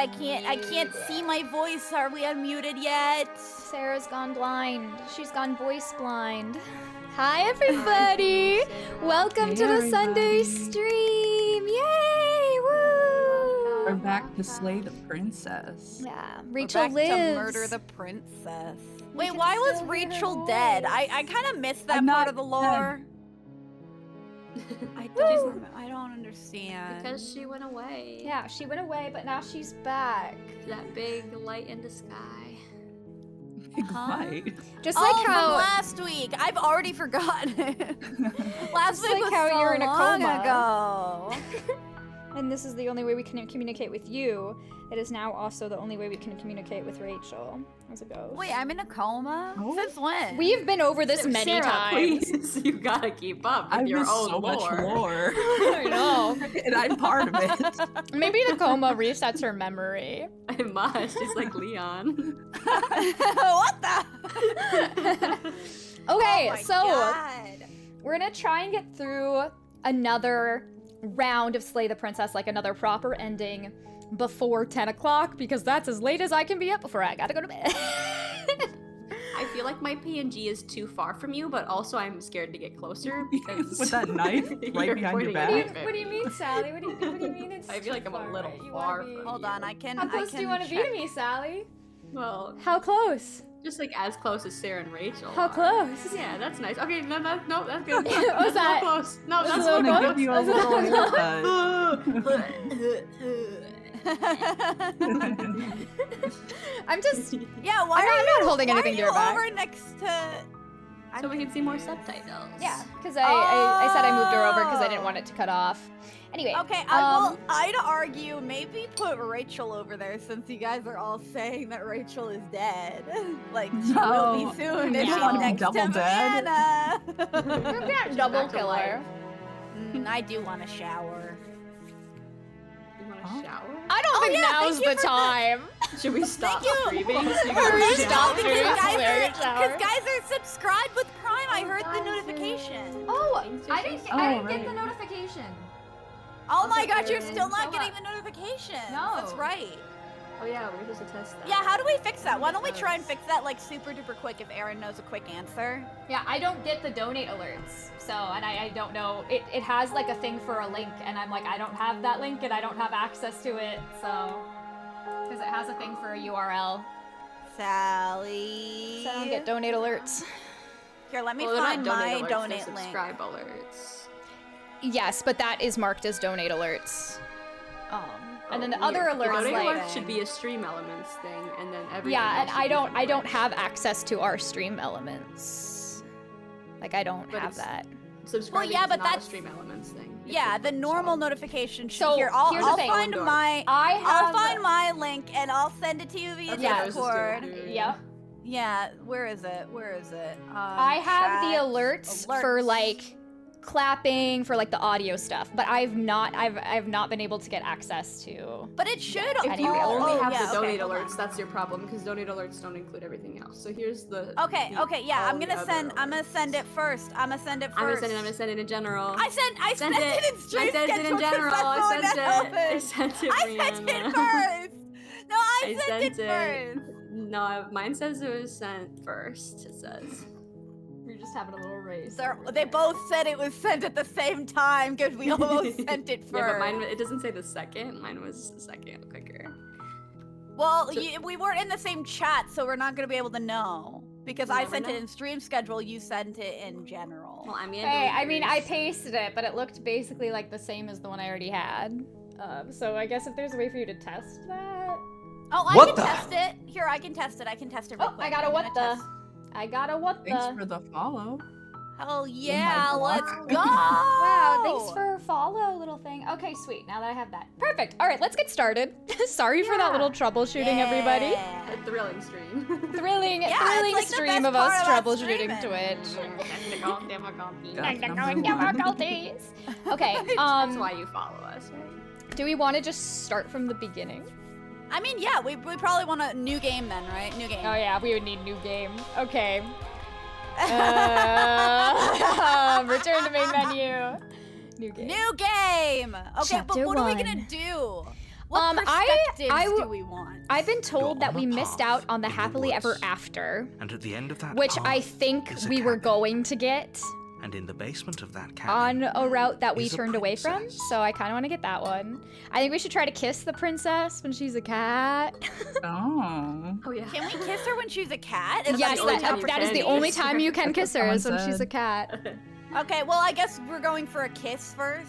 I can't see my voice. Are we unmuted yet? Sarah's gone blind. She's gone voice blind. Hi, everybody. Welcome to the Sunday stream. Yay! Woo! We're back to slay the princess. Yeah, We're Rachel back lives. to murder the princess. Wait, can why was still hear her Rachel dead? voice. I kind of missed that I'm part not of the dead. lore. I don't understand. Because she went away. Yeah, she went away, but now she's back. That big light in the sky. Big Huh? light. Just Oh, like from how last week. I've already forgotten it. Last Just week like was how so you're in a long coma. ago. and this is the only way we can communicate with you. It is now also the only way we can communicate with Rachel as a ghost. Wait, I'm in a coma? Oh. Since when? We've been over this many Sarah, times. Please, you gotta keep up with I your miss own so much lore. I know. And I'm part of it. Maybe the coma resets her memory. I must. She's like Leon. What the? Okay, Oh my so God. we're gonna try and get through another round of Slay the Princess, like another proper ending before 10 o'clock, because that's as late as I can be up before I gotta go to bed. I feel like my PNG is too far from you, but also I'm scared to get closer because With that knife right you're behind your pointing back? at it. What do you mean, Sally? What do you mean it's I feel like too I'm a little right? You far wanna be- from Hold on, I can. How close I can do you want to be check. to me, Sally? Well, How close? just like as close as Sarah and Rachel. How are. close? Yeah, that's nice. Okay, no, that's good. What was that? So close. No, Was that's it a so little I'm close. gonna give you a little haircut. I'm just. Yeah, why I'm are not you, holding why anything are to you your back. over next to? So we can see more subtitles. Yeah, because I said I moved her over because I didn't want it to cut off. Anyway. Okay, I'd argue maybe put Rachel over there since you guys are all saying that Rachel is dead. Like she will No. be soon. You If don't she's wanna be next double to dead? Vienna. We can't double back to kill her. life. I do want to shower. You want to Oh. shower? I don't think yeah, now's thank you the for the- time. Should we stop you. streaming? So you Hurry, can stop shower? streaming. Because Shower. guys are subscribed with Prime. I heard the notification. Oh, Thanks, I didn't Oh, get the right. notification. Oh my Also, God, you're Aaron, still not so getting what? the notification. No. That's right. Oh yeah, we're supposed to test that. Yeah, how do we fix that? Why don't we try and fix that like super duper quick if Aaron knows a quick answer? Yeah, I don't get the donate alerts. So, and I don't know. It has like a thing for a link, and I'm like, I don't have that link, and I don't have access to it. So, because it has a thing for a URL. Sally. So I don't get donate alerts. Here, let me Well, they're not find donate my alerts, donate they're link. subscribe alerts. Yes, but that is marked as donate alerts. And then the Oh, other weird. The alerts, donate like, alert should be a stream elements thing, and then everything yeah, and else should be I don't different. have access to our stream elements. Like I don't But have it's- that. Subscribing yeah, is but not a that's- stream elements thing. It's Yeah, the different, normal so. notification should. So, Here, I'll here's the thing. find Door. my. I have. I'll find my link and I'll send it to you via Okay, Yeah. I was just doing Discord. it. Yep. Yeah, where is it? Where is it? I have the Chat. alerts for Alerts. like clapping for like the audio stuff, but I've not been able to get access to. But it should. If you Anyway. only have yeah, the donate okay, hold on. alerts, that's your problem because donate alerts don't include everything else. So here's the. Okay, yeah, all I'm the gonna other send. I'm gonna alerts. send it first. I'm gonna send it first. I'm gonna send it in general. I sent it in stream I sent it schedule in 'cause general. that's I what sent it. I happened. sent it. I sent it Brianna. first. No, I I sent it sent first. No, mine says it was sent first. It says. We're just having a little race. They both said it was sent at the same time because we almost sent it first. Yeah, but mine it doesn't say the second. Mine was the second quicker. Well, So- we weren't in the same chat, so we're not gonna be able to know because I Never sent know. it in stream schedule. You sent it in general. Well, I mean. Hey, I mean, I pasted it, but it looked basically like the same as the one I already had. So I guess if there's a way for you to test that. Oh, I What can the- test it. Here, I can test it. I can test it. Real Oh, quick. I got a I'm what gonna the? test- I got a what Thanks the? for the follow. Hell yeah, let's block. go! Wow, thanks for follow, little thing. Okay, sweet. Now that I have that. Perfect. All right, let's get started. Sorry for that Yeah. little troubleshooting, everybody. Yeah. A thrilling stream. Thrilling, Yeah, thrilling it's like the stream best of us part about troubleshooting streaming. Twitch. Technical difficulties. Difficulties. Okay, That's why you follow us, right? do we want to just start from the beginning? I mean, yeah, we probably want a new game then, right? New game. Oh yeah, we would need new game. Okay. Return to main menu. New game. New game. Okay, but Chapter what are we 1. gonna do? What perspectives I do we want? I've been told You're that on we a missed path out on the in the happily ever woods. after, And at the end of that which I path think is a we were cabin. going to get And in the basement of that on cabin a route that we is a turned away from. princess. So I kind of want to get that one. I think we should try to kiss the princess when she's a cat. Oh. Oh yeah. Can we kiss her when she's a cat? Is Yes, the only that is the opportunity? only time you can kiss her is when Someone she's a said. cat. Okay, well, I guess we're going for a kiss first.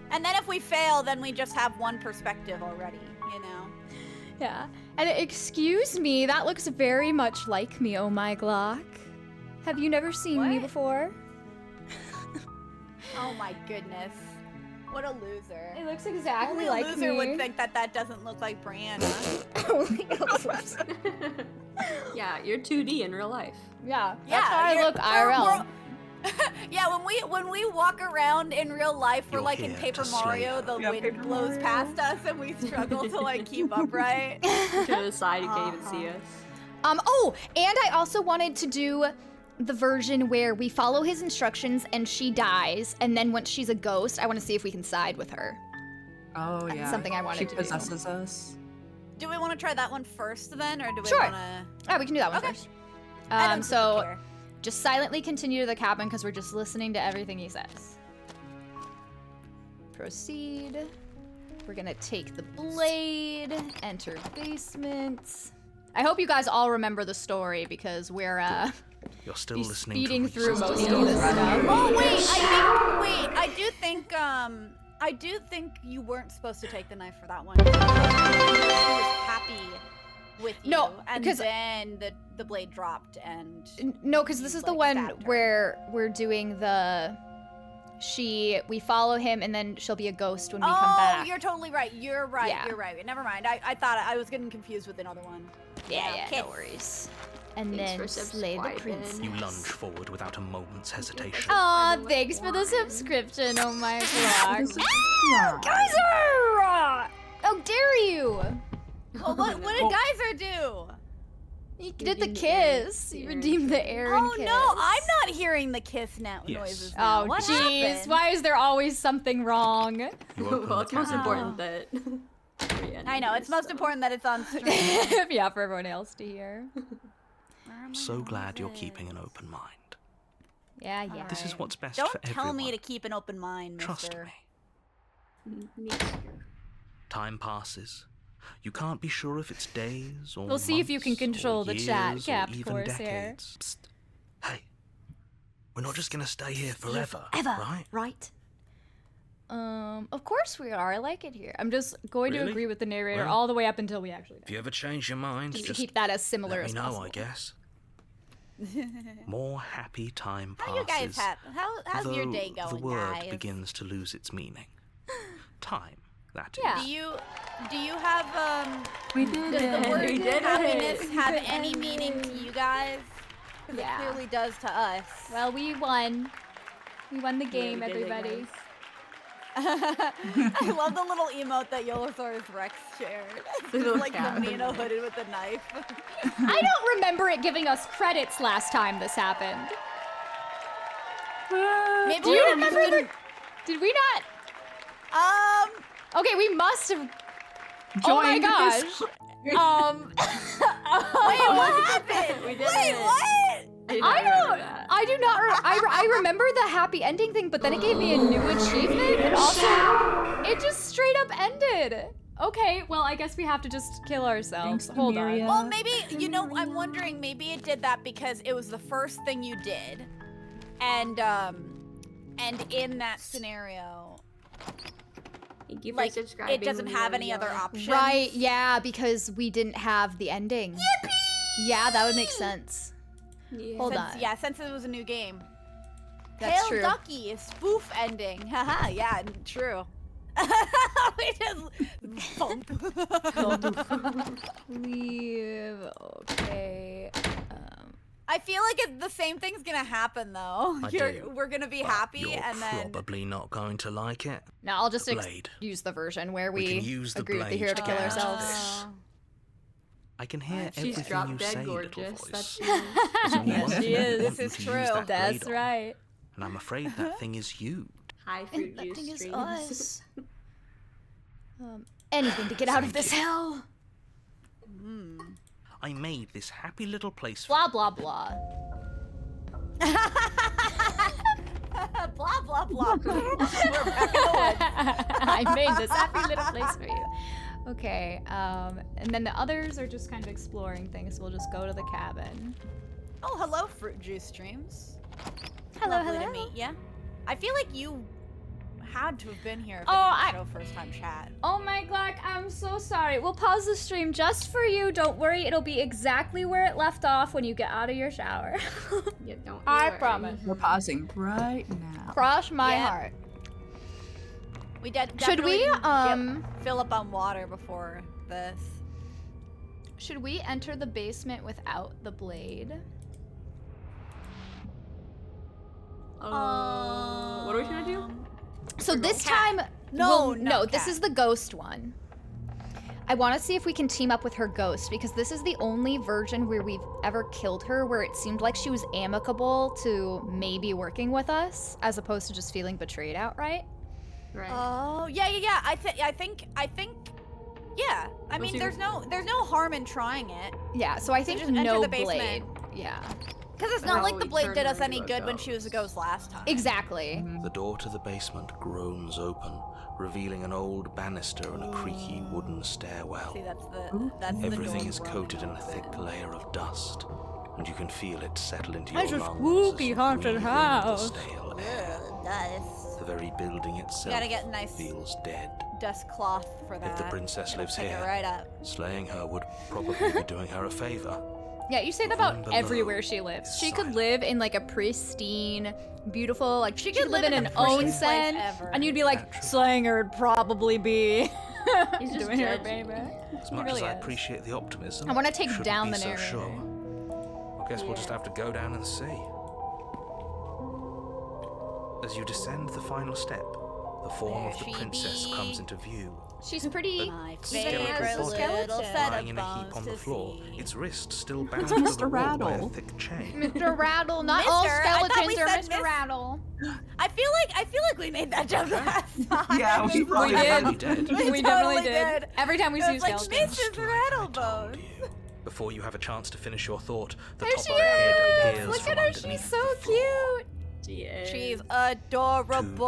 And then if we fail, then we just have one perspective already, you know? Yeah. And excuse me, that looks very much like me, oh my Glock. Have you never seen me What? before? Oh my goodness. What a loser. It looks exactly Only a like loser me. would think that that doesn't look like Brianna. Yeah, you're 2D in real life. Yeah, that's how I you're- look IRL. Yeah, when we walk around in real life, we're You're like in here Paper to slay Mario, her. the Yeah, wind Paper blows Mario. past us and we struggle to like keep upright. To the side, you can't even see us. Oh, and I also wanted to do the version where we follow his instructions and she dies, and then once she's a ghost, I want to see if we can side with her. Oh yeah. something I wanted she to do. possesses us. Do we want to try that one first then, or do we Sure. want to? Oh, we can do that one Okay. first. I don't So care. just silently continue to the cabin because we're just listening to everything he says. Proceed. We're gonna take the blade, enter basement. I hope you guys all remember the story because we're You're still be listening speeding to through reasons most to of this stuff. Oh wait, I do think you weren't supposed to take the knife for that one. She was happy with you, No, and because- then the blade dropped and. No, because this you, is the like, one stabbed her. where we're doing the we follow him and then she'll be a ghost when we come back. Oh, you're totally right. You're right. Yeah. You're right. Never mind. I thought I was getting confused with another one. yeah, kiss. no worries. And Thanks then for slay the subscribing. princess. You lunge forward without a moment's hesitation. Aw, thanks for the subscription, oh my god. Yeah. Geyser! How dare you? Well, what did Geyser do? You did the Redeemed the kiss. Aaron- You the redeemed the Aaron Oh kiss. no, I'm not hearing the kiss Yes. noises now. Oh What jeez, happened? why is there always something wrong? You open Well, the it's most cabin important that. Brienne I know, hears, it's most so. important that it's on stream. Yeah, for everyone else to hear. I'm so glad you're keeping an open mind. Yeah, yeah. This is what's best Don't for tell everyone. me to keep an open mind, Trust mister. me. Me. Time passes. You can't be sure if it's days or We'll see if you can months or control the chat, years Cap, or of even course, here. decades. Psst. Hey, we're not just gonna stay here forever, Ever, right? right? Of course we are. I like it here. I'm just going to Really? agree with the narrator Well, all the way up until we actually If die. you ever change your mind, Just to just keep that as similar let as me know, possible. I guess. More happy time passes. How you guys have? How's your though day going, the word guys? begins to lose its meaning. Time, that is. Yeah. Do you have We did does the it. word We did happiness it. have any meaning to you guys? 'Cause Yeah. it clearly does to us. Well, we won. We won the game, we did it, everybody. guys. I love the little emote that Yolosaurus Rex shared. The little like cat. the Nino hooded with the knife. I don't remember it giving us credits last time this happened. Maybe Do we you just remember the? didn't- Did we not? Okay, we must have. Oh my Join gosh. this- Wait, what happened? We did Wait, it. what? I don't. I do not. I remember the happy ending thing, but then it gave me a new achievement, and also it just straight up ended. Okay, well I guess we have to just kill ourselves. Thanks, Hold on. Amelia. Well, maybe, you know, I'm wondering, maybe it did that because it was the first thing you did. And in that scenario, Thank you for like, subscribing. it doesn't have any other Amelia. options. Right? Yeah, because we didn't have the ending. Yippee! Yeah, that would make sense. Yeah. Hold Since, on. yeah, since it was a new game. That's Pale true. Ducky, spoof ending. Haha, yeah, true. We just bump. Leave. Okay. I feel like the same thing's gonna happen though. I You're, do, we're gonna be But happy you're and then. probably not going to like it. No, I'll just Blade. use the version where We we, can use the agree with the blade hero to to kill get out of ourselves. this. I can hear She's everything drop you dead say, gorgeous. little That's voice. There's only Yes, one she thing I is. want This you is to use true. that That's blade on, right. and I'm afraid that thing is you. High fruit juice streams. Anything to get out of this hell. I made this happy little place for Blah, blah, blah. Blah, blah, blah. We're back in the woods. I made this happy little place for you. Okay, and then the others are just kind of exploring things. We'll just go to the cabin. Oh, hello, Fruit Juice Streams. Hello, Lovely hello. to meet ya. I feel like you had to have been here if Oh, I didn't show first time chat. Oh my god, I'm so sorry. We'll pause the stream just for you. Don't worry, it'll be exactly where it left off when you get out of your shower. Yeah, don't I worry. promise. We're pausing right now. Cross my Yeah. heart. We did. Should we, fill up on water before this? Should we enter the basement without the blade? What are we trying to do? So this cat. time, No, well, not no, this cat. is the ghost one. I want to see if we can team up with her ghost because this is the only version where we've ever killed her where it seemed like she was amicable to maybe working with us as opposed to just feeling betrayed outright. Right. Oh, yeah. I think. Yeah. I mean, see- there's no harm in trying it. Yeah, so I think just enter no the blade. basement. Yeah, Because it's How not like the we blade turn did her us any into a good when she was a ghost last time. exactly. The door to the basement groans open, revealing an old banister and a creaky wooden stairwell. See, that's the Everything door is groaning coated in a open. thick layer of dust, and you can feel it settle into It's your a lungs spooky as you haunted breathe in the house. stale air. Ugh, dust. The very building itself Gotta get nice feels dead. dust cloth for that. If the princess It'll lives pick here, it right up. slaying her would probably be doing her a favor. Yeah, you say that Room about below everywhere she lives. is She could silent. live in like a pristine, beautiful, like she could live in in an the prettiest place onsen, ever. and you'd be like, Naturally. slaying her would probably be He's just doing her a judging. favor. As He much really as I is. appreciate the optimism, I wanna take shouldn't down be the so narrator. sure. I guess we'll just have to go down and see. As you descend the final step, the form There of the she princess be. comes into view. She's pretty. My skeletal favorite body little set Lying of in a heap bones on the to floor, see. its wrist still bound to Mr. the wall by a Rattle. thick chain. Mr. Rattle, not all Mister, I thought we skeletons are said Mr. Miss- Rattle. I feel like we made that joke last time. Yeah, we probably did. We did. We We definitely totally did. did. Every time we It see was like skeletons. Mrs. Rattlebones. You. Before you have a chance to finish your thought, the There top she of the head is! appears Look from at her, underneath she's so the floor. cute. She is. She's Two adorable.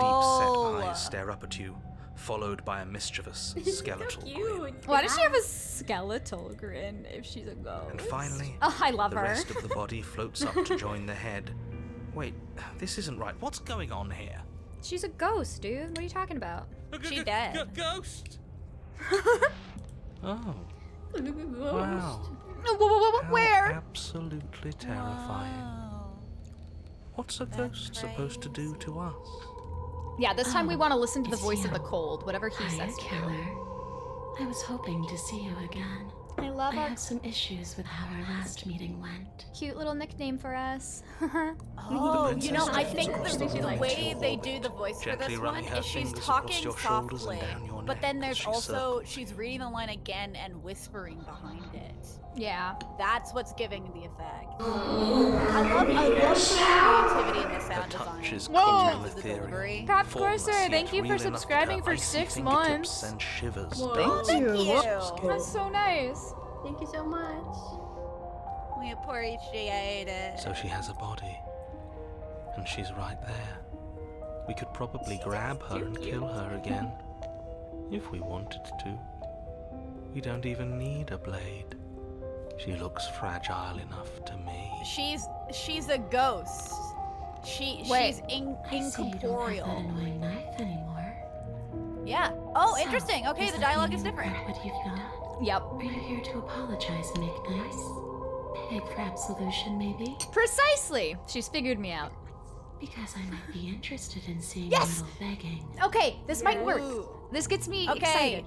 deep-set eyes stare up at you, followed by a mischievous skeletal grin. Cute. Why does she have a skeletal grin if she's a ghost? And finally, Oh, I love the her. rest of the body floats up to join the head. Wait, this isn't right. What's going on here? She's a ghost, dude. What are you talking about? She dead. Ghost. Oh, wow. Wow. How Where? absolutely terrifying. Wow. What's a ghost supposed to do to us? Yeah, this time we want to listen to the it's voice of you. the cold, whatever he Hiya, says to you. killer. I was hoping to see you again. I love I our have some issues with how our last meeting went. cute little nickname for us. Oh, you know, I princess think across the, the the room way to your they do orbit, the voice for gently this running one her is she's fingers across talking your shoulders and softly, down your but then neck there's as she also circles. she's reading the line again and whispering behind it. Yeah. That's what's giving the effect. I love the creativity in the Her sound touch design. is Whoa! cold and The ethereal. delivery. Pop formless, Corsair, yet thank you for real enough to subscribing cut for icy 6 fingertips months. Send shivers Whoa. down Thank your you. spine. That's so nice. Thank you so much. We appreciate it. So she has a body, and she's right there. We could probably grab her and kill her again, if we wanted to. We don't even need a blade. She looks fragile enough to me. She's a ghost. She's I see you don't have that incorporeal. annoying knife anymore. Yeah. Oh, So, interesting. Okay, does the that dialogue mean is different. you regret what you've done? Yep. Are you here to apologize and make nice? Beg for absolution, maybe? Precisely. She's figured me out. Because I might be interested in seeing Yes! a little begging. Okay, this might work. Ooh. This gets me Okay. excited.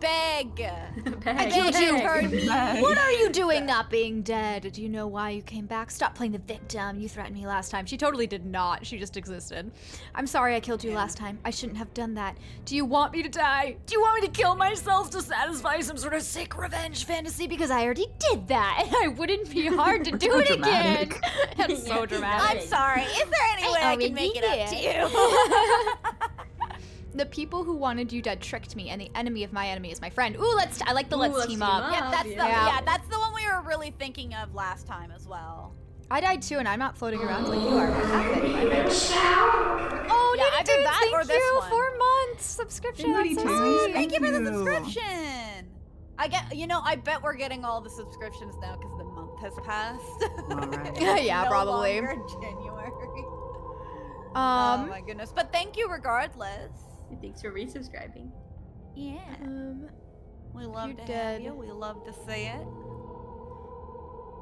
Beg. Beg. killed you. Heard me. What are you doing not being dead? Do you know why you came back? Stop playing the victim. You threatened me last time. She totally did not. She just existed. I'm sorry I killed you last time. I shouldn't have done that. Do you want me to die? Do you want me to kill myself to satisfy some sort of sick revenge fantasy? Because I already did that, and I wouldn't be hard to do So it again. dramatic. That's so dramatic. I'm sorry. Is there any way I already can make it up to did. you? The people who wanted you dead tricked me, and the enemy of my enemy is my friend. Ooh, I like the let's team up. Yeah, that's Yeah. that's the one we were really thinking of last time as well. I died too, and I'm not floating around like you are. What happened? Oh, Yeah, either that thank or this you. one. 4 months subscription. Moody That's so Tunes, sweet. Thank you for the you. subscription. I bet we're getting all the subscriptions now because the month has passed. All right. Yeah, No probably. longer January. Oh my goodness. But thank you regardless. Thanks for resubscribing. Yeah. We love you're to dead. have you. We love to see it.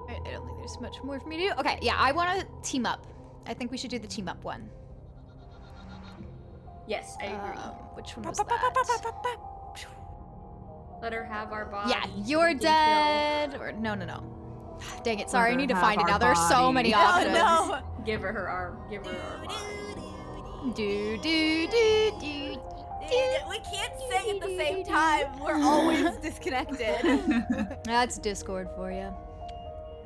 I don't think there's much more for me to do. Okay, yeah, I want to team up. I think we should do the team up one. Yes, I agree. Which one was that? Let her have our body. Yeah, so you're we can dead. Or no. Dang it! Sorry, I her need to have find it our now. There's so body. many Oh options. no. kill. Give her our body. Do. We can't sing at the same time. We're always disconnected. That's Discord for you.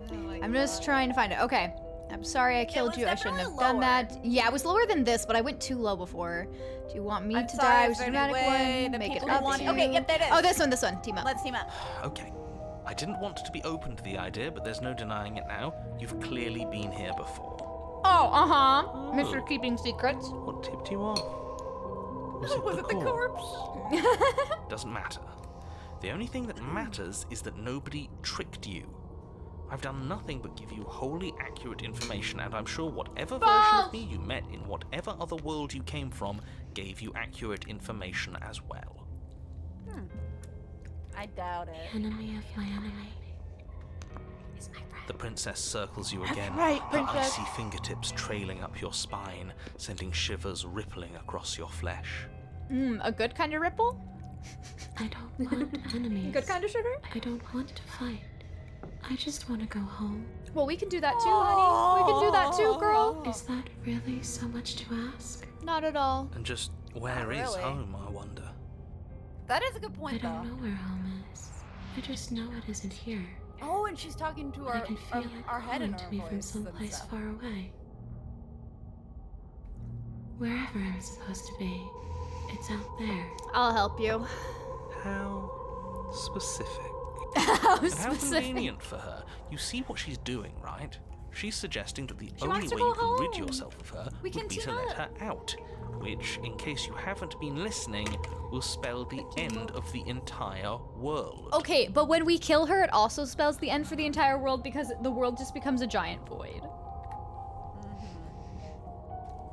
Oh my I'm just God. trying to find it. Okay. I'm sorry I killed was you. I shouldn't have definitely done lower. that. Yeah, it was lower than this, but I went too low before. Do you want me I'm to sorry die? if Was there's dramatic any way one? the Make it people up want- to Okay, you. yep, there it is. Oh, this one. Team up. Let's team up. Okay. I didn't want to be open to the idea, but there's no denying it now. You've clearly been here before. Oh, Mr. Keeping Secrets. What tipped you off? Was it Was the it the corpse? corpse? Doesn't matter. The only thing that matters is that nobody tricked you. I've done nothing but give you wholly accurate information, and I'm sure whatever version of me you met in whatever other world you came from gave you accurate information as well. I doubt it. Enemy of my enemy. The princess circles you again, right, her princess. icy fingertips trailing up your spine, sending shivers rippling across your flesh. A good kind of ripple? I don't want enemies. Good kind of sugar? I don't want to fight. I just want to go home. Well, we can do that too, honey. We can do that too, girl. Is that really so much to ask? Not at all. And just where is really. home, I wonder? That is a good I point, don't though. know where home is. I just know it isn't here. Oh, and she's talking to But I our can feel it our head in calling our to me from voice and someplace stuff. far away. Wherever I'm supposed to be, it's out there. I'll help you. How specific. How And how specific. convenient for her. You see what she's doing, right? She's suggesting that the only wants way to you go can rid home. yourself of her We can would be to team let up. her out, which, in case you haven't been listening, will spell the end of the entire world. Okay, but when we kill her, it also spells the end for the entire world because the world just becomes a giant void.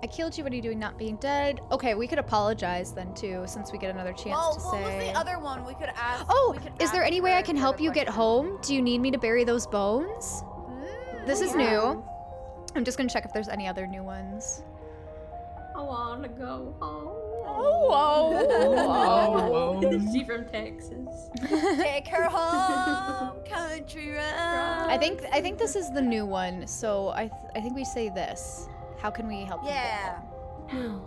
I killed you. What are you doing not being dead? Okay, we could apologize then too, since we get another chance Well, to what was say. the other one? We could ask. Oh, we could is there ask any way I her can the help other you get question. home? Do you need me to bury those bones? This is new. I'm just gonna check if there's any other new ones. I want to go home. Oh, Is she from Texas? Take her home, country road. I think this is the new one. So I think we say this. How can we help you? Yeah. No,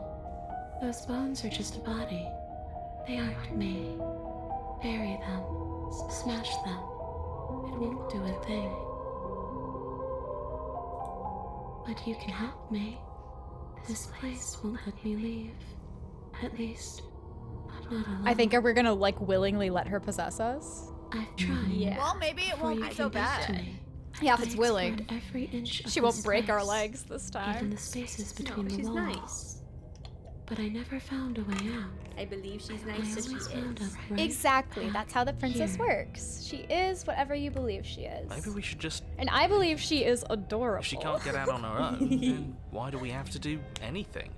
those bones are just a body. They aren't me. Bury them. Smash them. It won't do a thing. But you can help me. This place won't let me leave. At least, not alone. I think we're gonna like willingly let her possess us. I've tried. Yeah. Well, maybe it Before won't you be so came back to bad. me, Yeah, if I it's willing. explored every inch of She won't this break our place, legs this even time. the spaces between No, the she's walls. nice. But I never found a way out. I believe she's I nice, so she always wound is. up right Exactly. back That's how the princess here. works. She is whatever you believe she is. Maybe we should just. And I believe she is adorable. If she can't get out on her own, then why do we have to do anything?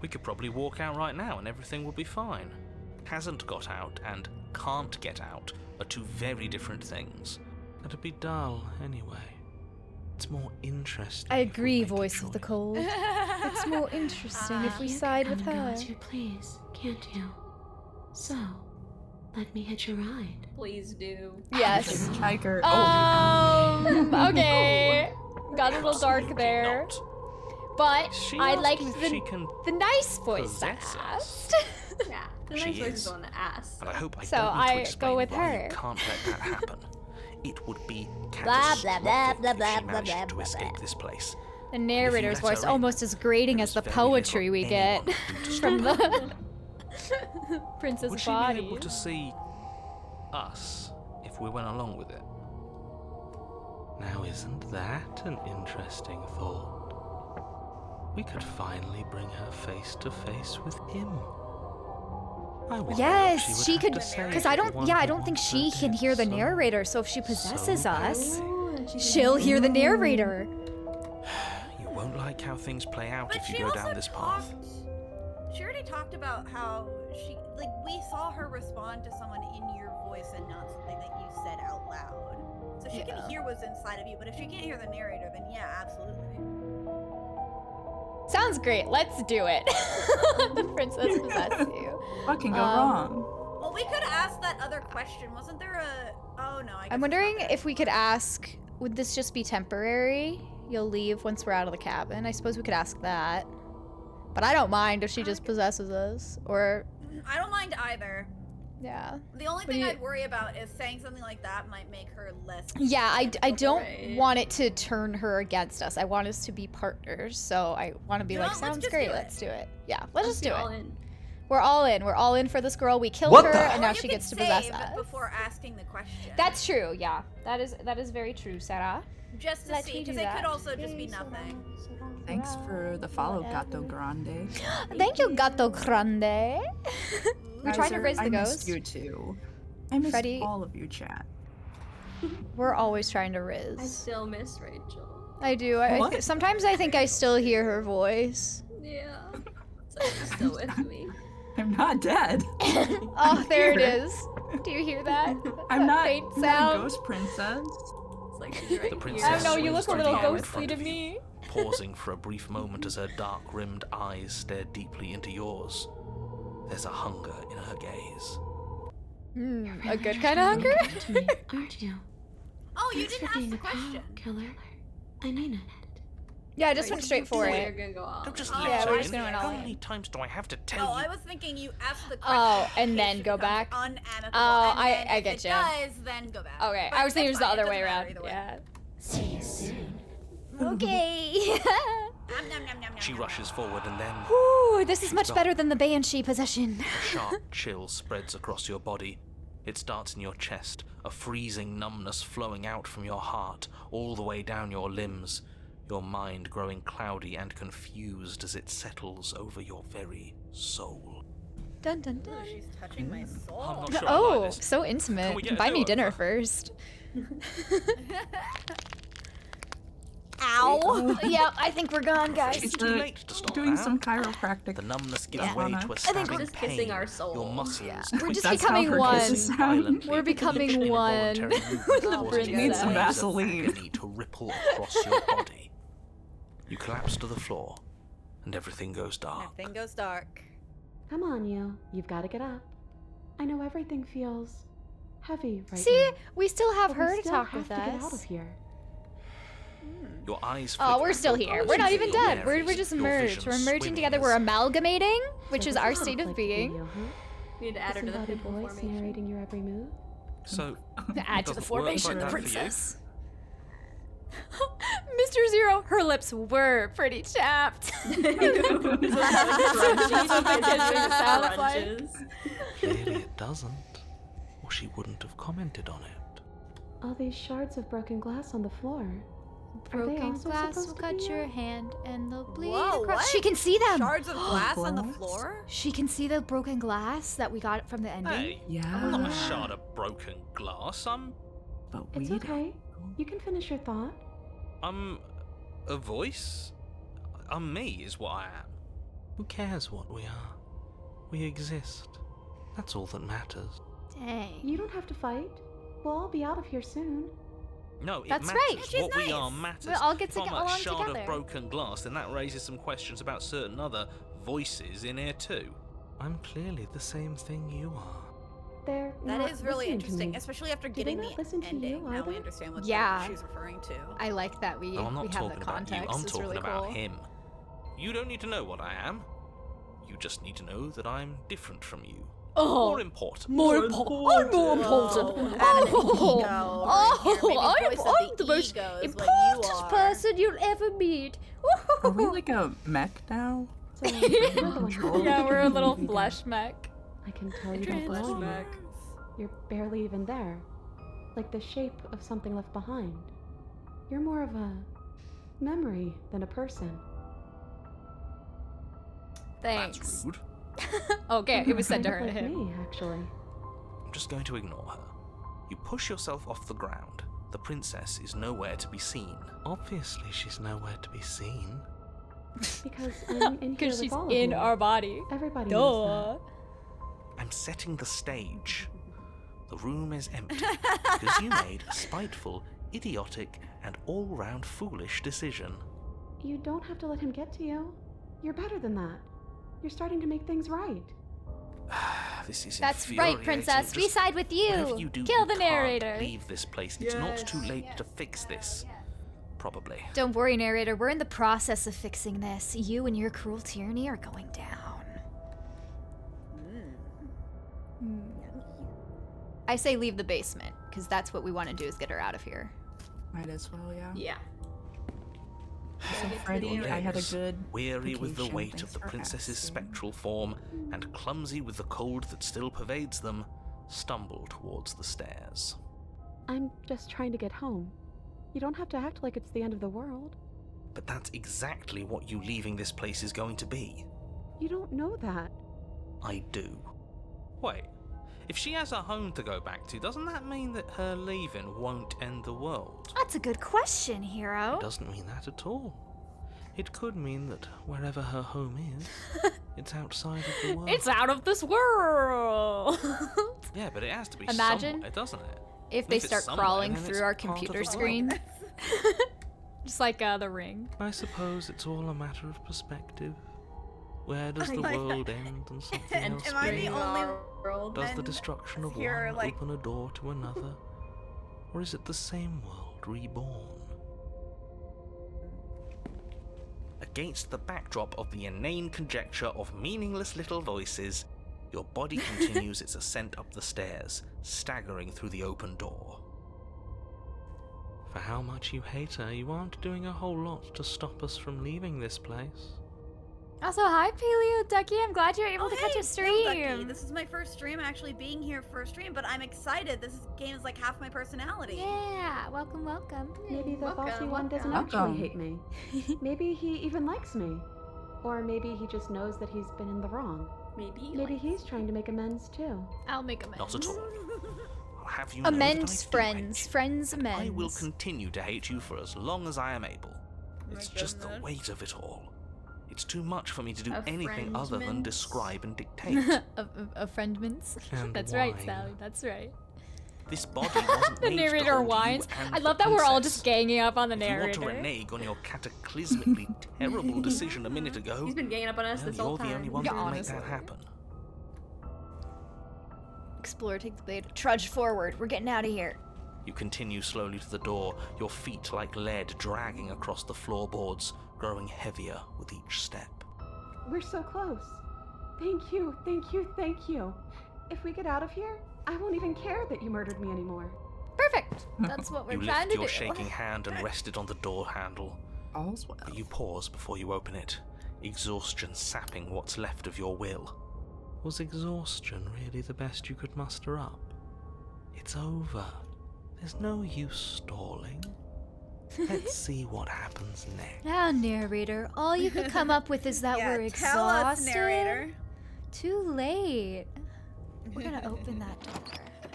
We could probably walk out right now and everything will be fine. Hasn't got out and can't get out are two very different things. It'd be dull anyway. It's more interesting. I if we agree, make a voice of the choice. cold. It's more interesting if we You side can with come and her. go as you please, can't you? So, let me hitch a ride. Please do. Yes. Hiker. Okay. Got a little dark Absolutely there. not. But She I asked liked if she can the nice voice I possess us. asked. Yeah. The She nice voice is. is on the ass. And I hope I So don't need to I explain go with why her. you can't let that happen. It would be Blah, blah, blah, catastrophic blah, if blah, she blah, managed blah, to blah, escape blah. this place. The narrator's let her voice in, almost as grating as the there is very poetry we little get anyone can do to from stop her. the. Princess Would she body. be able to see us if we went along with it? Now, isn't that an interesting thought? We could finally bring her face to face with him. I wonder what Yes, would she have could, to say because to I the don't. one Yeah, I who don't think wants she her can dead hear the so- narrator. So if she possesses so us, badly. she'll hear the narrator. You won't like how things play out But if she you go also down this path. She already talked about how we saw her respond to someone in your voice and not something that you said out loud. So she can hear what's inside of you, but if she can't hear the narrator, then yeah, absolutely. Sounds great. Let's do it. The princess possess you. What can go wrong? Well, we could ask that other question. Wasn't there a... Oh, no, I guess I'm wondering if we could ask, would this just be temporary? You'll leave once we're out of the cabin. I suppose we could ask that. But I don't mind if she just possesses us. Or, I don't mind either. yeah. The only What do thing you- I'd worry about is saying something like that might make her less... Yeah, I don't Right. want it to turn her against us. I want us to be partners. So I want to be You like, know what? Let's sounds just great, do it." let's do it. Yeah, let's just do All it. in. We're all in. We're all in for this girl. We killed What her, the- and now Or she you gets to could possess save us. before asking the question. That's true, yeah. That is very true, Sarah. Just to Let see, me do because it that. could also just be nothing. Thanks for the follow, Gato Grande. Thank you, Gato Grande. We're trying to Bowser, raise the I ghost. missed you too. I missed Freddy- all of you, chat. We're always trying to I riz. still miss Rachel. I do. What? Sometimes I think I still hear her voice. Yeah. So she's still with me. I'm not dead. Oh, there it Here. is. Do you hear that? I'm That not, faint I'm not a sound. ghost princess. It's like she's right The here. princess I don't know. You swims look a through little the air in ghostly front to of you, me. pausing for a brief moment as her dark-rimmed eyes stare deeply into yours. There's a hunger in her gaze. A good kind of hunger. To me, aren't you? Oh, you Thanks didn't for ask being the a cow question. killer. I mean it. Yeah, I just Right, went so straight you for say it. You're gonna go off. Don't just Oh, let yeah, her we're in. just gonna went How all in. many times do I have to tell No, you? I was thinking you asked the question. Oh, and in then case go it becomes back? Unamicable. Oh, and I- then I if get it ya. does, then go back. Okay, But I was thinking it that's was the fine, other way doesn't matter around. either way. Yeah. See you soon. Okay. Nom, nom, nom, nom, She nom, rushes nom. forward and then Whew, this is She's much gone. better than the Banshee possession. a sharp chill spreads across your body. It starts in your chest, a freezing numbness flowing out from your heart, all the way down your limbs, your mind growing cloudy and confused as it settles over your very soul. Dun dun Ooh, dun. she's touching my I'm soul. not sure I Oh, like this. so intimate. Can we get a Buy me do-over? dinner first. Ow. Yeah, I think we're gone, guys. It's It's too late to stop doing now. some chiropractic. The numbness gives Yeah. way to a I stabbing we're just pain. kissing our soul. Your muscles Yeah. twitch We're just That's how becoming her one. kisses sound. violently, We're becoming each one involuntary movement with the causing princess. Need some waves of Vaseline. agony to ripple across your body. You collapse to the floor, and everything goes dark. Everything goes dark. Come on, you. You've got to get up. I know everything feels heavy right See, now. we still have but her we to still talk have with to get out of us. here. Your eyes Oh, flicker we're still through here. We're not even your dead. We're memories, just your merged. vision We're merging swimming together. as- We're amalgamating, which So is this our is state of like being. video, huh? We need to add her to the Disembodied pimple voice formation. narrating your every move. So, Add to the doesn't work formation, like that for you? princess. Mr. Zero, her lips were pretty chapped. Crunches. clearly it doesn't, or she wouldn't have commented on it. All these shards of broken glass on the floor. Are they Broken also glass supposed will to cut be your yours? hand and they'll bleed Whoa, across. what? She can see them. Shards of glass on the Glass? floor? She can see the broken glass that we got from the ending. Hey, Yeah. I'm not a shard of broken glass. But It's we okay. You can finish your thought. I'm a voice. I'm me, is what I am. Who cares what we are? We exist. That's all that matters. Dang. You don't have to fight. We'll all be out of here soon. No, it That's matters. right. She's What we are nice. matters. We'll all get if I'm to a along shard together. of broken glass, then that raises some questions about certain other voices in here too. I'm clearly the same thing you are. They're That not is really listening to interesting, me. especially after Do they getting not the listen to you ending. Now we either? understand what Yeah. she's referring to. I like that we No, I'm not have talking the about you. context. I'm It's talking really about cool. him. You don't need to know what I am. You just need to know that I'm different from you. Oh, More important. more important. I'm more important. I'm the most important person you'll ever meet. Are we like a mech now? So, you're the one who- Yeah, we're a little flesh mech. I can tell you don't belong here. You're barely even there. Like the shape of something left behind. You're more of a memory than a person. Thanks. That's rude. Okay, it was said to Kind her. of like me, actually. I'm just going to ignore her. You push yourself off the ground. The princess is nowhere to be seen. Obviously, she's nowhere to be seen. Because I'm in here Because with she's all of in you. our body. Everybody Duh. knows I'm setting the stage. The room is empty because you made a spiteful, idiotic, and all-round foolish decision. that. You don't have to let him get to you. You're better than that. You're starting to make things right. This is That's right, infuriating. princess. We Just side with whatever you. you do, Kill you the can't narrator. leave this place. It's not too late to fix this. Probably. Don't worry, narrator. We're in the process of fixing this. You and your cruel tyranny are going down. I say leave the basement, because that's what we want to do is get her out of here. Might as well, yeah. Yeah. So Freddie, I had a good Weary with the vacation. weight Thanks of the for princess's asking. spectral form, and clumsy with the cold that still pervades them, stumble towards the stairs. I'm just trying to get home. You don't have to act like it's the end of the world. But that's exactly what you leaving this place is going to be. You don't know that. I do. Wait, if she has a home to go back to, doesn't that mean that her leaving won't end the world? That's a good question, hero. It doesn't mean that at all. It could mean that wherever her home is, it's outside of the world. It's out of this world. Yeah, but it has to be Imagine somewhere, doesn't it? If they If it's start somewhere, crawling then through it's our part of computer the screen. Just like the ring. I suppose it's all a matter of perspective. Where does the my world end and something And else am I the begin? only world? Does the men destruction of here, one like- open a door to another? Or is it the same world reborn? Against the backdrop of the inane conjecture of meaningless little voices, your body continues its ascent up the stairs, staggering through the open door. For how much you hate her, you aren't doing a whole lot to stop us from leaving this place. Also, hi Paleo Ducky. I'm glad you're able Oh, to catch hey, a Bill Ducky. stream. This is my first stream actually being here for a stream, but I'm excited. Game is like half my personality. Yeah, welcome, welcome. Maybe the Welcome, bossy one doesn't welcome. actually hate me. Maybe he even likes me. Or maybe he just knows that he's been in the wrong. Maybe he's trying to make amends too. I'll make amends. Not at all. I'll have you know that Amends, I do friends. hate you. Friends, amends. I will continue to hate you for as long as I am able. My It's just the goodness. weight of it all. It's too much for me to do A anything other than friendments. describe and dictate. a friendments. And That's right, wine. Sally. That's right. This body wasn't The made narrator to hold whines. you and I the love that we're all princess. just ganging up on the If you narrator. want to renege on your cataclysmically terrible decision a minute ago, He's been ganging up on us well, this whole you're time. the only one Yeah, that can make honestly. that happen. Explore, take the blade, trudge forward. We're getting out of here. You continue slowly to the door, your feet like lead dragging across the floorboards, growing heavier with each step. We're so close. Thank you, thank you, thank you. If we get out of here, I won't even care that you murdered me anymore. Perfect. That's what we're You trying lift to your do. shaking hand and rest it on the door handle. All's well. But you pause before you open it, exhaustion sapping what's left of your will. Was exhaustion really the best you could muster up? It's over. There's no use stalling. Let's see what happens next. Now, narrator, all you could come up with is that Yeah, we're tell us, exhausted. narrator. Too late. We're gonna open that door.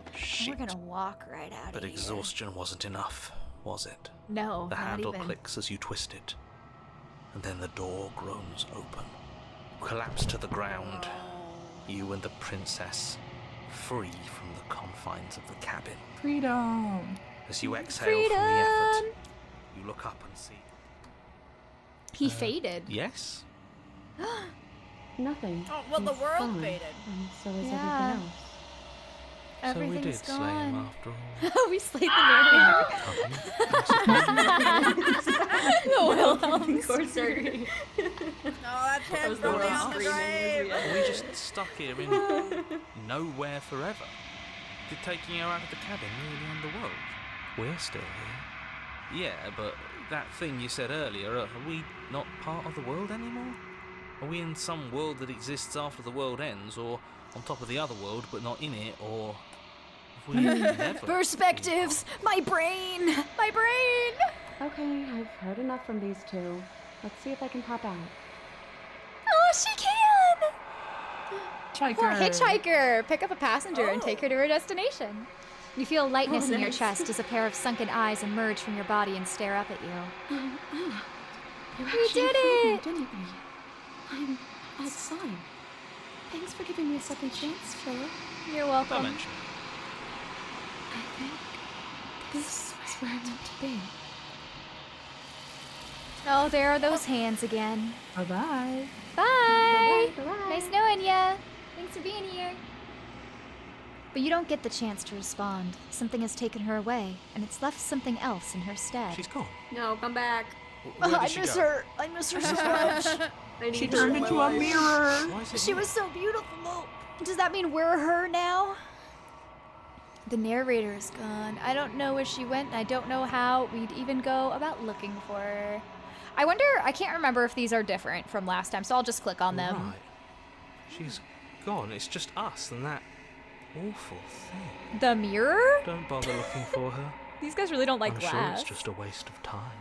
And Shit. we're gonna walk right out But of here. exhaustion wasn't enough, was it? No, The not handle even. clicks as you twist it, and then the door groans open. You collapse to the ground, you and the princess, free from the confines of the cabin. Freedom. As you exhale from the effort, Freedom! you look up and see. He faded. Yes? Nothing. Oh, well, the He's world gone, faded. And so is Yeah. everything else. So we did Everything's slay him gone. after all. We slayed the narrator. Come. The Wilhelm Corsair. No, that's him was the from world on the screaming as we grave. Are we just stuck here in nowhere forever? Did taking her out of the cabin really end the world? We're still here. Yeah, but that thing you said earlier, are we not part of the world anymore? Are we in some world that exists after the world ends, or on top of the other world but not in it, or if we never... Perspectives! My brain! My brain! Okay, I've heard enough from these two. Let's see if I can pop out. Oh, she can! Poor Hitchhiker. hitchhiker! Pick up a passenger and take her to her destination. You feel lightness in your chest as a pair of sunken eyes emerge from your body and stare up at you. You We did it! Didn't we? I'm outside. Thanks for giving me a second chance, Philip. You're Don't welcome. mention it. I think this is where I'm meant to be. Oh, there are those hands again. Bye-bye. Bye! Bye-bye. Nice knowing ya. Thanks for being here. But you don't get the chance to respond. Something has taken her away, and it's left something else in her stead. She's gone. No, come back. Where did I she miss go? her. I miss her so much. I She need turned her in my into a life. mirror. Why is it She here? was so beautiful. Does that mean we're her now? The narrator is gone. I don't know where she went, and I don't know how we'd even go about looking for her. I wonder, I can't remember if these are different from last time, so I'll just click on them. Right. She's gone. It's just us and that awful thing. The mirror? Don't bother looking for her. These guys really don't like I'm sure glass. it's just a waste of time.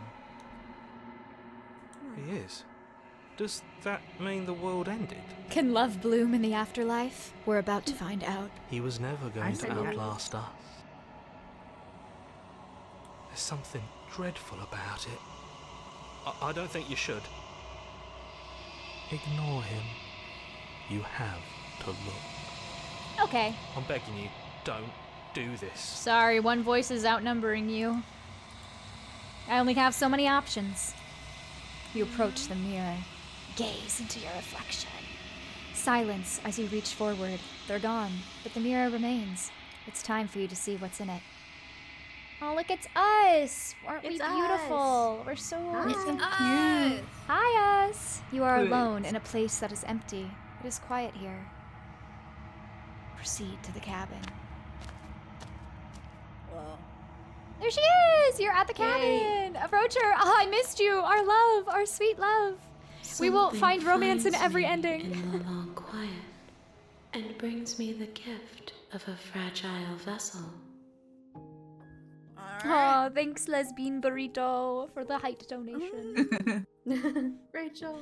He is. Does that mean the world ended? Can love bloom in the afterlife? We're about to find out. He was never going to say yes. outlast us. There's something dreadful about it. I don't think you should. Ignore him. You have to look. Okay. I'm begging you, don't do this. Sorry, one voice is outnumbering you. I only have so many options. You approach the mirror. Gaze into your reflection. Silence as you reach forward. They're gone, but the mirror remains. It's time for you to see what's in it. Oh, look, it's us! Aren't we It's beautiful? We're so It's cute. us. Hi, us! You are Good. alone in a place that is empty. It is quiet here. Proceed to the cabin. Well, There she is! You're at the cabin! Approach her! Oh, I missed you! Our love! Our sweet love! We will Something find romance in finds every me ending. In the long quiet, and brings me the gift of a fragile vessel. alright. Oh, thanks, Lesbian Burrito, for the height donation. Rachel.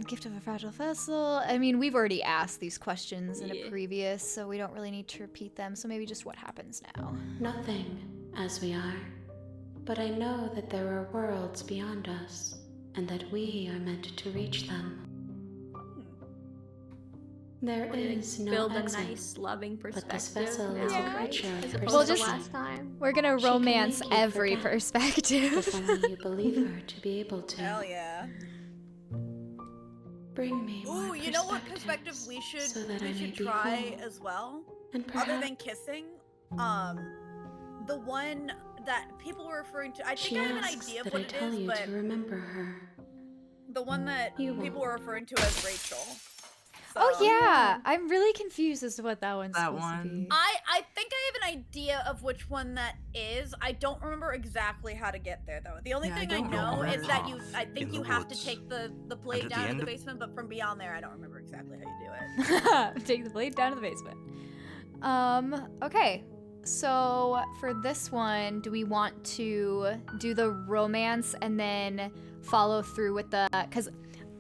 Gift of a fragile vessel. I mean, we've already asked these questions in Yeah. a previous, so we don't really need to repeat them. So maybe just what happens now. Nothing, as we are, but I know that there are worlds beyond us, and that we are meant to reach them. There is no Build a exit, nice, loving but perspective. this vessel now, is a Yeah. creature As of opposed We'll to just- perception. last time. We're gonna She can romance make you every forget. perspective. If only you believe her to be able to. Hell yeah. Bring me more Ooh, you know what perspective perspectives we should so that I may be try whole. as well? And Other perhaps than kissing, the one that people were referring to. I think she I have an asks idea of that what I it tell is, you but to remember her. the one that You people won't. were referring to as Rachel. Oh So- yeah, I'm really confused as to what that one's That supposed to one. be. I think I have an idea of which one that is. I don't remember exactly how to get there though. The only Yeah, I thing I don't know remember is that you. path I think in you the have to woods. take the at blade the down to end the of- basement, but from beyond there, I don't remember exactly how you do it. Take the blade down to the basement. Okay. So for this one, do we want to do the romance and then follow through with the, because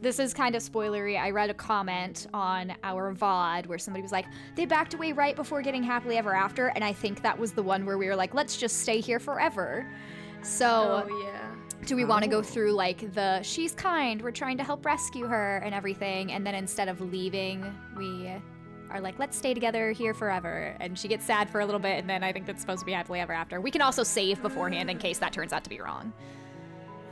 this is kind of spoilery. I read a comment on our VOD where somebody was like, they backed away right before getting happily ever after, and I think that was the one where we were like, let's just stay here forever. So Oh yeah. do we want to go through like the she's kind, we're trying to help rescue her and everything, and then instead of leaving, we are like, let's stay together here forever, and she gets sad for a little bit, and then I think that's supposed to be happily ever after. We can also save beforehand in case that turns out to be wrong.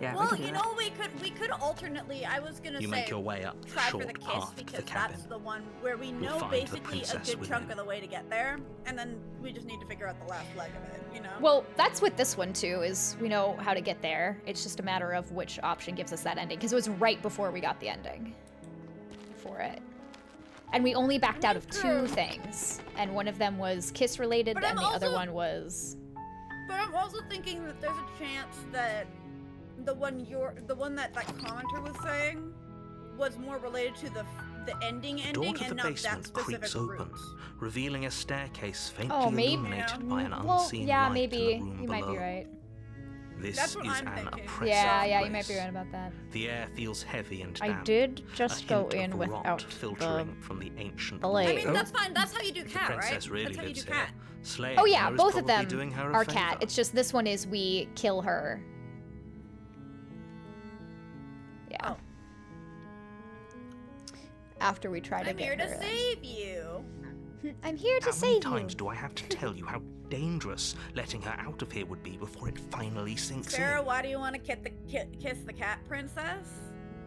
Yeah, we Well, can do you that. know, we could alternately. I was gonna You say make your way up try for short the kiss path to because the cabin. that's the one where we know find the basically a princess good chunk within. of the way to get there, and then we just need to figure out the last leg of it. You know. Well, that's with this one too, is we know how to get there. It's just a matter of which option gives us that ending, because it was right before we got the ending for it. And we only backed out of two things, and one of them was kiss related, But and the I'm other also- one was But I'm also thinking that there's a chance that the one that commenter was saying was more related to the the ending The door to and the not that basement specific creaks route. open, revealing a staircase faintly Oh, maybe. illuminated by an Well, unseen yeah, light maybe. in the room You below. might be right. This That's what is I'm an thinking. oppressive Yeah, you place. might be right about that. The air feels heavy and I damp. did a just go hint in of without rot filtering from the ancient blade. I mean, wood. that's fine. That's how you do The cat, right? princess really That's how you lives do here. cat. Slaying Oh yeah, her is both of probably them doing her a are favor. cat. It's just this one is we kill her. Yeah. Oh. After we try to I'm here get to her. save you. I'm here to How many save times you. do I have to tell you how dangerous letting her out of here would be before it finally sinks Sarah, in? why do you want to kiss the cat princess?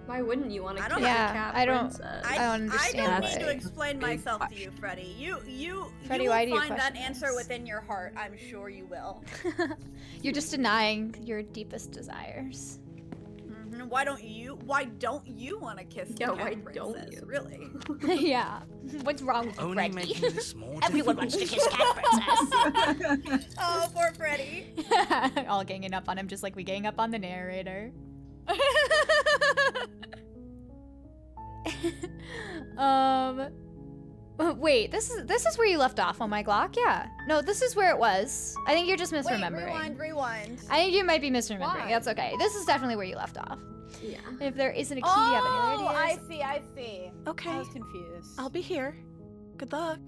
Why wouldn't you want to I kill don't- a Yeah, cat I don't- princess? I don't understand I don't why. need to explain Big myself to you, question. Freddie. You Freddie, why do will you find that question answer this? within your heart. I'm sure you will. You're just denying your deepest desires. Why don't you want to kiss the Yeah, cat why princess? don't you? Really? Yeah. What's wrong with you, Only Freddie? making this more Everyone wants to kiss cat princess. Oh, poor Freddie. All ganging up on him just like we gang up on the narrator. Wait, this is where you left off on my Glock? Yeah. No, this is where it was. I think you're just misremembering. Rewind. I think you might be misremembering. Why? That's okay. This is definitely where you left off. Yeah. If there isn't a key, you have any Oh, I ideas? see. I see. Okay, I was confused. I'll be here. Good luck.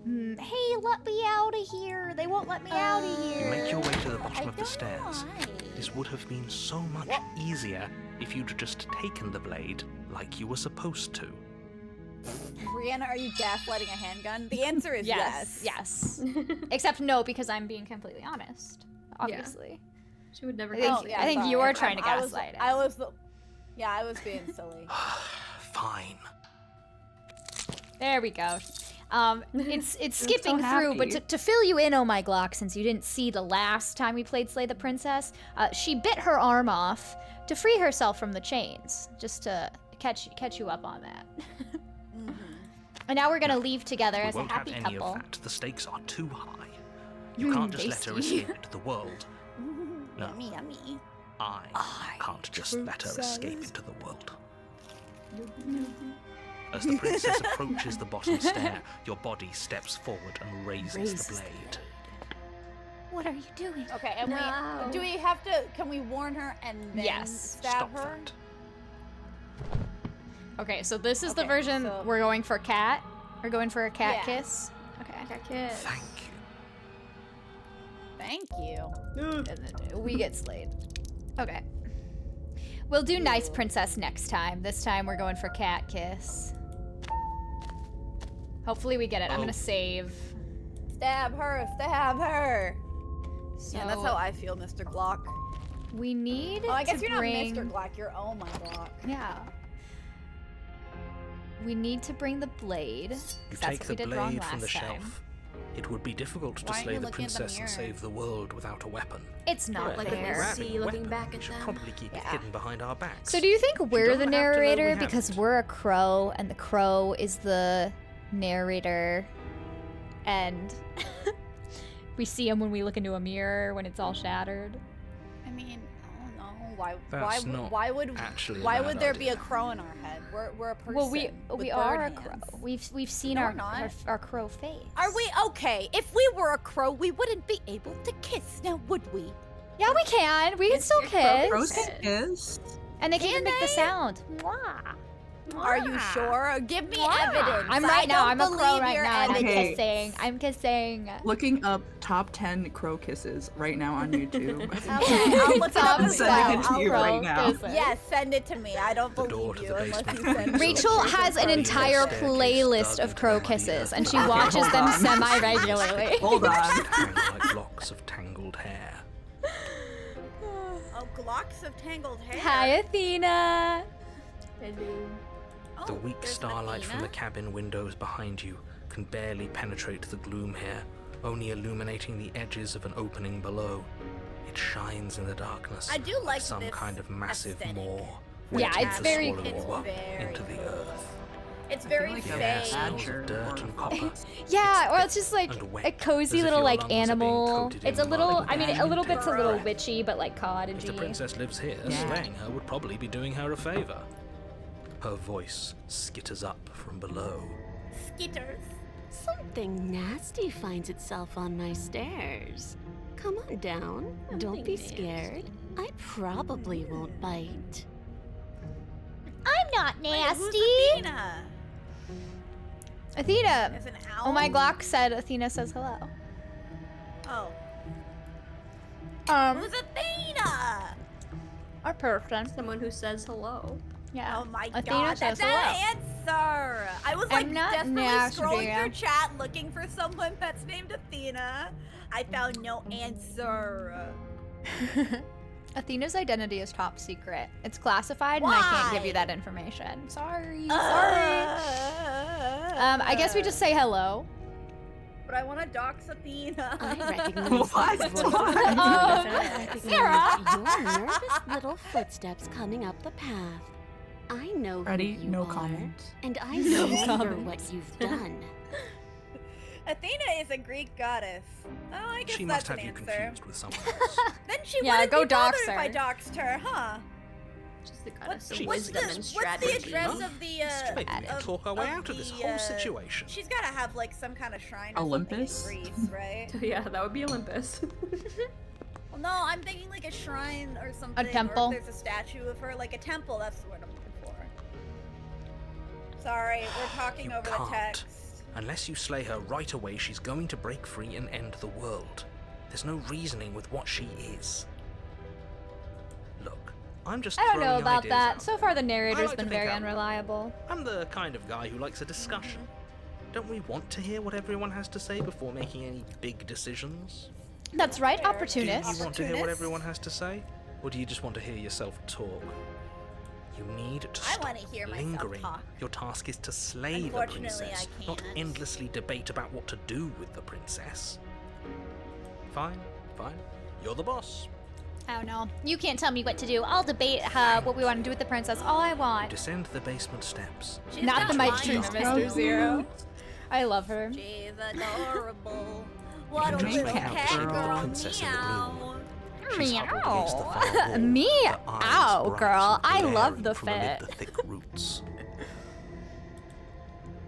Hey, let me out of here. They won't let me out of You here. make your way to the bottom of the don't stairs. know why. This would have been so much easier if you'd just taken the blade like you were supposed to. Brianna, are you gaslighting a handgun? The answer is yes. Yes. Except no, because I'm being completely honest. Obviously. She would never I think- kill I think you sorry. are trying to I was- gaslight it. I was being silly. Fine. There we go. It's so skipping through, but happy. to fill you in, oh my Glock, since you didn't see the last time we played Slay the Princess, she bit her arm off to free herself from the chains, just to catch you up on that. And now we're gonna leave together We as a won't happy have any couple. of that. The stakes are too high. You can't just let her tasty. escape into the world. No, Yummy, yummy. I can't just let her escape into the world. As the princess approaches the bottom stair, your body steps forward and raises the blade. What are you doing? Okay, and No. do we have to? Can we warn her and then Yes. stab Stop her? that. Okay, so this is the Okay, version so- we're going for cat. We're going for a cat Yeah. kiss. Okay. Cat kiss. Thank you. Thank you. And then we get slayed. Okay. We'll do nice princess next time. This time we're going for cat kiss. Hopefully we get it. I'm Oh. gonna save. Stab her! Stab her! So Yeah, that's how I feel, Mr. Glock. we need Oh, I guess to you're bring... not Mr. Glock. You're oh my Glock. Yeah. We need to bring the blade. 'cause You that's take what the we did wrong blade from the last time. shelf. It would be difficult to Why aren't slay you the looking at the princess and mirror? save the world without a weapon. It's not like But a fair. mirror. grabbing See, a looking weapon, back we at should them. probably keep it Yeah. hidden behind our backs. So do you think we're don't the have to know narrator we because haven't. we're a crow and the crow is the narrator and we see him when we look into a mirror when it's all shattered? I mean, I don't know. Why? That's not why would? actually a Why bad would there be a idea. crow in our head? We're a person. Well, we with are bird a crow. hands. We've seen No, our, we're not. our crow face. Are we okay? If we were a crow, we wouldn't be able to kiss, now would we? Yeah, we can. We can still kiss. Crows can kiss. And they can even Can make the they? sound. Mwah. Are you sure? Give me Mwah. evidence. I'm I right now. don't I'm a crow believe right your now. And I'm evidence. kissing. I'm kissing. Looking up top 10 crow kisses right now on YouTube. Okay, I'll look it up I'm as sending well. it to you I'll right roll. now. Kisses. Yes, send it to me. I don't The door believe to you the unless basement you send opens me. Rachel pictures has of an her. entire staircase playlist dug of into crow the kisses, and earth. she Okay, watches hold them on. semi-regularly. Hold on. Hang like locks of tangled hair. Oh, glocks of tangled hair. Hi, Athena. Oh, The weak there's starlight from the Athena. cabin windows behind you can barely penetrate the gloom here, only illuminating the edges of an opening below. It shines in the darkness. I do like some this kind of massive aesthetic. maw. Yeah, waiting it's to very swallow cool. you up It's into the very earth. It's very like The a air fake. smells badger of dirt and or- copper. Yeah, or thick it's just like and wet, a cozy as if little your like lungs are being animal. coated It's in a little, mud. I mean, a little bit's a little Right. witchy, but like If the cottagey. princess lives here, Yeah. slaying her would probably be doing her a favor. Her voice skitters up from below. Skitters. Something nasty finds itself on my stairs. Come on down. Don't be scared. I probably won't bite. I'm not Wait, nasty. who's Athena? Athena. As an owl? Oh, my Glock said Athena says hello. Oh. Um, Who's Athena? our person. Someone who says hello. Yeah. Oh my Athena god, says that's an answer! I was like I'm not desperately nasty. scrolling through chat looking for someone that's named Athena. I found no answer. Athena's identity is top secret. It's classified, and I can't give you Why? that information. Sorry. I guess we just say hello. But I want to dox Athena. I recognize What? this voice. Um, I Sarah. recognize your nervous little footsteps coming up the path. I know Ready? who you No are, comment. and I know for comment. what you've done. Athena is a Greek goddess. Oh, I guess She that's must have an you answer. confused with someone else. Then she Yeah, wouldn't go be bothered dox if I her. doxed her, huh? She's the goddess What's, of She's what's, wisdom the, and what's strategy. the address Huh? of the, Maybe we can of- talk our way of out of this the, whole situation. She's gotta have, like, some kind of shrine or Olympus? something in Greece, right? Yeah, that would be Olympus. Well, no, I'm thinking, like, a shrine or something. temple? Or if there's a statue of her, like a temple, that's the word I'm looking for. Sorry, we're talking You over the can't. text. Unless you slay her right away, she's going to break free and end the world. There's no reasoning with what she is. Look, I'm just I don't throwing know about ideas that. out So there. far, the I narrator's like to been think very out loud. unreliable. I'm the kind of guy who likes a discussion. Don't we want to hear what everyone has to say before making any big decisions? That's right, Fair. Do opportunist. you want to hear what Opportunist? everyone has to say? Or do you just want to hear yourself talk? You need to I stop wanna hear myself lingering. talk. Your task is to slay the Unfortunately, princess, I not can't. endlessly debate about what to do with the princess. Fine, fine. You're the boss. I don't know. You can't tell me what to do. I'll debate what we want to do with the princess all I want. Descend the basement steps. She's Not got the Mike lines Streets, though. Mr. Zero. I love her. She's adorable. What a can just little make out cat she's the girl. princess in the Meow. She's huddled against the far wall, Me? her eyes Ow, bright girl. and I love glaring the from amid fit. the thick roots.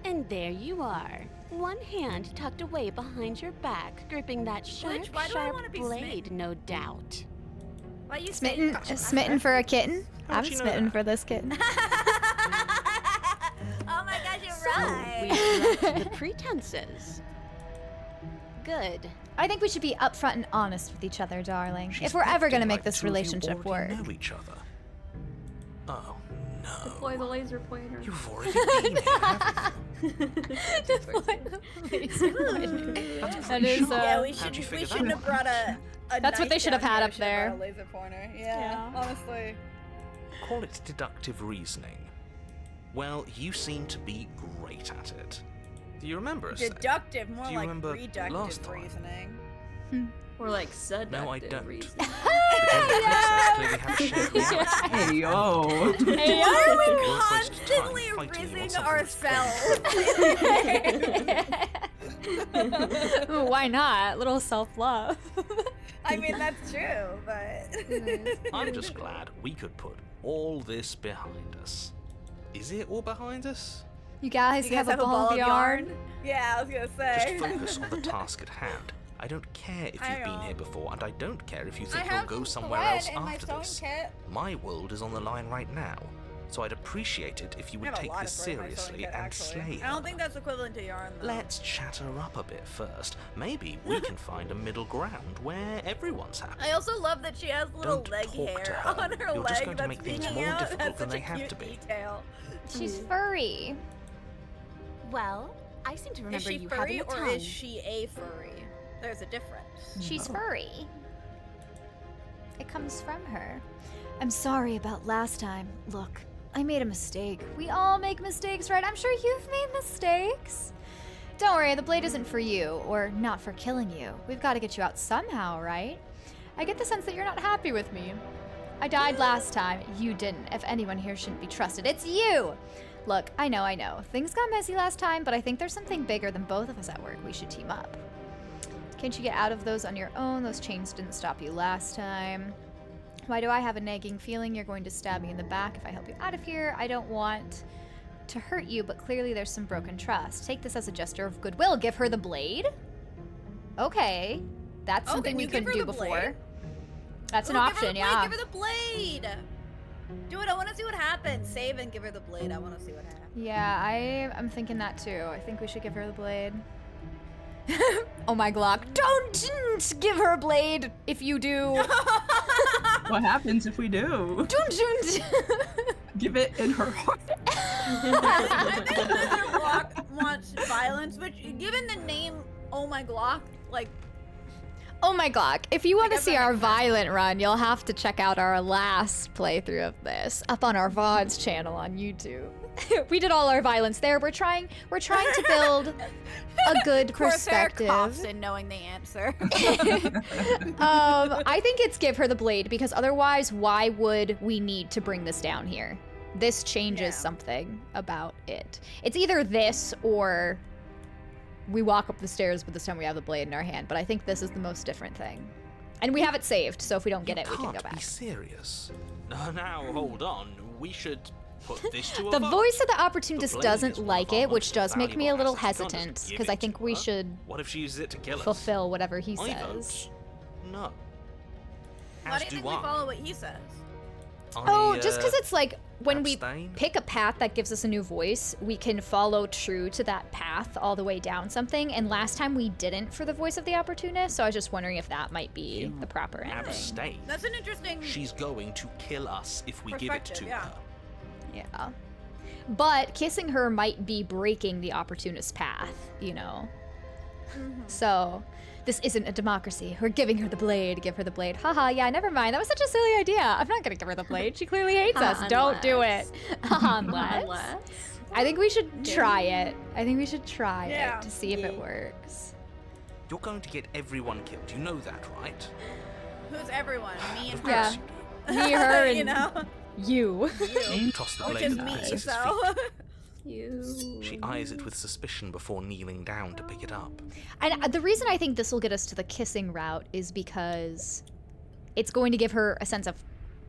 And there you are. One hand tucked away behind your back, gripping that sharp, why do I wanna sharp be blade, no doubt. Why you Smitten, saying smitten for a kitten? How'd I'm you know smitten that? for this kitten. Oh my gosh, you're So right. we've left the pretenses. Good. I think we should be upfront and honest with each other, darling. She's if we're ever gonna acting make like this the two of you relationship already work. know each other. Oh no. Deploy the laser pointer. You've already been here, haven't That is, Yeah, we How'd you shouldn't. figure We that shouldn't have out? brought a. That's what they knife should have down had here. up We should have there. brought a laser pointer. Yeah, honestly. you? Call it deductive reasoning. Well, you seem to be great at it. Do you remember us? Deductive, more Do you like remember last reductive time? reasoning. Or like seductive No, I don't. reason. The princess clearly had a shared reality. Hey, yo. Hey, Why are we We're wasting constantly time fighting rizzing on something ourselves? Ooh, why not? Little self-love. I mean, that's true, but. I'm just glad we could put all this behind us. Is it all behind us? You guys, You guys have a ball of yarn? Yeah, I was gonna Just say. focus on the task at hand. I don't care if I you've been know. here before, and I don't care if you I think you'll have go some somewhere thread else in my after sewing this. kit. My world is on the line right now, so I'd appreciate it if you I would have a take lot this of thread in my sewing seriously kit, and actually. slay I her. don't think that's equivalent to yarn, though. Let's chat her up a bit first. Maybe we can find a middle ground where everyone's happy. I also love that she has little Don't leg talk to hair her. on her You're just leg going to that's make things peeking more out. difficult That's than such they a have cute to be. detail. She's furry. Well, I seem to Is remember she you furry having a or tongue. is she a furry? There's a difference. She's furry. It comes from her. I'm sorry about last time. Look, I made a mistake. We all make mistakes, right? I'm sure you've made mistakes. Don't worry, the blade isn't for you, or not for killing you. We've got to get you out somehow, right? I get the sense that you're not happy with me. I died last time. You didn't. If anyone here shouldn't be trusted, it's you! Look, I know. Things got messy last time, but I think there's something bigger than both of us at work. We should team up. Can't you get out of those on your own? Those chains didn't stop you last time. Why do I have a nagging feeling you're going to stab me in the back if I help you out of here? I don't want to hurt you, but clearly there's some broken trust. Take this as a gesture of goodwill. Give her the blade? Okay. That's something we couldn't do before. That's an option, yeah. Give her the blade! Do it, I want to see what happens. Save and give her the blade, I want to see what happens. Yeah, I'm thinking that too. I think we should give her the blade. Oh my Glock. Don't give her a blade if you do. What happens if we do? Don't. Give it in her heart. I think Mr. Glock wants violence, but given the name Oh My Glock, like... Oh my Glock, if you want to see our violent run, you'll have to check out our last playthrough of this up on our VODs channel on YouTube. We did all our violence there. We're trying to build a good perspective. Coughs in knowing the answer. I think it's give her the blade, because otherwise why would we need to bring this down here? This changes something about it. It's either this or we walk up the stairs, but this time we have the blade in our hand. But I think this is the most different thing. And we have it saved, so if we don't get it, we can go Can't back. be serious. Now, hold on. We should put this to a The vote. voice of the opportunist blade doesn't is one like of our it, which most does make me a little valuable assets. You can't hesitant, just give because I it think to we her. should What if she uses it to kill us? fulfill whatever he I says. vote no. Why As do you think do we I. follow what he says? Oh, just because it's like when abstain? we pick a path that gives us a new voice, we can follow true to that path all the way down something. And last time we didn't for the voice of the opportunist, so I was just wondering if that might be the proper ending. Abstain. That's an interesting She's going to kill us if we give it to perspective, yeah. her. Yeah. But kissing her might be breaking the opportunist path, you know? So, this isn't a democracy. We're giving her the blade. Give her the blade. Haha, yeah, never mind. That was such a silly idea. I'm not gonna give her the blade. She clearly hates us. Don't do it. Unless. I think we should try it. I think we should try it to see if it works. You're going to get everyone killed. You know that, right? Who's everyone? Me and Of her. Yeah. course you do. Me, her, and you know? you. Toss the Which blade is at the me, princess's so. feet. You. She eyes it with suspicion before kneeling down to pick it up. And the reason I think this will get us to the kissing route is because it's going to give her a sense of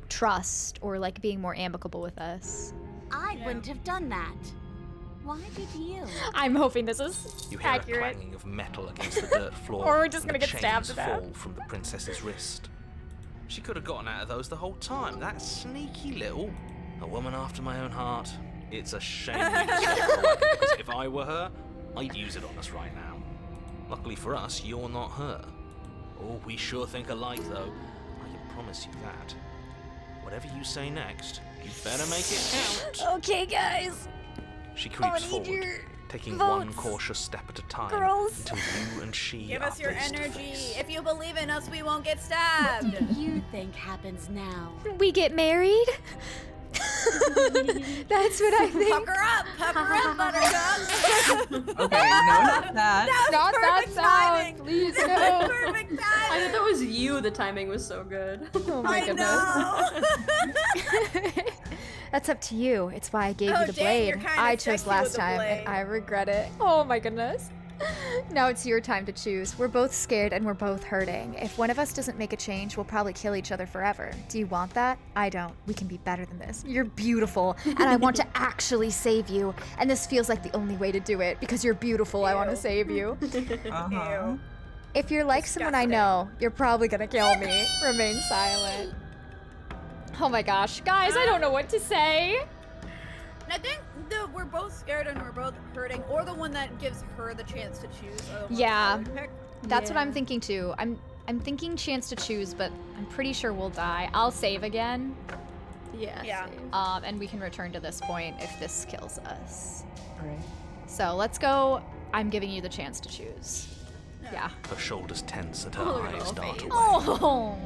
trust or like being more amicable with us. I wouldn't have done that. Why did you? I'm hoping this is You hear accurate. a clanging of metal against the dirt floor. Or we're just and gonna the get stabbed chains to death. fall from the princess's wrist. She could have gotten out of those the whole time. That sneaky little... A woman after my own heart. It's a shame we just let her away, because if I were her, I'd use it on us right now. Luckily for us, you're not her. Oh, we sure think alike, though. I can promise you that. Whatever you say next, you better make it count. Okay, guys. She creeps need forward, your taking one votes, cautious step at a time girls. until you and she Give are us your face to energy. face. If you believe in us, we won't get What stabbed. do you think happens now? We get married? That's what I think. Pucker up, Buttercup. Okay, no, not that. Not that perfect sound. timing. Please That no. was perfect timing. I thought that was you. The timing was so good. Oh my I goodness. know. That's up to you. It's why I gave Oh, you the dang, you're blade. kinda I chose sexy last with the time, blade. and I regret it. Oh my goodness. Now it's your time to choose. We're both scared and we're both hurting. If one of us doesn't make a change, we'll probably kill each other forever. Do you want that? I don't. We can be better than this. You're beautiful, and I want to actually save you. And this feels like the only way to do it, because you're beautiful. I want to Ew. save you. Uh-huh. Ew. If you're like someone I Disgusting. know, you're probably gonna kill me. Remain silent. Oh my gosh. Guys, I don't know what to say. I think we're both scared and we're both hurting, or the one that gives her the chance to choose. Are the ones Yeah. I would pick. That's what I'm thinking too. I'm thinking chance to choose, but I'm pretty sure we'll die. I'll save again, Yeah. Yeah. same. and we can return to this point if this kills us. Alright. So let's go. I'm giving you the chance to choose. Yeah. Her shoulders tense and her Oh, look at her eyes little dart face. away. Oh,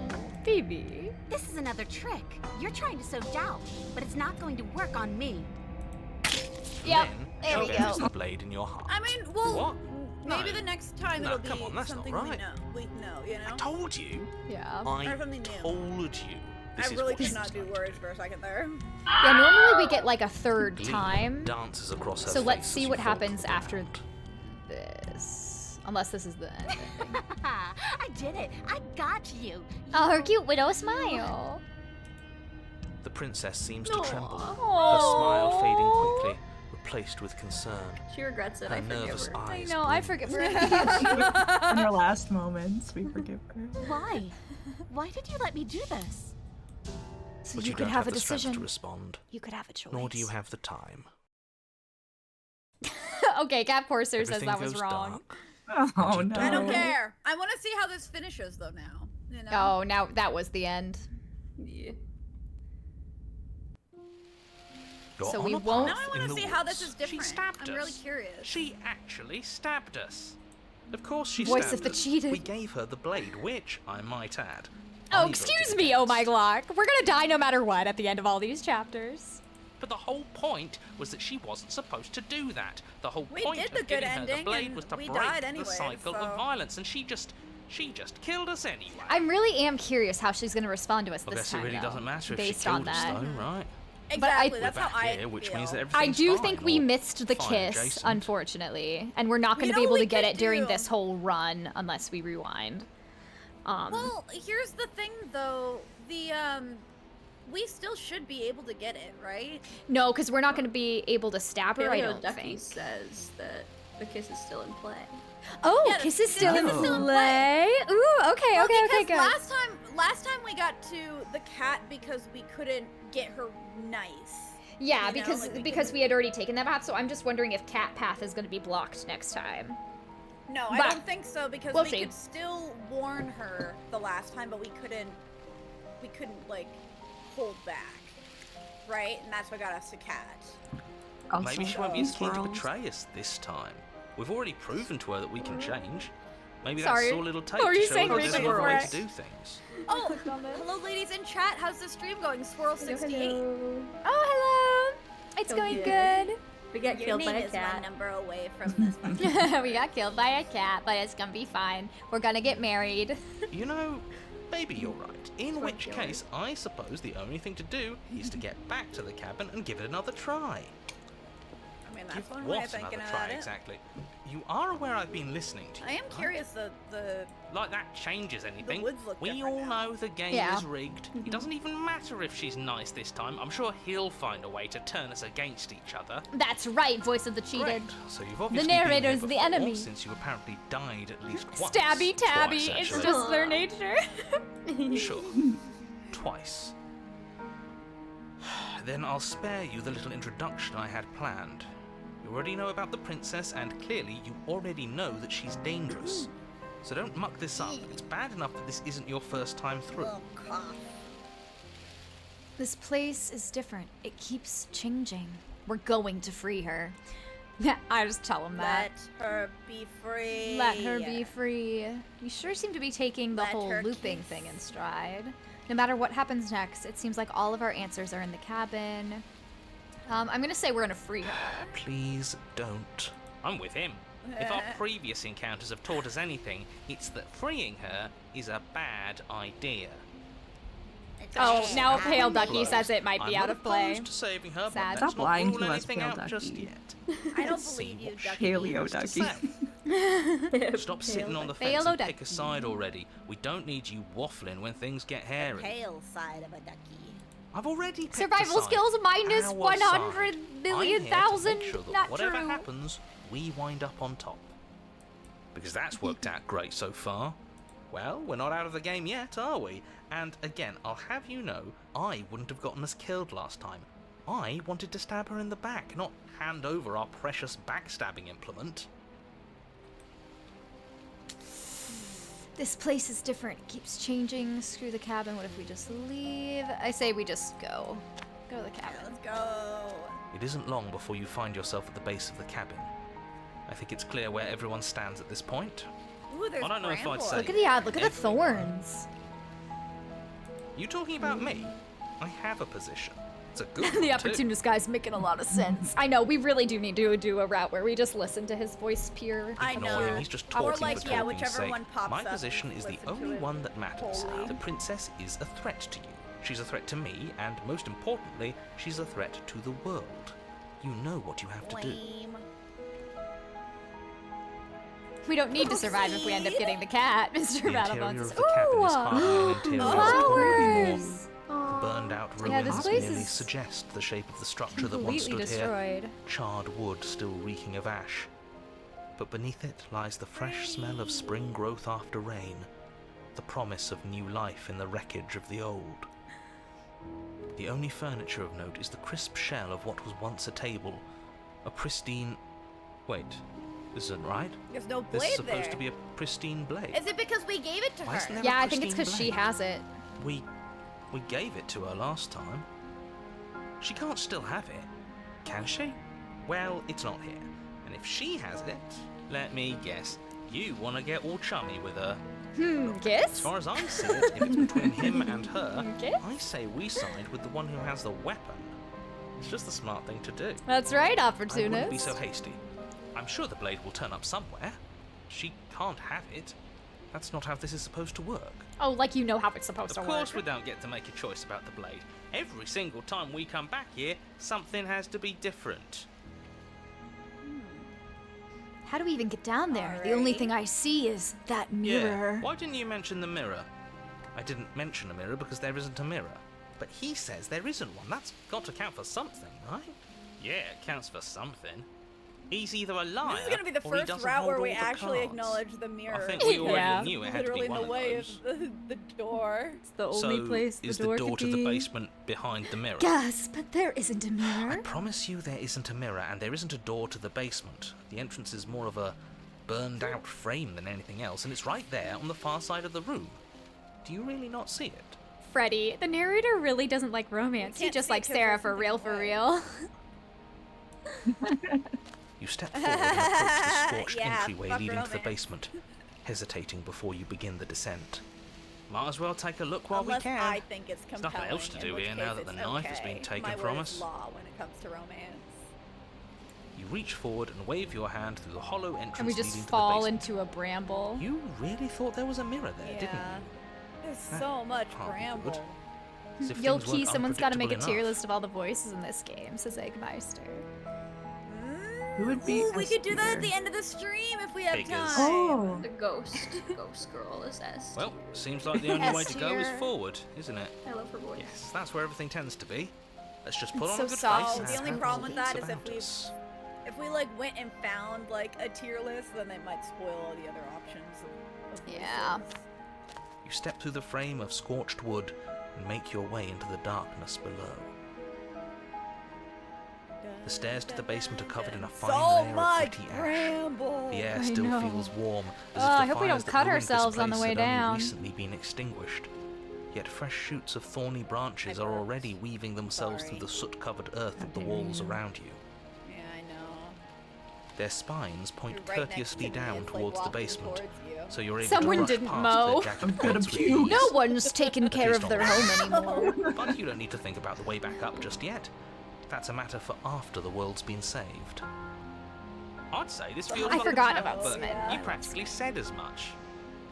baby. This is another trick. You're trying to sow doubt, but it's not going to work on me. Yep. Then There we she go. enters the blade in your heart. I mean, well, What? maybe No. the next time No, it'll come be on, that's not something right. we know, you know? I told you. Yeah. I Or something new. told you. This I is really what could she not was do going to words for a second there. Yeah. Normally we get like a third Glee time. dances across her So let's face see as you what fall to happens the after ground. this. Unless this is the end. I did it. I got you. Oh, her cute widow smile. The princess seems to tremble, her Aw. smile fading quickly, replaced with concern. She regrets it. Her I forgive nervous her. eyes. I know, I blink. forgive her. In her last moments, we forgive her. Why? Why did you let me do this? So But you you could don't have a the strength decision. to respond, You could have a choice. nor do you have the time. Okay, Cap Corsair says Everything that was goes wrong. dark. Oh you no. I don't care. I want to see how this finishes though now. You know? Oh, now that was the end. Yeah. You're So on we a won't- Now path I in want to the see how this woods. is different. She stabbed I'm really us. curious. She actually stabbed us. Of course she Voice stabbed of the us. cheated. We gave her the blade, which, I might add, Oh, I excuse voted me, oh my against. Glock. We're gonna die no matter what at the end of all these chapters. But the whole point was that she wasn't supposed to do that. The whole We point did of the good giving her the ending, blade and was to we break died the anyway, cycle so- of violence, and she just killed us anyway. I really am curious how she's gonna respond to us I this guess time. it really though, doesn't matter if based she on killed us, that. though, right? But I- Exactly. That's We're how back I here, which feel. means that I everything's do fine, think we or missed the fine kiss, adjacent. unfortunately, and we're not going You to be know able what to we get could it during do? this whole run unless we rewind. Well, here's the thing though. We still should be able to get it, right? No, because we're not going to be able to stab her. I Paleo don't Ducky think. says that the kiss is still in play. Oh, Yeah, kiss is still in kiss is still in play. Ooh, okay, Well, okay, because good. last time we got to the cat because we couldn't get her nice. Yeah, you know, because like, we we had already taken that path, so I'm just wondering if cat path is going to be blocked next time. No, But I don't think so because we'll we see. could still warn her the last time, but we couldn't like hold back, right? And that's what got us to cat. Also, Maybe she won't be as these keen to worlds- betray us this time. We've already proven to her that we can change. Maybe Sorry. that's all it'll take What were to you show saying, her there's Rachel, another way before to do things. Oh, hello, ladies in chat. How's the stream going? Swirl68. Oh, hello. It's Oh, going yeah. good. We get Your killed name by a is my cat. number away from this one. We got killed by a cat, but it's gonna be fine. We're gonna get married. You know, maybe you're right. In Fuck which yours. case, I suppose the only thing to do is to get back to the cabin and give it another try. I mean, that's Give one way of what thinking another about try, it. exactly? You are aware I've been listening to you, I am right? curious. The Like that changes anything. woods look We different all now. know the game Yeah. is rigged. It doesn't even matter if she's nice this time. I'm sure he'll find a way to turn us against each other. That's right, voice of the cheated. Great. So you've obviously been narrator's here the before, enemy. since you apparently died at least once. Stabby tabby, Twice, it's actually. just their nature. Sure. Twice. Then I'll spare you the little introduction I had planned. You already know about the princess, and clearly you already know that she's dangerous. So don't muck this up. It's bad enough that this isn't your first time through. little cough. This place is different. It keeps changing. We're going to free her. I just tell him that. Let her be free. Let her be free. You sure seem to be taking the Let whole her looping kiss. thing in stride. No matter what happens next, it seems like all of our answers are in the cabin. I'm gonna say we're gonna free her. Please don't. I'm with him. If our previous encounters have taught us anything, it's that freeing her is a bad idea. Oh, now Sad Pale Ducky closed. says it might be I'm out not of play. opposed to saving her, Sad. but let's Stop not lying rule to us, anything Pale out just Ducky. yet. I don't Let's see believe you, what Ducky. she Paleo has to Ducky. say. Stop sitting on the Pale fence and Ducky. pick a side already. We don't need you waffling when things get hairy. Pale side of a ducky. I've already picked Survival a side. skills minus Our 100 side. million I'm here to thousand. make sure that Not whatever true. happens, we wind up on top. Because that's worked out great so far. Well, we're not out of the game yet, are we? And again, I'll have you know, I wouldn't have gotten us killed last time. I wanted to stab her in the back, not hand over our precious backstabbing implement. This place is different. It keeps changing. Screw the cabin. What if we just leave? I say we just go. Go to the cabin. Let's go. It isn't long before you find yourself at the base of the cabin. I think it's clear where everyone stands at this point. Ooh, there's I don't know if I'd brambles. say- Look at the look at the Everyone. thorns. You talking about me? I have a position. It's a good one, The too. opportunist guy's making a lot of sense. I know, we really do need to do a route where we just listen to his voice peer. I Ignore know. him, he's just Or talking like, for yeah, talking's whichever sake. one pops My up, position is the listen to only it one that matters. wholly. The princess is a threat to you. She's a threat to me, and most importantly, she's a threat to the world. You know what you have to do. Lame. We don't need to survive if we end up getting the cat, Mr. The interior Battlebones. of the cabin is hardly an interior. flowers! Aw. burned-out Yeah, ruins this place merely is suggest the shape of the structure that once completely stood here, destroyed. charred wood still reeking of ash. But beneath it lies the fresh smell of spring growth after rain, the promise of new life in the wreckage of the old. The only furniture of note is the crisp shell of what was once a table, a pristine... Wait, this isn't right. There's no This blade is supposed there. to be a pristine blade. Is it because we gave it to Why isn't her? there Yeah, a I think it's pristine because she blade? has it. We gave it to her last time. She can't still have it, can she? Well, it's not here. And if she has it, let me guess, you want to get all chummy with her. As Kiss? far as I see it, if it's between him and her, Okay. I say we side with the one who has the weapon. It's just the smart thing to do. That's right, I wouldn't be opportunist. so hasty. I'm sure the blade will turn up somewhere. She can't have it. That's not how this is supposed to work. Oh, like you know how it's supposed to Of work. course we don't get to make a choice about the blade. Every single time we come back here, something has to be different. How do we even get down there? The only Alrighty. thing I see is that mirror. Yeah. Why didn't you mention the mirror? I didn't mention a mirror because there isn't a mirror. But he says there isn't one. That's got to count for something, right? Yeah, it counts for something. He's either a liar This is gonna be the or he first doesn't route hold where all we the actually cards. acknowledge the mirror. I think we already Yeah. knew it had to Literally be in one the of way those. of the door. It's the So, only place is the door to could the be. basement behind the mirror? Gasp, but there isn't a I mirror. promise you there isn't a mirror, and there isn't a door to the basement. The entrance is more of a burned-out frame than anything else, and it's right there on the far side of the room. Do you really not see it? Freddie, the narrator really doesn't like romance. He can't just see likes 'cause Sarah there's for real, for something real. You step forward and approach the scorched Yeah, entryway fuck leading to the romance. basement, hesitating before you begin the descent. Might as well take a look while Unless we can. I think it's There's compelling. nothing else to in do which here now case that the it's knife has okay. been taken My from word us. is law when it comes to romance. You reach forward and wave your hand through the hollow entrance And we leading just to the fall basement. into a bramble. You really thought there was a mirror there, didn't Yeah. you? There's That so much can't be bramble. good. As if Yo, things weren't Key, someone's got to make a unpredictable tier enough. list of all the voices in this game, says Eggmeister. Who would be Ooh, we could do that S at the tier? end of the stream if we have Figures. time. Oh, The ghost girl is S. Well, seems like the only way to go is S-tier. forward, isn't it? I love her voice. Yes, that's where everything tends to be. Let's just put It's on so a good soft. face Oh, and the only have problem with all that is about us. if we like went and found like a tier list, then they might spoil all the other options. Of Yeah. voices. You step through the frame of scorched wood and make your way into the darkness below. The stairs to the basement are covered in a fine So layer much of gritty ash. bramble. The air I still know. feels warm, as Oh, if I the hope we fires don't that cut ruined this ourselves on the place way had down. only recently been extinguished. Yet fresh shoots of thorny branches I are burped. already weaving themselves through Sorry. the soot-covered earth of the walls around you. Yeah, I know. Their spines point You're right next courteously to me, down it's, like, towards the walking basement, towards you. so you're able Someone to brush didn't past mow. their jagged I'm gonna points with puke. ease. No one's taken care Please of their don't. home anymore. But you don't need to think about the way back up just yet. That's a matter for after the world's been saved. I'd say this feels I like forgot a about but Smitten. you practically said as much.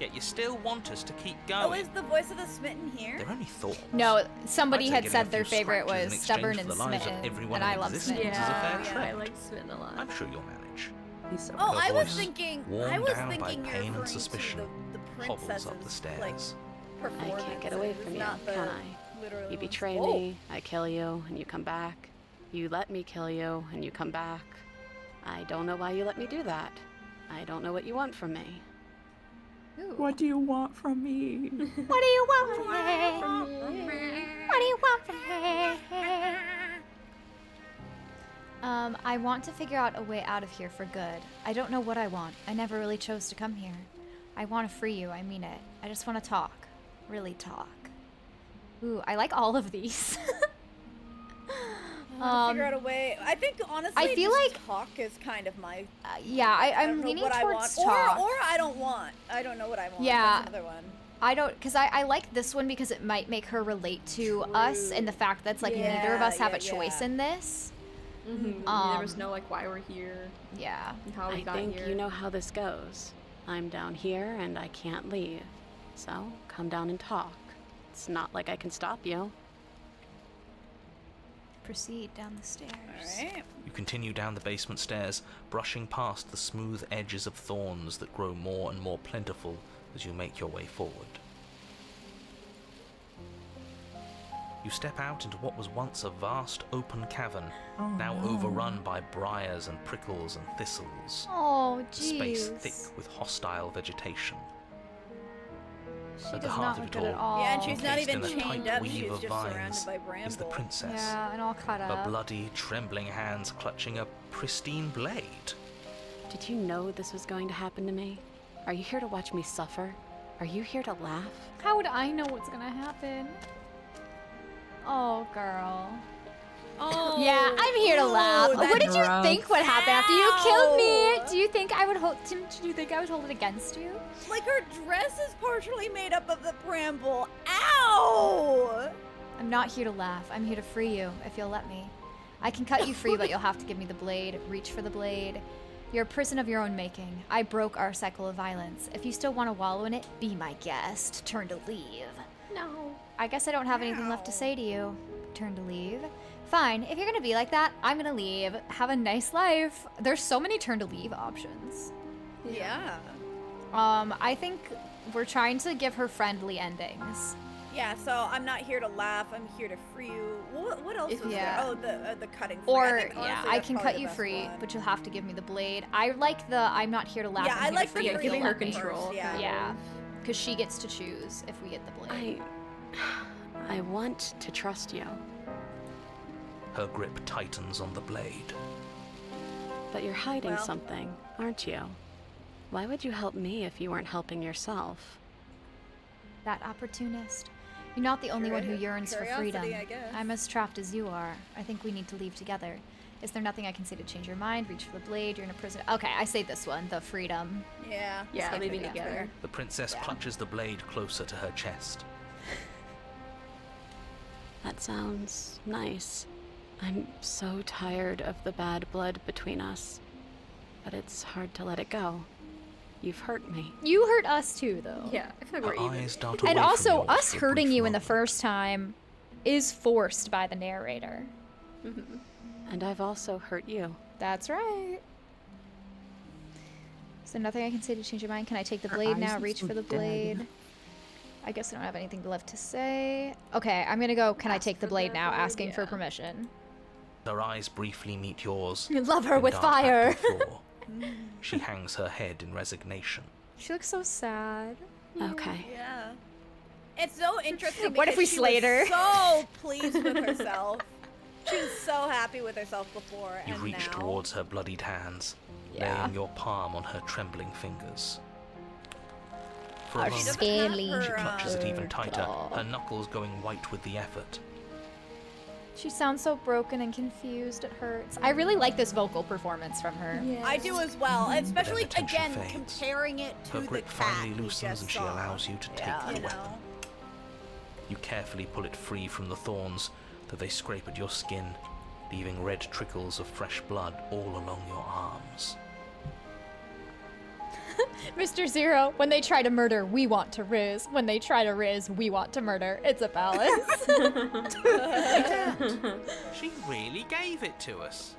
Yet you still want us to keep Oh, going. is the voice of the smitten here? They're only thoughts. No, somebody I'd say had getting said a their few favorite scratches in was exchange Stubborn for and the lives of Smitten, everyone and I in love existence Smitten. is a fair Yeah, I trade. like Smitten a lot. I'm sure you'll manage. he's so Oh, Her I was voice, thinking. worn I was down by thinking you're pain and referring suspicion, to the hobbles princess's up the stairs. like I performance. can't get away from you, not the can I? literal You ones. betray Oh, me, I kill you, and you come back. You let me kill you, and you come back. I don't know why you let me do that. I don't know what you want from me. Ooh. What do you want from me? What do you want from me? What do you want from me? I want to figure out a way out of here for good. I don't know what I want. I never really chose to come here. I want to free you, I mean it. I just want to talk. Really talk. Ooh, I like all of these. I want to figure out a way. I think honestly, I feel just like- talk is kind of my. Yeah, I I'm don't know leaning what I towards want. talk. Or I don't want. I don't know what I want. Yeah. That's another one. I don't, because I like this one because it might make her relate to us and the fact that's like neither of us have Yeah, a choice yeah. in this. There was Um, no like why we're here Yeah. and how we I got think here. you know how this goes. I'm down here and I can't leave. So come down and talk. It's not like I can stop you. Proceed down the stairs. All right. You continue down the basement stairs, brushing past the smooth edges of thorns that grow more and more plentiful as you make your way forward. You step out into what was once a vast open cavern, Oh, now no. overrun by briars and prickles and thistles. Oh, A space jeez. thick with hostile vegetation. She At the does heart not of look it good at all, all. Yeah, and she's not encased even in a chained tight up. weave She's of just vines, surrounded by brambles. is the princess. Yeah, and all cut Her up. bloody, trembling hands clutching a pristine blade. Did you know this was going to happen to me? Are you here to watch me suffer? Are you here to laugh? How would I know what's gonna happen? Oh, girl. Oh, Yeah, I'm here to laugh. that's What did you rough. think would happen after you killed me? Ow. Do you think I would hold? Did you think I would hold it against you? Like her dress is partially made up of the bramble. Ow! I'm not here to laugh. I'm here to free you, if you'll let me. I can cut you free, but you'll have to give me the blade. Reach for the blade. You're a prison of your own making. I broke our cycle of violence. If you still want to wallow in it, be my guest. Turn to leave. No. I guess I don't have anything left to say to you. Turn to leave. Fine. If you're gonna be like that, I'm gonna leave. Have a nice life. There's so many turn to leave options. Yeah. I think we're trying to give her friendly endings. Yeah, so I'm not here to laugh. I'm here to free you. What else was Yeah. there? Oh, the cutting free. Or, I think, yeah, honestly, I that's can probably cut the you best free, one. but you'll have to give me the blade. I like the I'm not here to laugh. Yeah, I'm I here like to the free you, if giving you'll her let me. control. Yeah, because she gets to choose if we get the blade. I want to trust you, Her grip tightens on the blade. but you're hiding Well. something, aren't you? Why would you help me if you weren't helping yourself? That opportunist. You're not the only one who yearns for Curiosity, freedom. I guess. I'm as trapped as you are. I think we need to leave together. Is there nothing I can say to change your mind? Reach for the blade. You're in a prison. Okay, I say this one. The freedom. Yeah. Yeah, Escape leaving together. together. The princess clutches the blade closer to her chest. That sounds nice. I'm so tired of the bad blood between us, but it's hard to let it go. You've hurt me. You hurt us too, though. Yeah, I feel like Her we're even. eyes dart away And from also, yours us for a hurting brief you in the moment. first time is forced by the narrator. And I've also hurt you. That's right. Is there nothing I can say to change your mind? Can I take the Her blade eyes now? are Reach so for the dead. blade. I guess I don't have anything left to say. Okay, I'm gonna go. Can I Ask take the for blade the now? blade, Asking for yeah. permission. Her eyes briefly meet yours. You love her and with dart back fire. to the floor. She hangs her head in resignation. She looks so sad. Okay. Yeah. It's so interesting. What if we because she slayed her? was so pleased with herself. She was so happy with herself before, You and reach now. towards her bloodied hands, Yeah. laying your palm on her trembling fingers. For a Our moment, scaly she clutches it even tighter, claw. her knuckles going white with the effort. She sounds so broken and confused. It hurts. I really like this vocal performance from her. I do as well, especially the tension again fades. comparing it to Her the grip cat finally we loosens just and she saw. allows you to take Yeah. the You weapon. know. You carefully pull it free from the thorns, though they scrape at your skin, leaving red trickles of fresh blood all along your arms. Mr. Zero, when they try to murder, we want to riz. When they try to riz, we want to murder. It's a balance. She really gave it to us.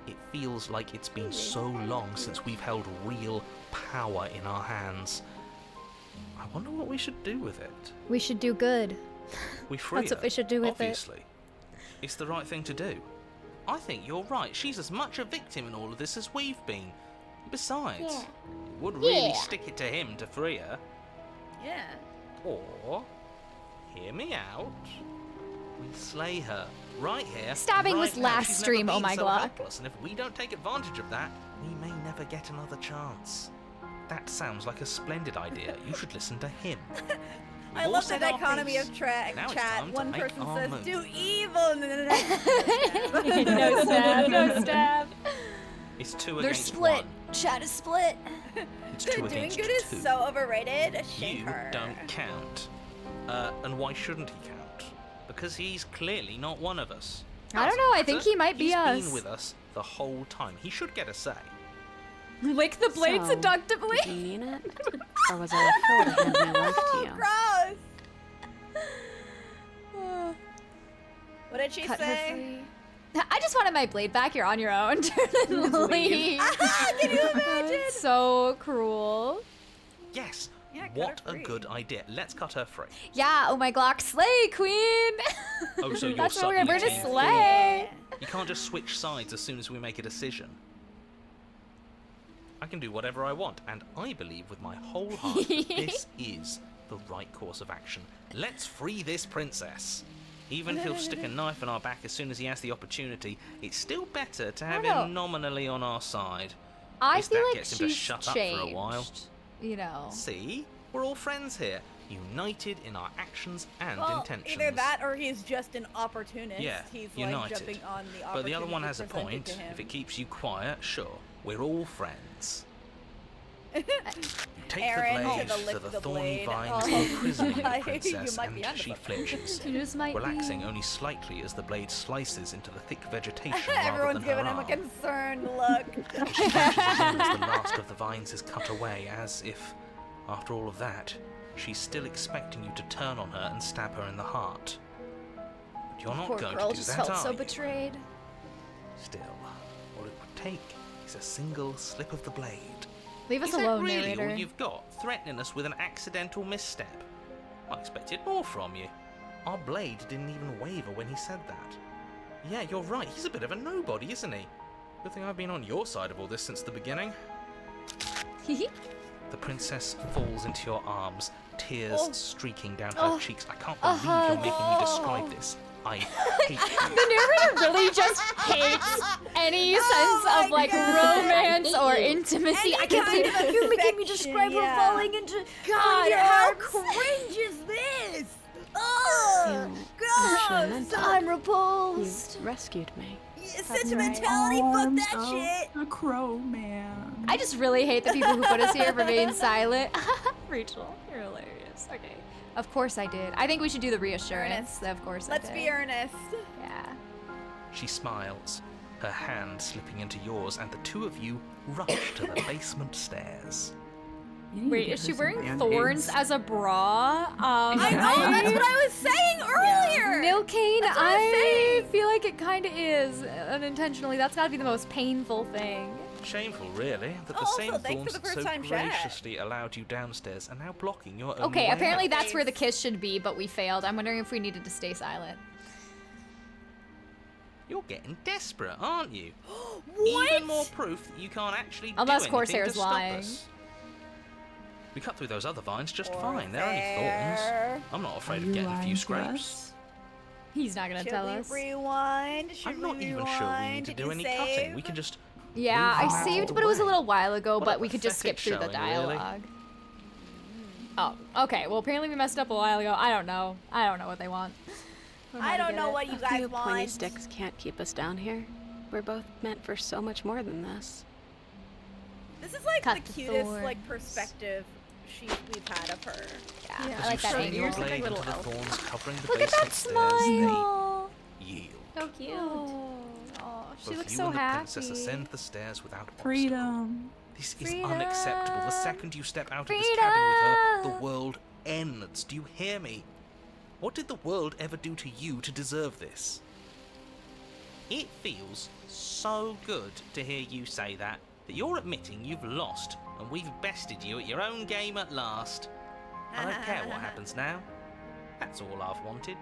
It feels like it's been so long since we've held real power in our hands. I wonder what we should do with it. We should do good. We free That's her, what we should do with it. obviously. It's the right thing to do. I think you're right. She's as much a victim in all of this as we've been. Besides, it would really Yeah. stick it to him to free her. Yeah. Or, hear me out, we slay her right here. Stabbing right was now. last She's never stream, oh been my so God. helpless, and if we don't take advantage of that, we may never get another chance. That sounds like a splendid idea. You should listen to him. I all love the said our dichotomy piece. of Now it's chat. time to One make person our says, move. do evil, and then the next No stab, no stab. It's two They're against split. one. Chat is split. It's Dude, two doing against good is two. so overrated. Shame You her. don't count. And why shouldn't he count? Because he's clearly not one of us. I don't know, I think Doesn't he might be He's us. been with us the whole time. He should get a say. Lick the blade So, seductively. Did you mean it? Or was I a fool to hand my life to you? Gross. What did she Cut her say? free. I just wanted my blade back. You're on your own. Turn and leave. Can you imagine? That's so cruel. Yes, Yeah, cut What her a free. good idea. Let's cut her free. Yeah, oh my Glock, slay, queen! Oh, so you're That's what we're gonna subleting do, slay! You can't just switch sides as soon as we make a decision. I can do whatever I want, and I believe with my whole heart that this is the right course of action. Let's free this princess. Even if he'll stick a knife in our back as soon as he has the opportunity, it's still better to have him nominally on our side. I At least feel that like gets him to she's shut up changed. for a while. You know. See? We're all friends here, united in our actions and Well, intentions. either that or he's just an opportunist. Yeah, he's united. like jumping on the opportunity But the other one has a presented point. to him. If it keeps you quiet, sure. We're all friends. Take Aaron the blade to the to the the thorny blade. vines Oh. imprisoning the You princess, might be and onto she something. flinches, You just might relaxing be. only slightly as the blade slices into the thick vegetation rather Everyone's than giving her him a arm. concerned look. She punches again as the last of the vines is cut away, as if, after all of that, she's still expecting you to turn on her and stab her in the heart. But you're not Poor going girl to do just that, felt are so you? betrayed. Still, all it would take is a single slip of the blade. Leave us Is that alone, really narrator. all you've got, threatening us with an accidental misstep? I expected more from you. Our blade didn't even waver when he said that. Yeah, you're right, he's a bit of a nobody, isn't he? Good thing I've been on your side of all this since the beginning. The princess falls into your arms, tears streaking down her cheeks. I can't believe you're making me describe this. I hate you. The narrator really just hates any sense of like romance or intimacy. I can't believe you're making me describe her falling into God, your how arms. cringe is this? Oh, God! I'm You repulsed. rescued me. Sentimentality, fuck that Arms shit. of a crow man. I just really hate the people who put us here for being silent. Rachel, you're hilarious. Okay. Of course I did. I think we should do the reassurance. Earnest. Of course Let's I did. be earnest. Yeah. She smiles, her hand slipping into yours, and the two of you rush to the basement stairs. You need to Wait, get is her she some wearing Band-Aids. thorns as a bra? I know, that's what I was saying earlier. Milkane, That's what I was I saying. feel like it kind of is unintentionally. That's got to be the most painful thing. Shameful, really, that the Also, same thanks for thorns the first so time chat. graciously allowed you downstairs are now blocking your own Okay, way apparently out. that's where the kiss should be, but we failed. I'm wondering if we needed to stay silent. You're getting desperate, aren't you? What? Even more proof that you can't actually Unless do Corsair's anything to stop lying. us. We cut through those other vines just Or fine. They're only fair. thorns. I'm not Are afraid of you getting a few lying to scrapes. us? He's not gonna Should tell we us. rewind? Should I'm not we even rewind? sure we need to Did do you any save? cutting. We can just Yeah, move I on saved, all but the it was a way. little while ago, What but a we could just skip pathetic through the showing, really. dialogue. Oh, okay. Well, apparently we messed up a while ago. I don't know. I don't know what they want. I don't know what you A guys few pointy want. sticks can't keep us down here. We're both meant for so much more than this. This is like Cut the the cutest thorns. like perspective we've had of her. Yeah, Yeah, I like that As you angle. your Ears look like blade little into the elf. thorns covering the Look at basement that stairs, smile. they yield. So cute. Oh, she Both looks you so and the happy. princess ascend the stairs without obstacle. Freedom. This is Freedom. unacceptable. The second you step out of this cabin with her, the world ends. Do you hear me? What did the world ever do to you to deserve this? It feels so good to hear you say that you're admitting you've lost and we've bested you at your own game at last. I don't care what happens now. That's all I've wanted.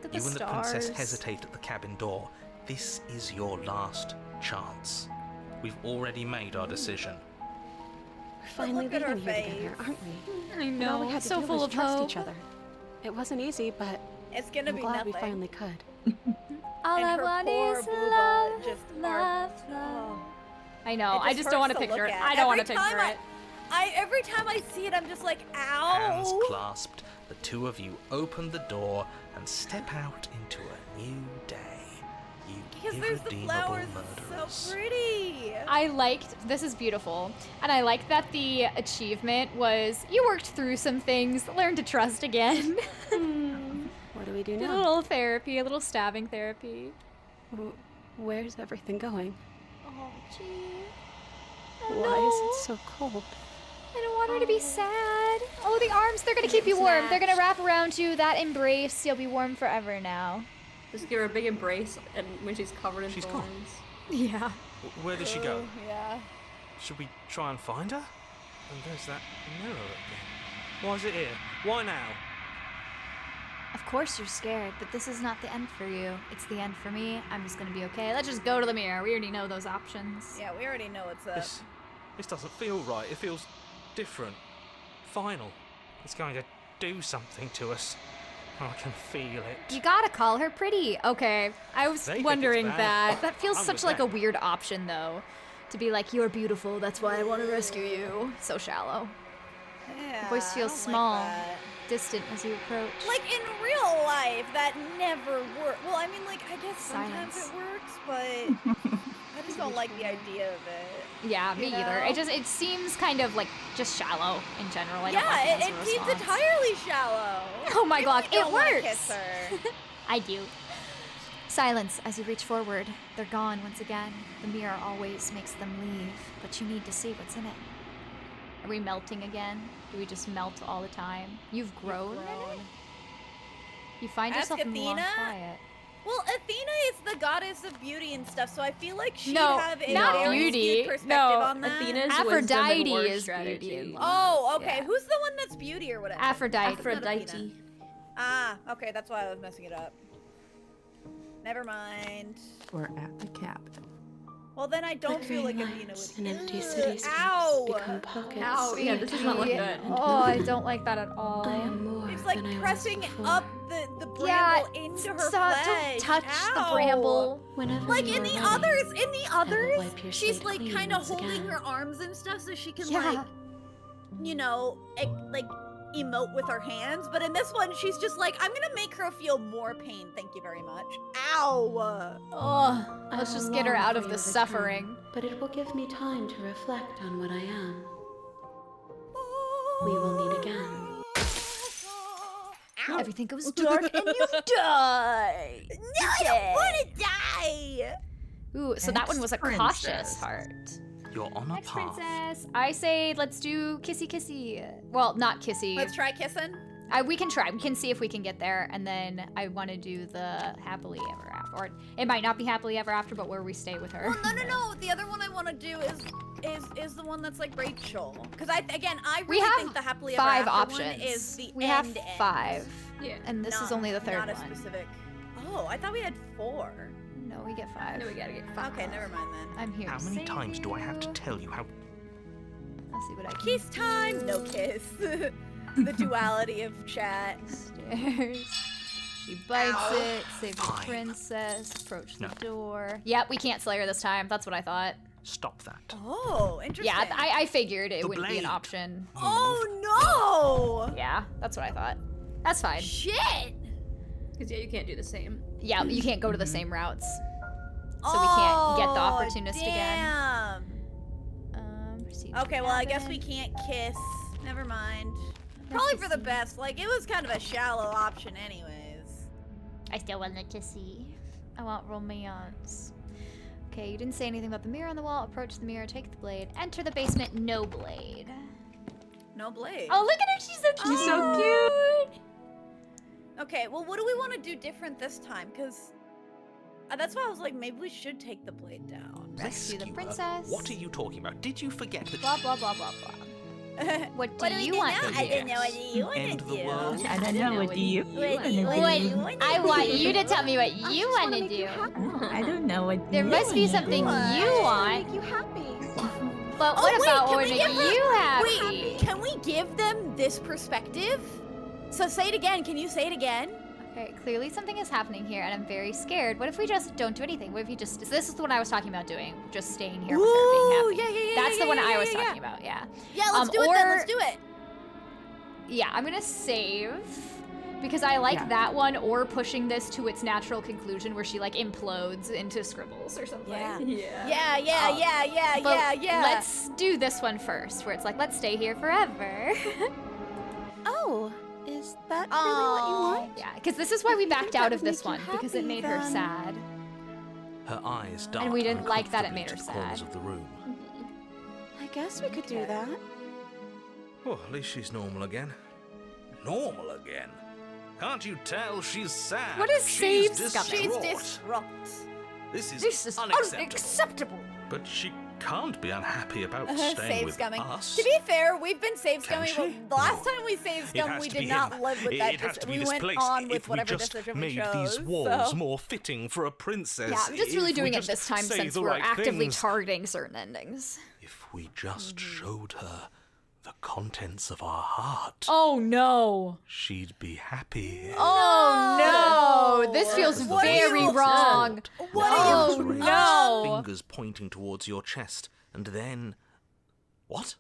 Look at the You and the stars. princess hesitate at the cabin door. This is your last chance. We've already made our decision. We're finally look at her leaving here together, face. aren't we? I And all we know. had to So do full was of trust hope. each other. It wasn't easy, but It's gonna I'm be glad nothing. we finally could. All And I her want poor is booba love, just love, Oh. love. I know. It I just just don't want to hurts to picture look it. at. I don't want to Every picture time it. every time I see it, I'm just like, Hands ow. clasped, the two of you open the door and step out into a new day. You Because there's the irredeemable flowers. It's murderers. so pretty. I liked, this is beautiful, and I like that the achievement was, you worked through some things, learned to trust again. What do we do Did a now? little therapy, a little stabbing therapy. Where's everything going? Oh, gee. Why is it so cold? I don't want her to be sad. Oh, the arms, they're gonna keep you warm. They're gonna wrap around you, that embrace, you'll be warm forever now. Just give her a big embrace, and when she's covered in She's gone. thorns. Yeah. Where did she go? Yeah. Should we try and find her? And there's that mirror again. Why is it here? Why now? Of course you're scared, but this is not the end for you. It's the end for me. I'm just gonna be okay. Let's just go to the mirror. We already know those options. Yeah, we already know what's up. This doesn't feel right. It feels different. Final. It's going to do something to us. I can feel it. You gotta call her pretty. Okay, I was They think it's wondering bad. that. That feels I'm such with like a them. weird option, though. To be like, you're beautiful, that's why I want to rescue you. So shallow. Yeah, The voice feels I don't small, Like that. distant as you approach. Like in real life, that never works. Well, I mean, like I guess sometimes Silence. it works, but I just don't like the idea of it. Yeah, me you either. know? It seems kind of like just shallow in general. I don't like it Yeah, as a it seems response. entirely shallow. Oh my Maybe god, we don't it wanna works! Kiss her. I do. Silence as you reach forward. They're gone once again. The mirror always makes them leave, but you need to see what's in it. Are we melting again? Do we just melt all the time? You've grown. in it? You find Ask yourself in the long Athena? quiet. Well, Athena is the goddess of beauty and stuff, so I feel like she'd No, have a not very beauty. skewed perspective No, on that. Athena's Aphrodite wisdom and is strategy. beauty and love. Oh, okay. Yeah. Who's the one that's beauty or whatever? Aphrodite. Not Athena. Aphrodite. Ah, okay. That's why I was messing it up. Never mind. We're at the cabin. Well, then I don't feel like Flickering Athena lights would. and empty Ugh, cityscapes ow! become pockets. Ow, yeah, this does not look good. Oh, I don't like that at all. I am more It's like than I pressing was before. up the bramble Yeah, into her stop, flesh. don't touch the Ow! bramble. Whenever Like you in are the ready, others, wipe your she's slate like clean kind of once holding again. her arms and stuff so she can Yeah. like, you know, like emote with her hands. But in this one, she's just like, I'm gonna make her feel more pain. Thank you very much. Ow! Oh, I let's will just get her long out for of your the return, suffering. But it will give me time to reflect on what I am. We will meet again. Ow. Everything goes dark and you die. No, I don't want to die. Ooh, so that one was a Next cautious princess. heart. You're on a Next path. princess. I say let's do kissy kissy. Well, not kissy. Let's try kissing. We can try. We can see if we can get there, and then I want to do the happily ever after. Or it might not be happily ever after, but where we stay with her. Well, no. The other one I want to do is the one that's like Rachel. Because I We really have think the happily ever 5 after options. one is the we end have end. 5, Yeah. and this is Not- only the third not a one. specific. Oh, I thought we had 4. No, we get 5. No, we gotta get 5. Okay, never mind then. I'm here. How to many save times do I have to you. tell you how? I'll see what I can. Kiss time. No kiss. The duality of chat. Stairs. She bites Ow. it. Save the Fine. princess. Approach the No. door. Yep, we can't slay her this time. That's what I thought. Stop that. Oh, interesting. Yeah, I figured it The wouldn't be an blade. option. Oh Yeah, that's what I thought. That's fine. no! Shit. Because yeah, you can't do the same. Yeah, you can't go to the Mm-hmm. same routes. So we can't get the Oh, opportunist again. damn. Proceed to Okay, well, I guess cabin. we can't kiss. Never mind. Probably for the best. Like, it was kind of a shallow option anyways. I still want to see. I want romance. Okay, you didn't say anything about the mirror on the wall. Approach the mirror, take the blade. Enter the basement, no blade. No blade. Oh, look at her, she's so cute. She's so cute. Okay, well, what do we want to do different this time? Because that's why I was like, maybe we should take the blade down. Rescue the her? princess. What are you talking about? Did you forget that? Blah, blah, blah, blah, blah. What do we you do want now? to I do? don't know what you want End to the do. world? I don't know. What do you What do want you to want? do? I want you to tell me what you want to do. Oh, I don't know what There you must be wanna something do. you want. Make you happy. But Oh, what wait, about can what we make give her- you happy? Wait, can we give them this perspective? So say it again. Can you say it again? Okay, clearly something is happening here, and I'm very scared. What if we just don't do anything? What if you just... This is the one I was talking about doing. Just staying here with her, Ooh, being happy. yeah, That's the one yeah, I was yeah, talking about, yeah. Yeah, let's do it then. Let's do it. Yeah, I'm gonna save. Because I like Yeah. that one, or pushing this to its natural conclusion where she, like, implodes into scribbles or something. Yeah. Yeah. Yeah. But let's do this one first, where it's like, let's stay here forever. Oh, is that really what you want? Yeah, because this is why we backed that out of would this make you one, because it happy, made her then. sad. Her eyes darted we didn't like that it made her uncomfortably to the corners sad. of the room. I guess we could do that. Well, at least she's normal again. Normal again? Can't you tell she's sad? What is She's save scumming? She's distraught. disrupt. This is This is unacceptable. unacceptable. But she can't be unhappy about staying Save with scumming. us. To be fair, we've been save Can scumming. she? The last No. time we save It scum, has we to did be not him. live with It that. has to be We this went place. on with If we whatever just decision made we chose. these walls so. more fitting for a princess. Yeah, I'm just really if we doing it just this time say since the we're right actively things. targeting certain endings. If we just showed her the contents of our heart, Oh no. she'd be happy. Oh no. This feels What are very you- wrong. What Oh are you? no. Fingers pointing towards your chest, and then... What?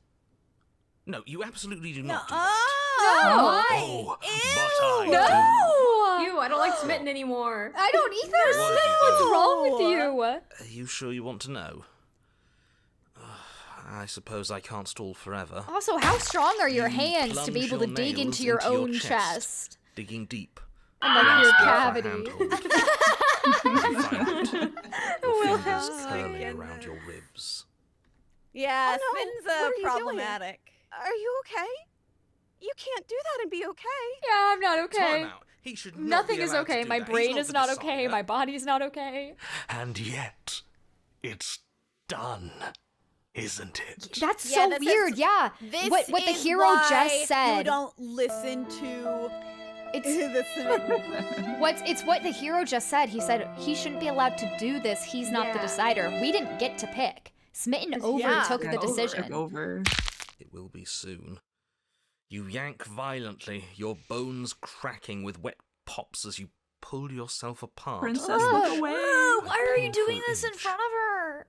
No, you absolutely do not do that. Oh, Oh, but I do. No. Ew, I don't like Smitten anymore. I don't either. What Smith, did you what's do? wrong with you? Are you sure you want to know? I suppose I can't stall forever. Also, how strong are your You hands to be plunge able to your dig nails into your into your own chest. chest? Digging deep. And like your Grasp cavity. a handhold. You find it. Your fingers Oh, curling goodness. around your ribs. Yeah, Oh, no. Spin's What are you doing? problematic. Are you okay? You can't do that and be okay. Yeah, I'm not okay. Time out. He should not Nothing be is allowed to okay. do My that. He's brain is the not okay. decider. My body's not okay. And yet, it's done, isn't it? That's Yeah, so this is- weird. Yeah. This What the is hero why just You said. don't listen to It's the Smitten. it's what the hero just said. He said he shouldn't be allowed to do this. He's not the Yeah. decider. We didn't get to pick. Smitten Yeah. overtook the Took decision. over. It will be soon. You yank violently, your bones cracking with wet pops as you pull yourself apart. Princess, Ugh. look away. Why are you Painful doing this in each. front of her?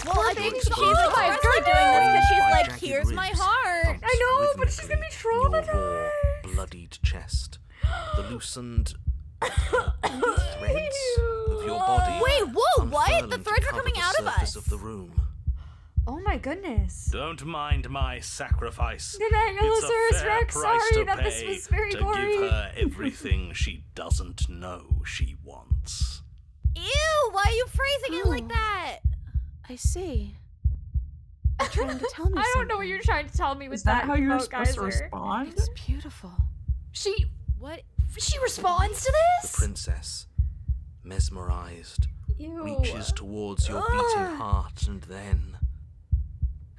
Well, I think Your she's exposed expressly heart doing this because she's by like, jagged here's my ribs heart. thumps I know, but she's gonna be rhythmically in your traumatized. raw, bloodied chest. The loosened threads of your body. Wait, whoa, what? unfurling The to threads are cover coming the out of surface us. of the room. Oh my goodness. Don't mind my sacrifice. Good night, It's a Osiris fair Rex. price Sorry to that this pay was very to gory. give her everything she doesn't know she wants. Ew, why are you phrasing it like that? I see. You're trying to tell me I don't know what you're trying to tell me with Is that how you're quote, supposed to Geyser. respond? It's beautiful. What? She responds to The this? princess, mesmerized, Ew. reaches towards your beating heart, and then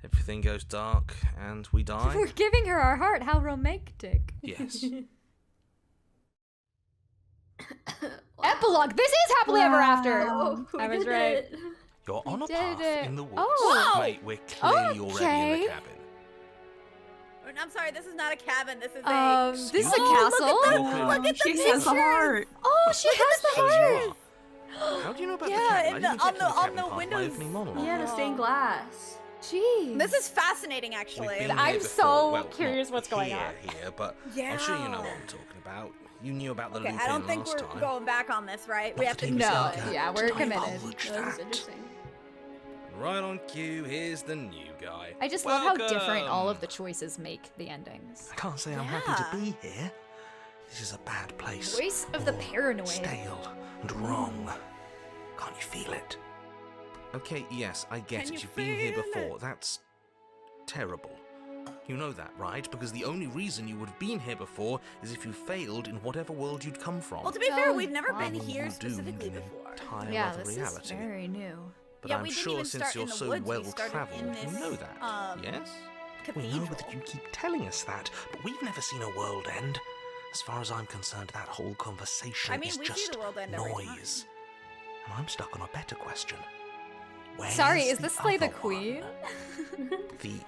everything goes dark and we die. We're giving her our heart. How romantic. Yes. Epilogue. This is happily ever after. Oh, we I was did right. it. You're on a did path it. in the woods. Oh. Mate, we're clearly already in Okay. the cabin. I'm sorry, this is not a cabin. This is This is a Oh, castle. Look at the She pictures. has the heart. Oh, she has the So you heart. are. How do you know about Yeah, the cabin? and I the- didn't on get to the- on cabin the part of my windows. opening monologue. Yeah, the stained glass. Jeez. This is fascinating, We've actually. been I'm here so before. Well, curious not what's going here, on. Here, but I'm sure you know what I'm talking about. You knew about the Okay, loop I don't in think last we're time. going back on this, right? We have to Not No, the TV yeah, we're saga. committed. Divulge That was that. interesting. Right on cue, here's the new guy. I just love how different Welcome. all of the choices make the endings. I can't say I'm happy to be here. This is a bad place. Voice of the All paranoid. Stale and wrong. Can't you feel it? Okay, yes, I get Can it. you You've been here feel before. That's terrible. You know that, right? Because the only reason you would have been here before is if you failed in whatever world you'd come from. Well, to be fair, Oh, we've never been Probably here doomed specifically in before. entire Yeah, other this reality. is very new. But Yeah, I'm we didn't sure even since start you're in the so woods, we well started traveled, in you this, know that. Yes? We know cathedral. that you keep telling us that, but we've never seen a world end. As far as I'm concerned, that whole conversation I mean, is we see just the world end every time. noise. And I'm stuck on a better question. Where's Sorry, is this Slay the other Queen? one? The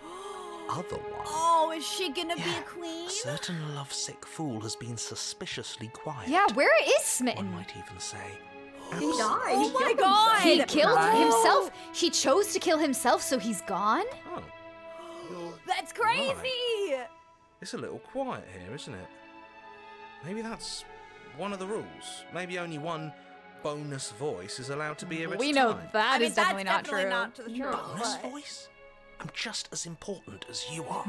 other one. Oh, is she gonna be Yeah, a queen? A certain lovesick fool has been suspiciously quiet. Yeah, where is One Smitten? might even say. He died. Oh He my killed god! He himself. killed Right. himself? He chose to kill himself, so he's gone? Oh, That's crazy! it's a little quiet here, isn't it? Maybe that's one of the rules. Maybe only one bonus voice is allowed to be here at We a know time. that I mean, is definitely not that's true. not to the truth. Bonus but- voice? I'm just as important as you are.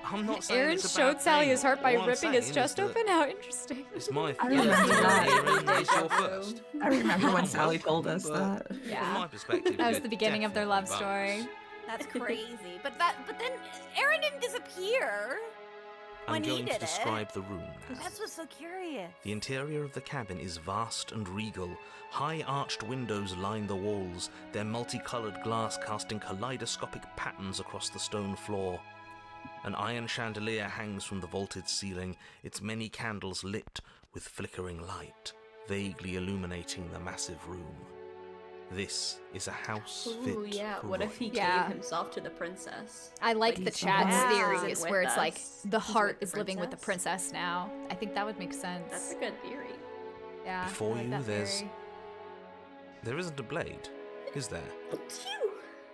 I'm not saying Aaron it's a showed bad Sally thing. his heart by All I'm ripping his saying is chest that open. How interesting. It's my I fault. remember that. Aaron is your first. I remember when Well, Sally told us but that. Yeah. From my perspective, That was you're the beginning of their love definitely story. bonus. That's crazy. But then Aaron didn't disappear. I'm when he going to did describe it. the room now. That's what's so curious. The interior of the cabin is vast and regal. High arched windows line the walls, their multicolored glass casting kaleidoscopic patterns across the stone floor. An iron chandelier hangs from the vaulted ceiling, its many candles lit with flickering light, vaguely illuminating the massive room. This is a house fit Ooh, yeah. for What if he Yeah. gave himself to the princess? I like the he's chat's Yeah. theories with where it's like us. the He's heart with the is living with the princess now. I think that would make sense. That's a good theory. Yeah. Before I like you, that there's- theory. There isn't a blade, is there? Phew.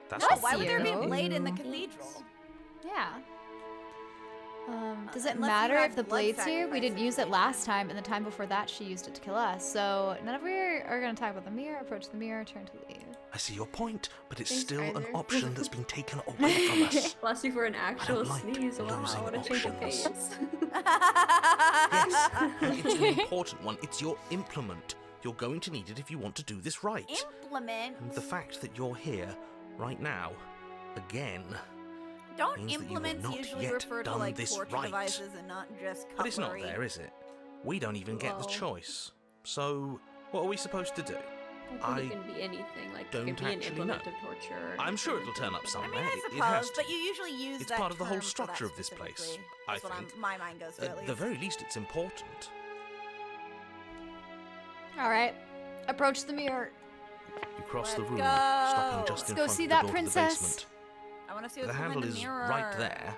That's That's not Why would there be a you. blade in the cathedral? Yeah. Does it Unless you matter had if the blood blade's here? We didn't sacrifice use it situation. last time, and the time before that she used it to kill us. So none of we are gonna talk about the mirror. Approach the mirror. Turn to leave. I see your point, but it's Thanks, still an Ryder. option that's been taken away from us. Bless you for an actual like sneeze. Wow, losing what a change of options. pace. Yes, and it's an important one. It's your implement. You're going to need it if you want to do this right. Implement. And the fact that you're here, right now, again, Don't means that you have implements not usually yet refer to done like this torture right. devices and not just cutlery? but it's not there, is it? We don't even get the Well. choice. So, what are we supposed to do? I I think it can be anything. Like, don't it could be an actually implement know. of torture. I'm sure it'll turn up I somewhere. mean, I It suppose, has to. but you usually use It's that part of the whole term for that structure of this place, specifically. I That's what think. my mind goes to, at At least. the very least, it's important. All right. Approach the mirror. You cross the Let's room, go. stopping just Let's in go front see of the that door to princess. the basement. I want to see The what's handle behind is the mirror. right there.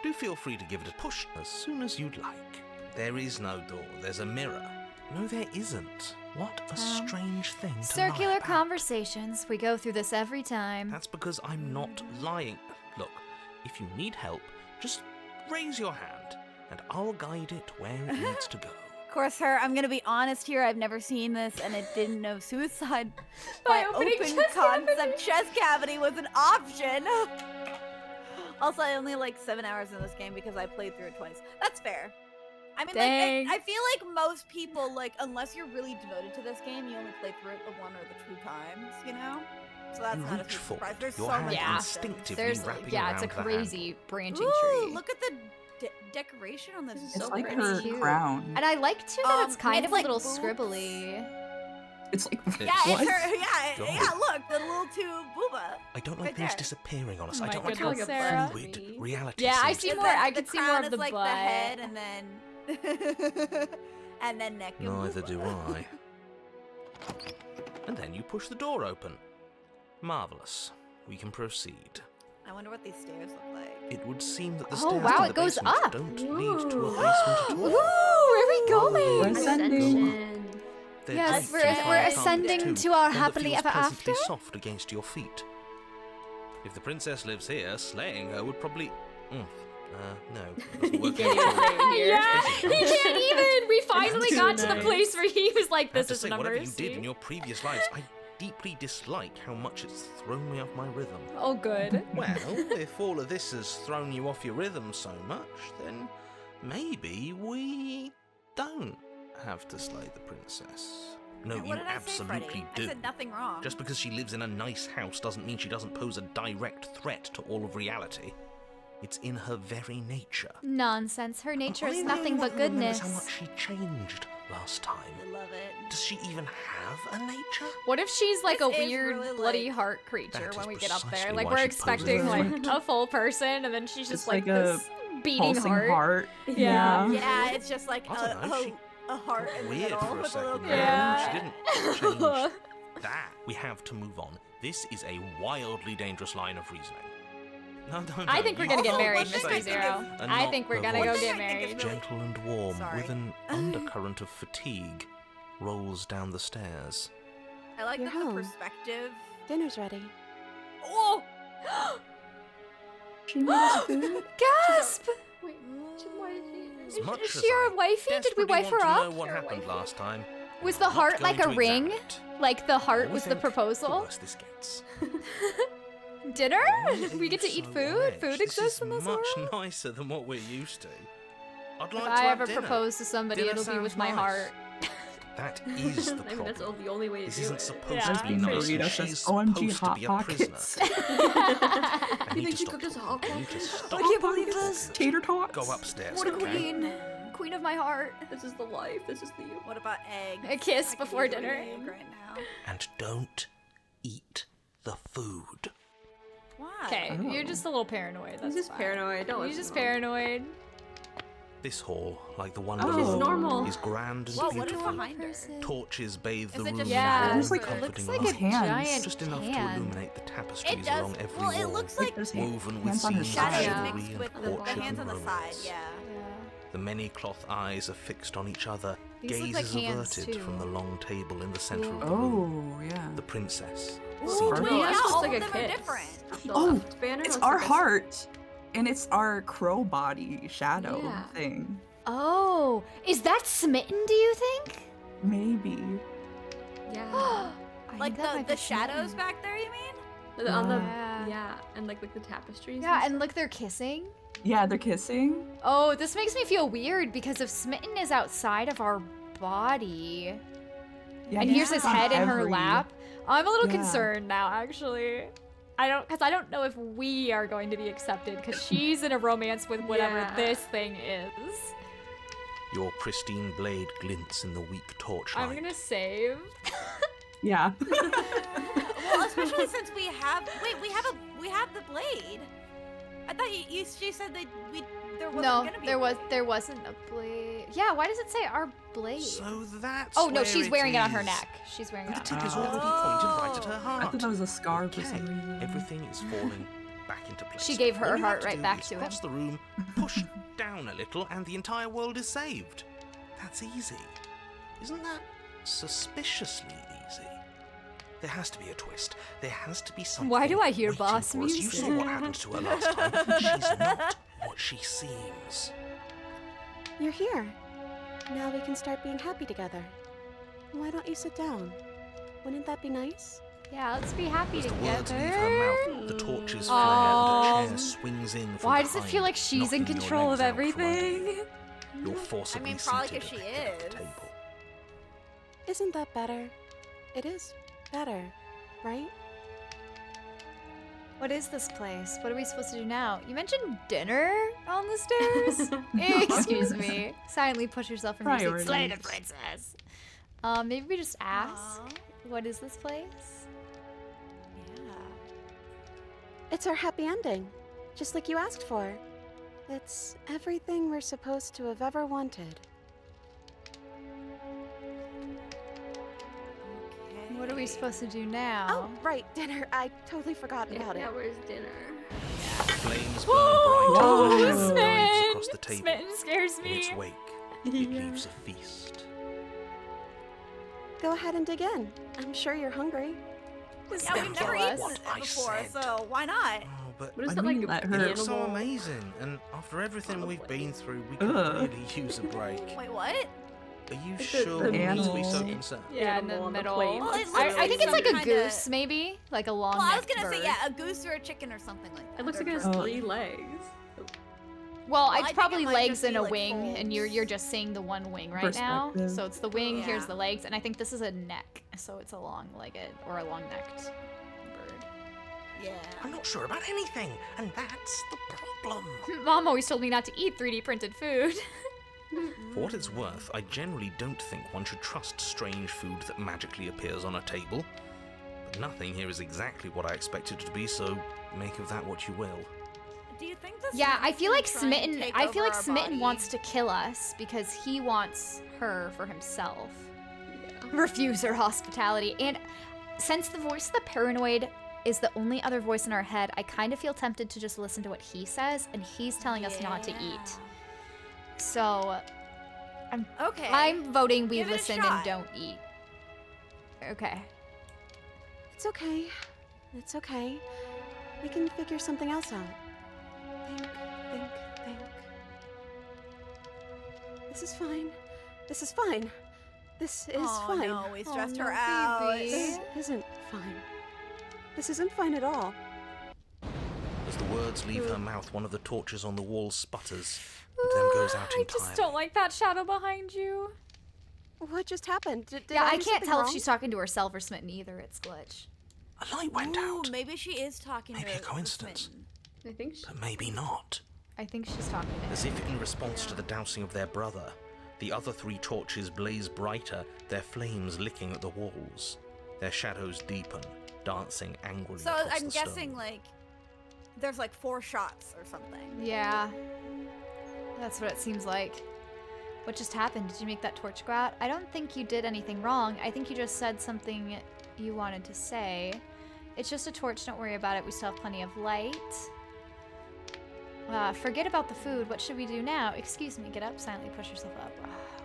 Do feel free to give it a push as soon as you'd like. There is no door, there's a mirror. No, there isn't. What a strange thing to Circular lie about. conversations. We go through this every time. That's because I'm not lying. Look, if you need help, just raise your hand, and I'll guide it where it needs to go. Of course, I'm gonna be honest here. I've never seen this, and it didn't know suicide By by opening open chest concept chest cavity was an option. Also, I only like 7 hours in this game because I played through it twice. That's fair. I mean, Dang. like, I feel like most people, like, unless you're really devoted to this game, you only play through it the 1 or the 2 times, you know? So that's You not a reach huge forward, surprise. There's your so hand many Yeah. options. instinctively There's wrapping yeah, it's a around the crazy handle. branching Ooh, tree. look at the decoration on this. It's So like pretty. her Cute. crown. And I like too that it's kind it's of like a little boobs. scribbly. It's like Yeah, what? it's her. Yeah, God. yeah. Look, the little two booba. I don't like Right things there. disappearing on us. Oh I my don't like goodness, how Sarah. fluid reality Yeah, I seems see to more. be. I could see more crown of the is like butt. the head, and then and then neck. and Neither booba. do I. And then you push the door open. Marvelous. We can proceed. I wonder what these stairs look like. It would seem that the Oh, stairs wow, to it the goes basement up. don't lead to a Ooh. basement at Ooh, all. where are we going? Ascending. They're Yes, draped we're- in we're fine carpet, ascending too. to our One that happily feels ever pleasantly after? soft against your feet. If the princess lives here, slaying her would probably. No, it doesn't work Can't out even at all. say it here. Yeah, Especially he now. can't even. We finally too got to the nice. place where he was like, I have "This to is say, an whatever you mercy." did in your previous lives, I deeply dislike how much it's thrown me off my rhythm. Oh, good. Well, if all of this has thrown you off your rhythm so much, then maybe we don't have to slay the princess. No, And you what did I say, absolutely Freddy? do. I said nothing wrong. Just because she lives in a nice house doesn't mean she doesn't pose a direct threat to all of reality. It's in her very nature. Nonsense. Her nature I'm is the nothing only but one who remembers goodness. how much she changed last time. I love it. Does she even have a nature? What if she's like This a is weird really, bloody like- heart creature That when is we get up there? precisely Like why we're she poses expecting as like like- a full person, and then she's just It's like, like a this beating Pulsing heart. heart. Yeah. Yeah, it's just like I don't know, she a heart in the Weird middle for a with a little second. crown. Yeah. She didn't change that. We have to move on. This is a wildly dangerous line of reasoning. No, I think we're gonna get Also, married, one thing Mr. I Zero. think And I not think we're her gonna go voice. get One thing I think married. is really- Gentle and warm, Sorry. with an undercurrent of fatigue, rolls down the stairs. I like You're that the home. perspective. Dinner's ready. Oh! She made us food. Gasp! Wait, why is he? As much Is as she our I wifey? Did we desperately wife her want to up? know what happened last time. Was I'm the not heart going like a to ring? examine it. Like the heart I was the think proposal? The worse this gets. Dinner? Why are We get to you eat so food? wedged? Food This exists is in this much world? nicer than what we're used to. I'd If like to I have ever dinner. propose to somebody, Dinner it'll be with sounds my nice. heart. That is the I mean, that's problem. the only way to This do isn't it. supposed Yeah. to be Being nice. burrito She's says, OMG supposed to Hot be a prisoner. Pockets. I You need think to she stop cooked us you. Hot I need to Pockets? stop. I can't believe this. Tater tots. Go upstairs. What a okay? queen. Queen of my heart. This is the life. This is the. What about eggs? A kiss I could before use an dinner. egg right now. And don't eat the food. Why? Okay, Oh. you're just a little paranoid. That's He's just fine. paranoid. Don't You're listen just to him. paranoid. This hall, like the one Oh. She's below, normal. is grand and Well, what is beautiful. behind her? Torches bathe the Is it room just in Yeah, warm, It looks like- comforting looks like a light. hands. giant Just enough to hand. illuminate the tapestries It does. along every Well, it wall, looks Like like those woven with hands on his scenes side. of shadows Yeah. chivalry mixed and with the courtship hands on and the side. romance. Yeah. The many cloth eyes are fixed on each other, These look gazes like hands, averted too. from the long table in the center of the room. Oh, yeah. The princess, Ooh, seated wait, No, yeah, that's just all like of a them are kiss. different. The Oh, left banner It's looks our like a- heart. And it's our crow body shadow Yeah. thing. Oh, is that smitten, do you think? Maybe. Yeah. I Like think that might the be shadows Smitten. back there, you mean? On the Yeah. yeah, and like the tapestries. Yeah, and and look, they're kissing. Yeah, they're kissing. Oh, this makes me feel weird because if Smitten is outside of our body, Yeah, and he's here's his on head in her every- lap, I'm a little Yeah. concerned now, actually. I don't know if we are going to be accepted because she's in a romance with whatever Yeah. this thing is. your pristine blade glints in the weak torchlight. I'm gonna save. Yeah. Well, especially since we have we have the blade. I thought she said that there wasn't No, gonna be there wasn't a blade. Yeah, why does it say our blade? So that's Oh no, where she's wearing it on her is. neck. She's wearing it The on tip her is neck. already pointed right at her I heart. thought that was a scar for Okay, some reason. everything is falling back into place. She gave her All you heart have to right do back is to him. cross the room, push down a little, and the entire world is saved. That's easy. Isn't that suspiciously easy? There has to be a twist. There has to be something. Why do I hear waiting boss for us. You music? saw what happened to her last time. She's not what she seems. You're here. Now we can start being happy together. Why don't you sit down? Wouldn't that be nice? Yeah, let's be happy As the together. words leave her mouth, the torches flare, Oh. and a chair swings in from Why does it behind, feel like she's in knocking your control of legs out from under everything? you. You're forcibly I mean, probably seated 'cause at she the head of is. the table. Isn't that better? It is better, right? What is this place? What are we supposed to do now? You mentioned dinner on the stairs? Excuse me. Silently push yourself from your seat. Slay the Priorities. princess. Maybe we just ask, what is this place? Yeah. It's our happy ending, just like you asked for. It's everything we're supposed to have ever wanted. What are we supposed to do now? Oh, right, dinner. I totally forgot Yeah, about it. now where's dinner? Flames burn Whoa! bright Whoa! as the flame dives Smitten! across the table. Smitten scares In its me. wake, it leaves a feast. Go ahead and dig in. I'm sure you're hungry. Yeah, we've never Kill us. eaten What I before, said. so why not? Oh, but What is I that mean, like? let a her- it It looks so animal? amazing, and after everything we've been through, we could Ugh. really use a break. Wait, what? Are you the- sure the we need to be so animal. concerned? Yeah, in the Animal on the middle. plate. Well, it I looks think it's some like a kinda- goose, maybe? Like a long Well, I was necked gonna say bird. yeah, a goose or a chicken or something like that. It looks or like it has turkey. Oh. 3 legs. Well, I it's think probably it might legs just and be, a like, wing, and you're folds. just seeing the one wing right now. Perspective. So it's the wing, here's Yeah. the legs, and I think this is a neck, so it's a long-legged or a long-necked bird. Yeah. I'm not sure about anything, and that's the problem. Mom always told me not to eat 3D printed food. For what it's worth, I generally don't think one should trust strange food that magically appears on a table. But nothing here is exactly what I expected it to be, so make of that what you will. Do you think this? Yeah, I feel like is trying to Smitten. take I feel over like our Smitten body? wants to kill us because he wants her for himself. Yeah. Refuse her hospitality, and since the voice of the paranoid is the only other voice in our head, I kind of feel tempted to just listen to what he says, and he's telling us not to eat. So Okay. I'm voting we Give it a listen and shot. don't eat. Okay. It's okay. It's okay. We can figure something else out. Think. This is fine. This is fine. This is Oh, fine. no, we stressed no, her out. baby. This isn't fine. This isn't fine at all. As the words leave her mouth, one of the torches on the wall sputters, and then goes out I entirely. just don't like that shadow behind you. What just happened? Did Yeah, I do can't something tell if wrong? she's talking to herself or Smitten either. It's glitch. A light went Ooh, out. maybe she is talking Maybe to a coincidence. Smitten. I think she... But maybe not. I think she's talking to him. As if in response to the dousing of their brother, the other 3 torches blaze brighter, their flames licking at the walls. Their shadows deepen, dancing angrily So across I'm the guessing stone. like there's like 4 shots or something. Yeah. That's what it seems like. What just happened? Did you make that torch go out? I don't think you did anything wrong. I think you just said something you wanted to say. It's just a torch, don't worry about it. We still have plenty of light. Forget about the food. What should we do now? Excuse me, get up, silently push yourself up.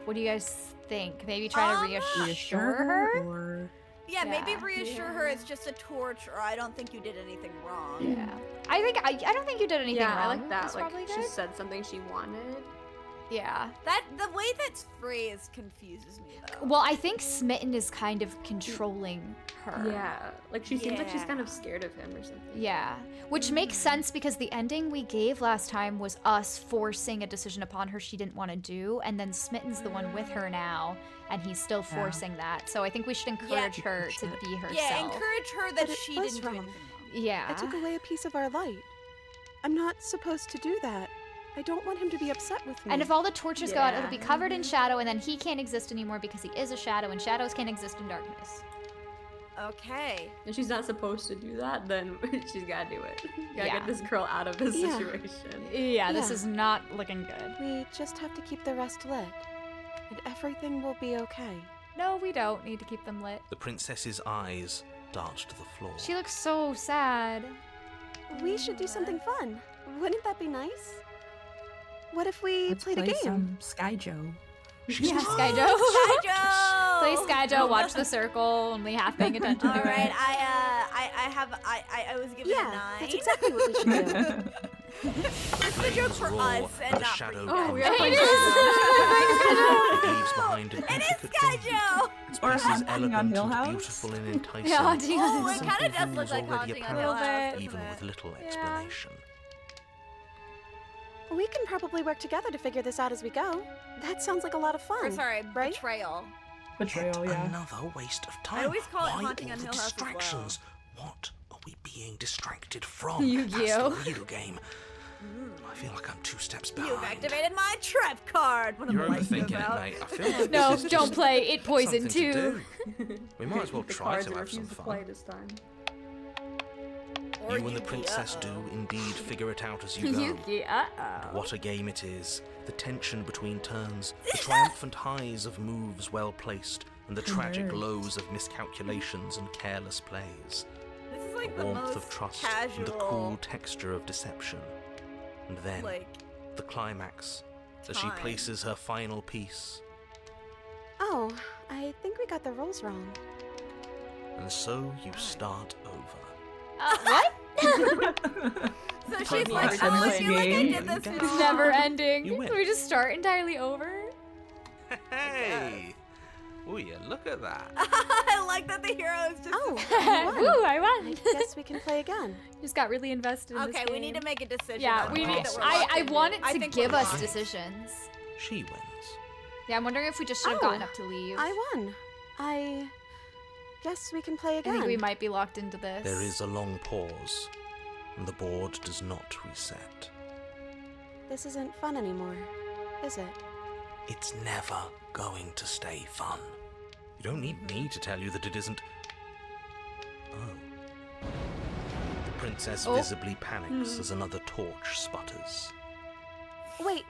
What do you guys think? Maybe try to reassure her? Or Yeah, maybe Yeah. reassure her it's just a torch, or I don't think you did anything wrong. Yeah. I don't think you did anything Yeah, wrong. I like that. That's Like, probably she good. said something she wanted. Yeah. The way that's phrased confuses me though. Well, I think Smitten is kind of controlling her. Yeah. Like, she seems like she's kind of Yeah. scared of him or something. Yeah, which makes sense because the ending we gave last time was us forcing a decision upon her she didn't want to do, and then Smitten's the one with her now, and he's still forcing that. So I think we should encourage her to be herself. Yeah, encourage her that But it she was didn't do wrong. anything wrong. Yeah. I took away a piece of our light. I'm not supposed to do that. I don't want him to be upset with me. And if all the torches go out, it'll be Yeah. covered in shadow, and then he can't exist anymore because he is a shadow, and shadows can't exist in darkness. Okay. If she's not supposed to do that, then she's gotta do it. Gotta Yeah. get this girl out of this Yeah. situation. Yeah, this Yeah. is not looking good. We just have to keep the rest lit, and everything will be okay. No, we don't need to keep them lit. The princess's eyes dart to the floor. She looks so sad. We should do something fun. Wouldn't that be nice? What if we let's played play a game? some Sky Joe. She's Yeah, trying. Skyjo. Skyjo! Play Skyjo, watch the circle, only half paying attention to All right, it. I was given a Yeah, 9. that's exactly what we should do. It's the joke for roar us and the not for shadow you. Oh, we guys. are playing leaves behind an It is intricate Skyjo! Its Or piece is Haunting on elegant Hill and House? beautiful and enticing. Yeah, Haunting on Oh, Hill it Simple kind of does look rules like already Haunting on apparent, Hill Little House, bit. even doesn't with it? little Yeah. explanation. We can probably work together to figure this out as we go. That sounds like a lot of fun. Or sorry, right? betrayal. Betrayal, Yet yeah. another waste of time. always call it Why Haunting all on the Hill House as well. distractions? What are we being distracted from? Yu-Gi-Oh. That's the real game. I feel like I'm 2 steps behind. You've activated my trap card. One of You're the lights goes overthinking it, out. mate. I feel like No, this is don't just play It Poison something to too. do. We might as well the try cards to and have some refuse to play fun. this time. Or You and the Yuki, princess do uh-oh. indeed figure it out as you go. Yuki, And what a game it is. The tension between turns, the triumphant highs of moves well placed, and the tragic Nerds. lows of miscalculations and careless plays. This is like The the warmth most of trust casual, and the cool texture of deception. And then, like, the climax, as she time. places her final piece. Oh, I think we got the rules wrong. And so you start over. What? So she's Totally like, oh, I feel like I game. did this It's It's wrong. never ending. You win. We just start entirely over. Hey! Oh yeah, look at that. I like that the hero is just. Oh, Woo, you won. I I won. guess we can play again. Just got really invested in Okay, this we need to game. make a decision. Yeah, on we the need. way that we're I locked into. want it I to think give we're us locked. decisions. She wins. Yeah, I'm wondering if we just should have Oh, gotten up to leave. I won. I guess we can play I again. think we might be locked into this. There is a long pause, and the board does not reset. This isn't fun anymore, is it? It's never going to stay fun. You don't need me to tell you that it isn't. Oh. The princess visibly panics as another torch sputters. Wait.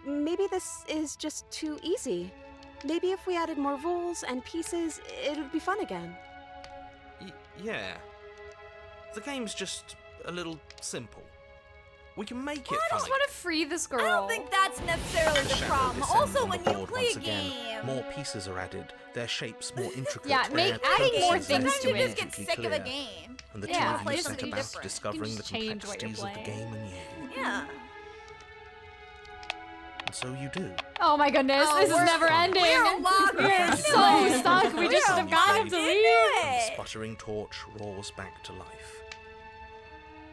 Maybe this is just too easy. Maybe if we added more rules and pieces, it would be fun again. Yeah. The game's just a little simple. We can make it I fun. just want to free this girl. I don't think that's necessarily the Shadow problem. descends Also, on when the you board play once a again. game, More pieces are added, their shapes more intricate. Yeah, their adding more purposes things less to you it. just get conveniently sick of a clear. game. And the Yeah, two of play you set something about different. discovering the just change what you're complexities of the playing. game anew. Yeah. And so you do. Oh my goodness, Oh, this is we're- never ending. We're locked We're into so it. stuck. We just should have gotten up to leave. The sputtering torch roars back to life.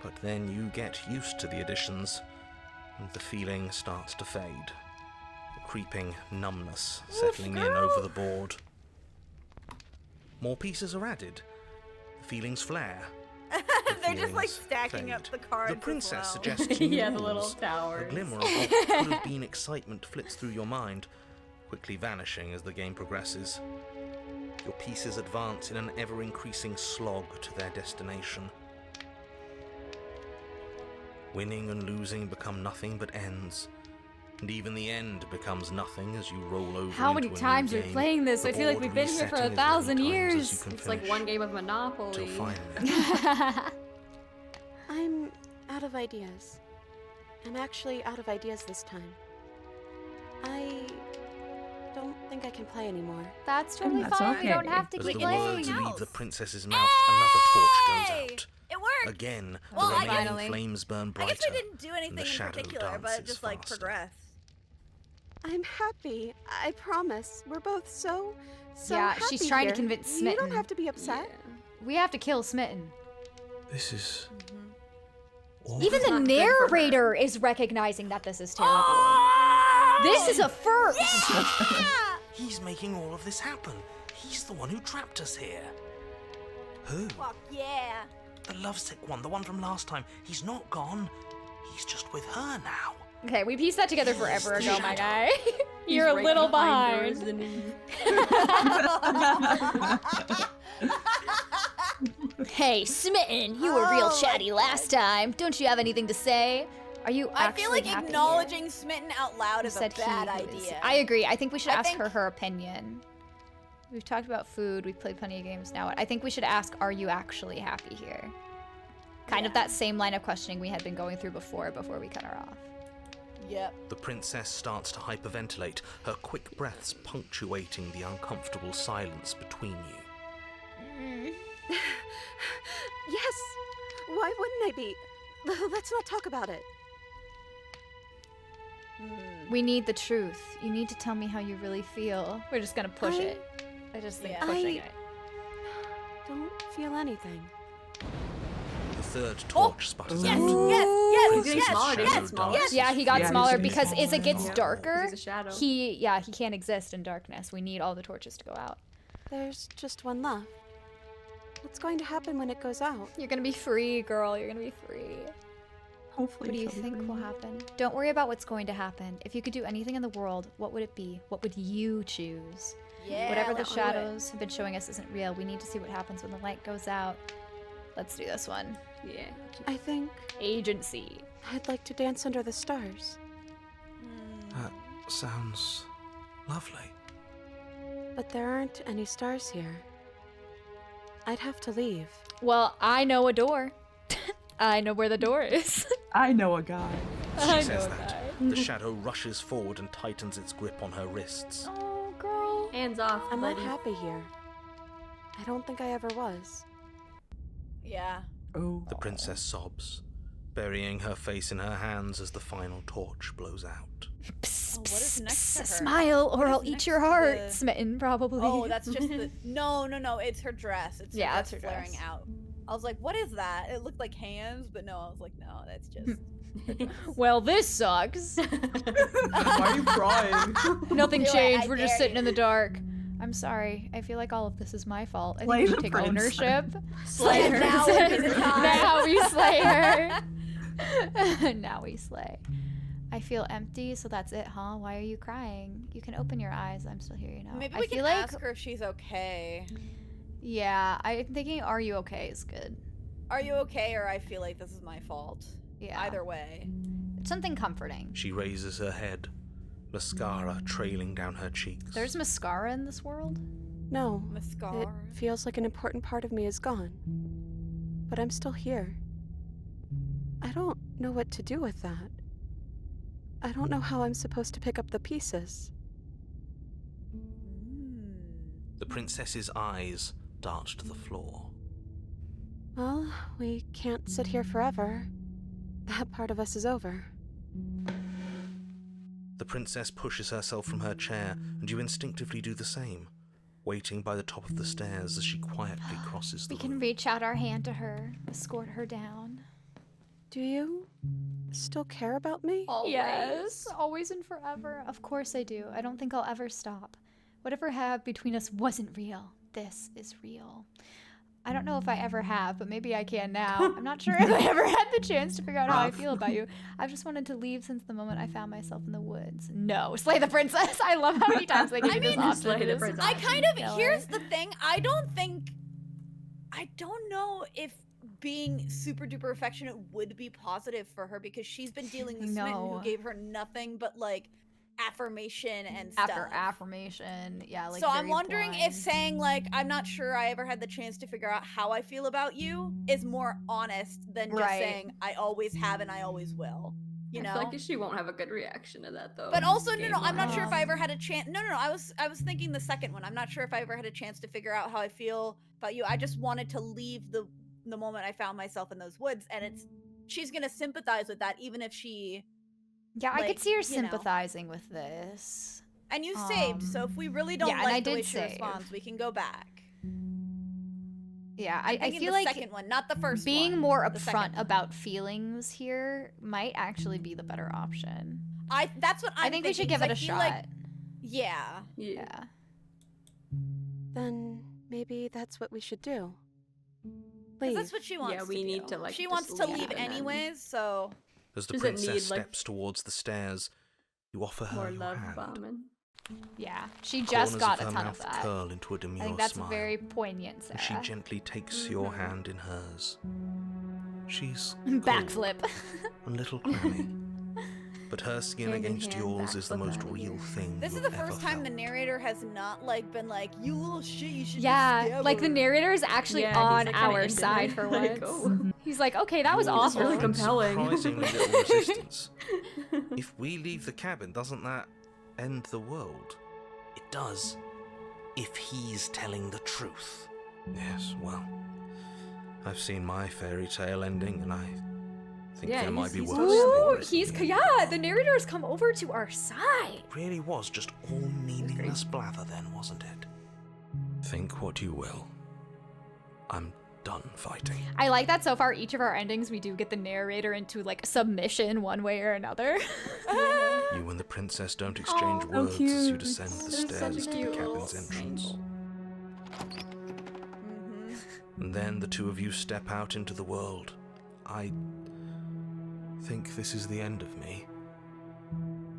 But then you get used to the additions, and the feeling starts to fade. creeping numbness settling in over the board. More pieces are added. The feelings flare. They're just like feelings stacking up fade. the cards. The princess as well. suggests new Yeah, the rules. little towers. A glimmer of what could have been excitement flits through your mind, quickly vanishing as the game progresses. Your pieces advance in an ever-increasing slog to their destination. Winning and losing become nothing but ends. And even the end becomes nothing as you roll over. How many into a times new are we game, playing this? the I feel like board we've been here for resetting 1,000 as many times as years. you can It's like finish, one game of Monopoly. till finally. I'm out of ideas. I'm actually out of ideas this time. I don't think I can play anymore. That's totally That's fine. okay. You don't have to As keep the words playing. leave the princess's mouth, another torch goes out. It worked. Again, Well, the I remaining finally- flames burn I brighter. guess we didn't do anything the in shadow particular, but it dances just like faster. progressed. I'm happy. I promise. We're both so Yeah, happy she's trying to here. convince You Smitten. don't have to be upset. We have to kill Smitten. This is. Even the not good for her. narrator is recognizing that this is terrible. This is a first. He's making all of this happen. He's the one who trapped us here. Who? Fuck yeah. The lovesick one, the one from last time. He's not gone. He's just with her now. Okay, we pieced that together forever the ago, my shadow. guy. He's You're a right little behind behind. Hey, Smitten, you were real Oh, chatty last time. Don't you have anything to say? Are you I actually feel like happy acknowledging Smitten out loud here? is a Said bad he who is- idea. I agree. I think we should I ask think- her her opinion. We've talked about food. We've played plenty of games now. I think we should ask, are you actually happy here? Kind of that same line of questioning we had been going through before we cut her off. Yep. The princess starts to hyperventilate, her quick breaths punctuating the uncomfortable silence between you. Yes. Why wouldn't I be? Let's not talk about it. We need the truth. You need to tell me how you really feel. We're just gonna push it. I just think Yeah. pushing I- it. Don't feel anything. The third torch sputters Yes, out. yes, He's getting yes, smaller, yes, getting smaller. yes. Yeah, he got Yeah, smaller he's getting because as smaller. it gets Yeah. darker, He's a shadow. he can't exist in darkness. We need all the torches to go out. There's just one left. What's going to happen when it goes out? You're gonna be free, girl. You're gonna be free. Hopefully. What do you she'll be think free. will happen? Don't worry about what's going to happen. If you could do anything in the world, what would it be? What would you choose? Yeah, Whatever the let's do it. shadows have been showing us isn't real. We need to see what happens when the light goes out. Let's do this one. Yeah. I think Agency. I'd like to dance under the stars. That sounds lovely. But there aren't any stars here. I'd have to leave. Well, I know a door. I know where the door is. I know a guy. She I says know that. a The shadow rushes forward and tightens its grip on her wrists. Oh, girl. Hands off, I'm not buddy. happy here. I don't think I ever was. Yeah. Oh. The princess sobs, burying her face in her hands as the final torch blows out. Psst, Oh, what is psst, next to psst, her? Smile or What I'll is eat next your to heart. the- Smitten, probably. Oh, that's just the. No, it's her dress. It's Yeah, her it's dress her flaring dress. out. I was like, what is that? It looked like hands, but no, I was like, no, that's just. Well, this sucks. Why are you crying? Nothing Do it, changed. I We're just dare sitting you. in the dark. I'm sorry. I feel like all of this is my fault. I Slay think we the take princess. ownership. Slay her. Now would be the time. Now we slay her. Now we slay. I feel empty, so that's it, huh? Why are you crying? You can open your eyes. I'm still here, you know. Maybe I we feel can like, ask her if she's okay. yeah, I'm thinking, are you okay is good. Are you okay, or I feel like this is my fault. Yeah. Either way. It's something comforting. She raises her head, mascara trailing down her cheeks. There's mascara in this world? No. Mascara. It feels like an important part of me is gone. But I'm still here. I don't know what to do with that. I don't know how I'm supposed to pick up the pieces. The princess's eyes dart to the floor. Well, we can't sit here forever. That part of us is over. The princess pushes herself from her chair, and you instinctively do the same, waiting by the top of the stairs as she quietly crosses the We can room. reach out our hand to her, escort her down. Do you still care about me? Yes, always and forever. Of course I do. I don't think I'll ever stop. Whatever happened between us wasn't real. This is real. I don't know if I ever have, but maybe I can now. I'm not sure if I ever had the chance to figure out how I feel about you. I've just wanted to leave since the moment I found myself in the woods. No, slay the princess. I love how many times they give you this option. Slay the princess. I kind of, here's the thing, I don't know if being super duper affectionate would be positive for her because she's been dealing with Smitten who gave her nothing but like affirmation and stuff. After affirmation, yeah. Like, so I'm wondering if saying like, I'm not sure I ever had the chance to figure out how I feel about you is more honest than just saying I always have and I always will. You know? I feel like she won't have a good reaction to that though. But also, no, I'm not sure if I ever had a chance. No, I was thinking the second one. I'm not sure if I ever had a chance to figure out how I feel about you. I just wanted to leave the moment I found myself in those woods, and she's gonna sympathize with that, even if she. Yeah, I could see her sympathizing with this. And you saved, so if we really don't like the way she responds, we can go back. Yeah, I feel like the second one, not the first being one. more upfront about feelings here might actually be the better option. That's what I think we should give it a shot. Like, yeah. Then maybe that's what we should do. Because that's what she wants. Yeah, we need to like. She wants to leave anyways, so. As the princess steps towards the stairs, you offer her your love hand. Bombing. Yeah, she just got a ton of mouth that. Curl into a demure I think that's smile, very poignant, Sarah. and she gently takes your hand in hers. She's backflip. A little clammy, but her skin against yours is the most real thing. This is the first time the narrator has not like been like, you little shit, you should. Yeah, like the narrator is actually on our side for once. He's like, okay, that was awful. Really compelling. Surprisingly little resistance. If we leave the cabin, doesn't that end the world? It does. If he's telling the truth. Yes, well, I've seen my fairy tale ending, and I think there might be worse. Ooh, the narrator has come over to our side. It really was just all meaningless blather then, wasn't it? Think what you will. I'm done fighting. I like that so far each of our endings we do get the narrator into like submission one way or another. You and the princess don't exchange words as you descend the stairs to the cabin's entrance. And then the two of you step out into the world. I think this is the end of me,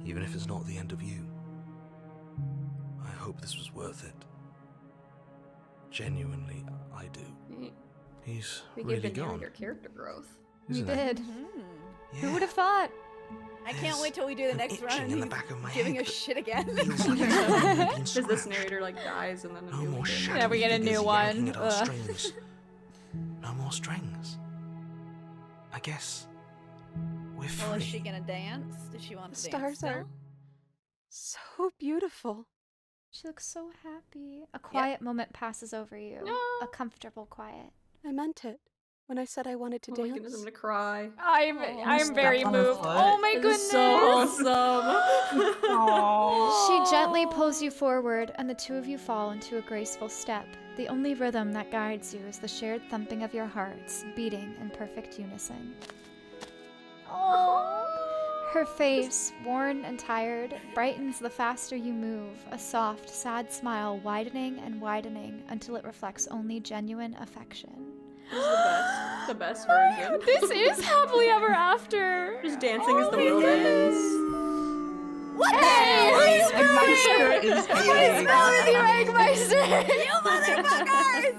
even if it's not the end of you. I hope this was worth it. Genuinely, I do. He's really gone. Your character growth. You did. Who would have thought? I can't wait till we do the next run. In the back of my giving head us shit again. Because this narrator like dies and then no more yeah, we get a new one. No more strings. I guess we're free. Well, is she gonna dance? Does she want to dance? Stars are so beautiful. She looks so happy. A quiet moment passes over you. No. A comfortable quiet. I meant it when I said I wanted to Oh dance. my goodness, I'm gonna cry. I'm very moved. Oh my goodness. So awesome. She gently pulls you forward, and the two of you fall into a graceful step. The only rhythm that guides you is the shared thumping of your hearts, beating in perfect unison. Oh. Her face, worn and tired, brightens the faster you move, a soft, sad smile widening and widening until it reflects only genuine affection. This is the best version. This is happily ever after. Just dancing as the world ends. What the hell? What is wrong with you, Eggmeister? You motherfuckers!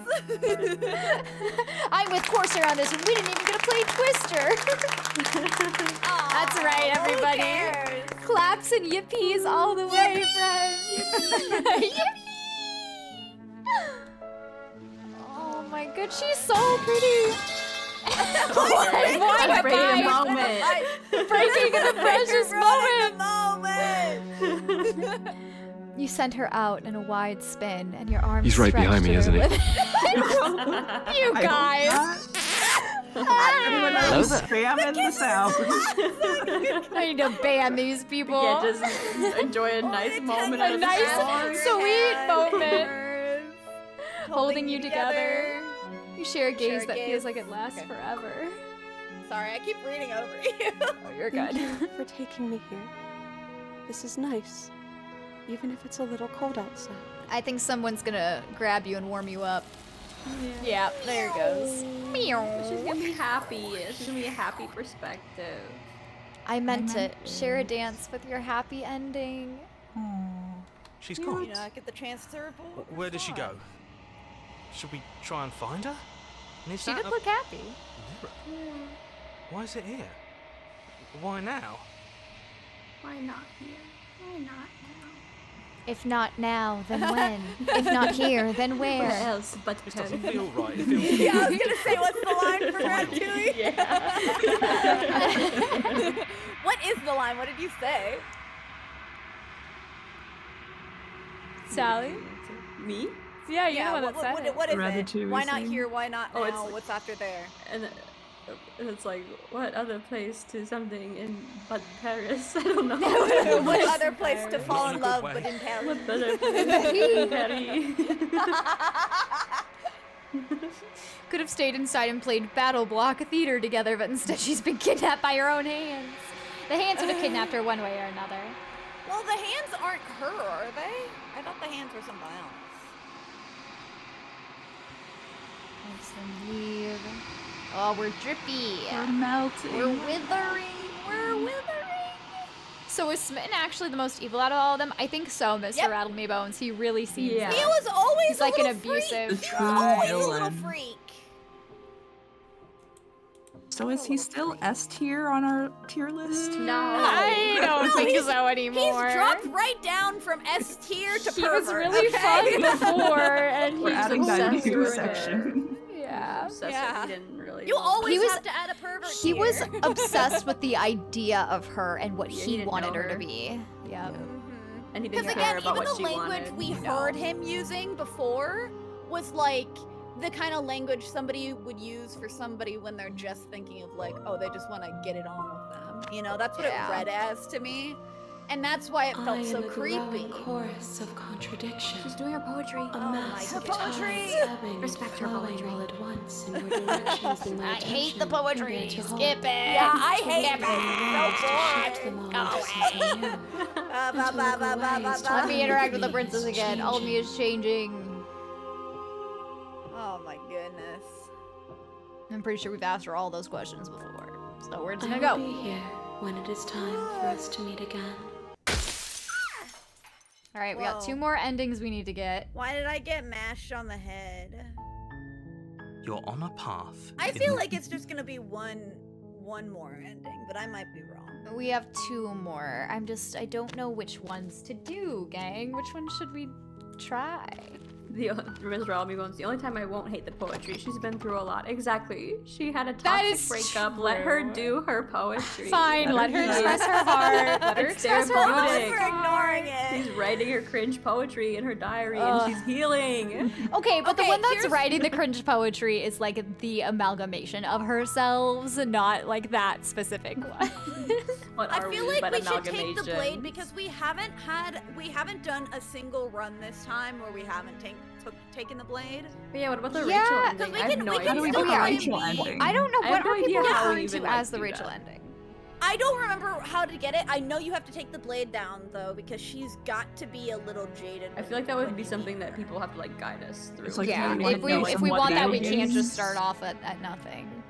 I'm with Corsair on this, and we didn't even get to play Twister. That's right, everybody. Claps and yippies all the way, friends. Yippee! Oh my god, she's so pretty. What a moment. Breaking the precious moment. You send her out in a wide spin, and your arms. He's right behind me, isn't he? You guys. Everyone else spamming the sound. I need to ban these people. Yeah, just enjoy a nice moment. A nice, sweet moment. Holding you together. You share a gaze that feels like it lasts forever. Sorry, I keep reading over you. Oh, you're Thank good. you for taking me here. This is nice, even if it's a little cold outside. I think someone's gonna grab you and warm you up. Yeah, there it goes. She's gonna be happy. She's gonna be a happy perspective. I meant it. Share a dance with your happy ending. She's gone. You know, I get the chance to report. Where does she go? Should we try and find her? And is She that did a look happy. mirror? Why is it here? Why now? Why not here? Why not now? If not now, then when? If not here, then Where where? else but This doesn't home? feel right. It feels Yeah, I was gonna say, what's the line for Finally. Ratatouille? What is the line? What did you say? Sally? Me? Yeah, you're Yeah, the one that said it. what is it? Ratatouille Why not scene. here? Why not Oh, now? it's- What's after there? And it's like, what other place to something in but Paris? I don't know. What other place to fall in Not in a love good but way. in Paris? What better place than Paris? Could have stayed inside and played Battle Block Theater together, but instead she's been kidnapped by her own hands. The hands would have kidnapped her one way or another. Well, the hands aren't her, are they? I thought the hands were someone else. Let's leave. Oh, we're drippy. We're melting. We're withering. We're withering. So is Smitten actually the most evil out of all of them? I think so, Mr. Yep. Rattle Me Bones. He really seems Yeah. He was always He's a like an little freak. abusive. The He was always a little villain. freak. So is he still S tier on our tier list? No. I don't No, think he's- so anymore. He's dropped right down from S tier to He pervert. was really okay? fun before, and We're he's adding that obsessed new with section. Yeah. Obsessed Yeah. with he didn't really. You love always He was- have to add a pervert He tier. was obsessed with the idea of her and what Yeah, he he didn't wanted know her to her. be. Yep. and he Because didn't again, care about even what the she language wanted. we No. heard him using before was like the kind of language somebody would use for somebody when they're just thinking of like, oh, they just want to get it on with them. You know, that's what Yeah. it read as to me. And that's why it I felt am so a growing creepy. chorus of contradiction. She's doing her poetry. A my mass of goodness. tides ebbing Respect her and flowing poetry. all at once in your directions than my I hate the attention poetry. can bear to hold. Skip it. Yeah, I hate Skip it. To shift them all Go into something new. Let me interact with the princess again. All of me is changing. Oh my goodness. I'm pretty sure we've asked her all those questions before. So we're just I gonna will go. be here when it is time for us to meet again. All right, we got Whoa. 2 more endings we need to get. Why did I get mashed on the head? You're on a path. I hidden- feel like it's just gonna be one more ending, but I might be wrong. We have 2 more. I don't know which ones to do, gang. Which one should we try? Ms. Robbie Bones, the only time I won't hate the poetry. She's been through a lot. Exactly. She had a That toxic is breakup. Let her true. do her poetry. Fine, let her express her heart. Let her It's express her therapeutic. For heart. ignoring it. She's writing her cringe poetry in her diary Ugh. and she's healing. Okay, but the Okay, one that's here's- writing the cringe poetry is like the amalgamation of herselves, not like that specific one. What I are feel we like but we should take the blade amalgamations? because we haven't done a single run this time where we haven't taken the blade. But yeah, what about the Yeah, Rachel 'cause ending? we I have can- no we can How do we idea. do Oh, the yeah. Rachel ending? I don't know I what have no are people idea how we referring to even, as the do Rachel that. ending. I don't remember how to get it. I know you have to take the blade down though because she's got to be a little jaded. I feel like that would be something that people have to like guide us through. It's like Yeah, you wanna if know we somewhat want that, about we can't just games. start off at nothing.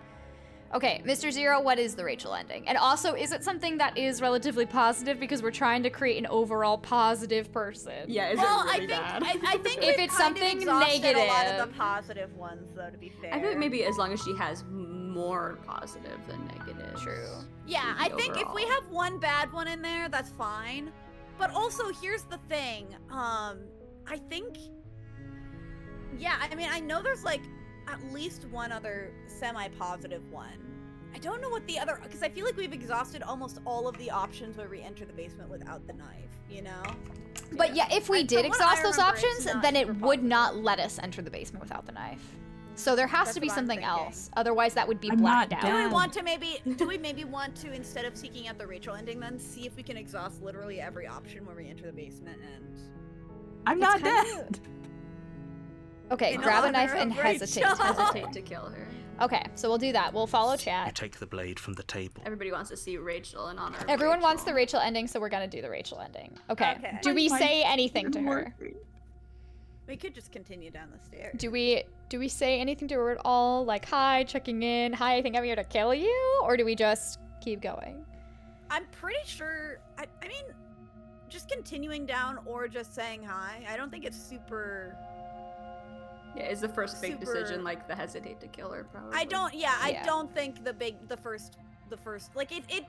Okay, Mr. Zero, what is the Rachel ending? And also, is it something that is relatively positive because we're trying to create an overall positive person? Yeah, is Well, it really bad? I think If we've it's kind of something exhausted a lot of negative. the positive ones though. To be fair, I feel like maybe as long as she has more positive than negative. True. Yeah, I think if we overall. have one bad one in there, that's fine. But also, here's the thing. I think. Yeah, I mean, I know there's like at least one other semi-positive one. I don't know what the other, because I feel like we've exhausted almost all of the options where we enter the basement without the knife. You know. But yeah, if we And did from what I exhaust those remember, it's options, not then it super would positive. not let us enter the basement without the knife. So there has That's to be what I'm something thinking. else. Otherwise, that would be I'm blacked not out. Do we down. want to maybe? Do we maybe want to instead of seeking out the Rachel ending, then see if we can exhaust literally every option where we enter the basement and. I'm not dead. Okay, In grab a honor knife of and hesitate. Rachel. Hesitate to kill her. Okay, so we'll do that. We'll follow You chat. take the blade from the table. Everybody wants to see Rachel in honor of Everyone wants the Rachel. Rachel ending, so we're gonna do the Rachel ending. Okay. Okay. Do we Fine. say anything to her? We could just continue down the stairs. Do we say anything to her at all? Like, hi, checking in. Hi, I think I'm here to kill you, or do we just keep going? I'm pretty sure. I mean, just continuing down or just saying hi. I don't think it's super. Yeah, is the first big Super- decision like the hesitate to kill her? Probably. I don't. Yeah, I Yeah. don't think the first. Like it.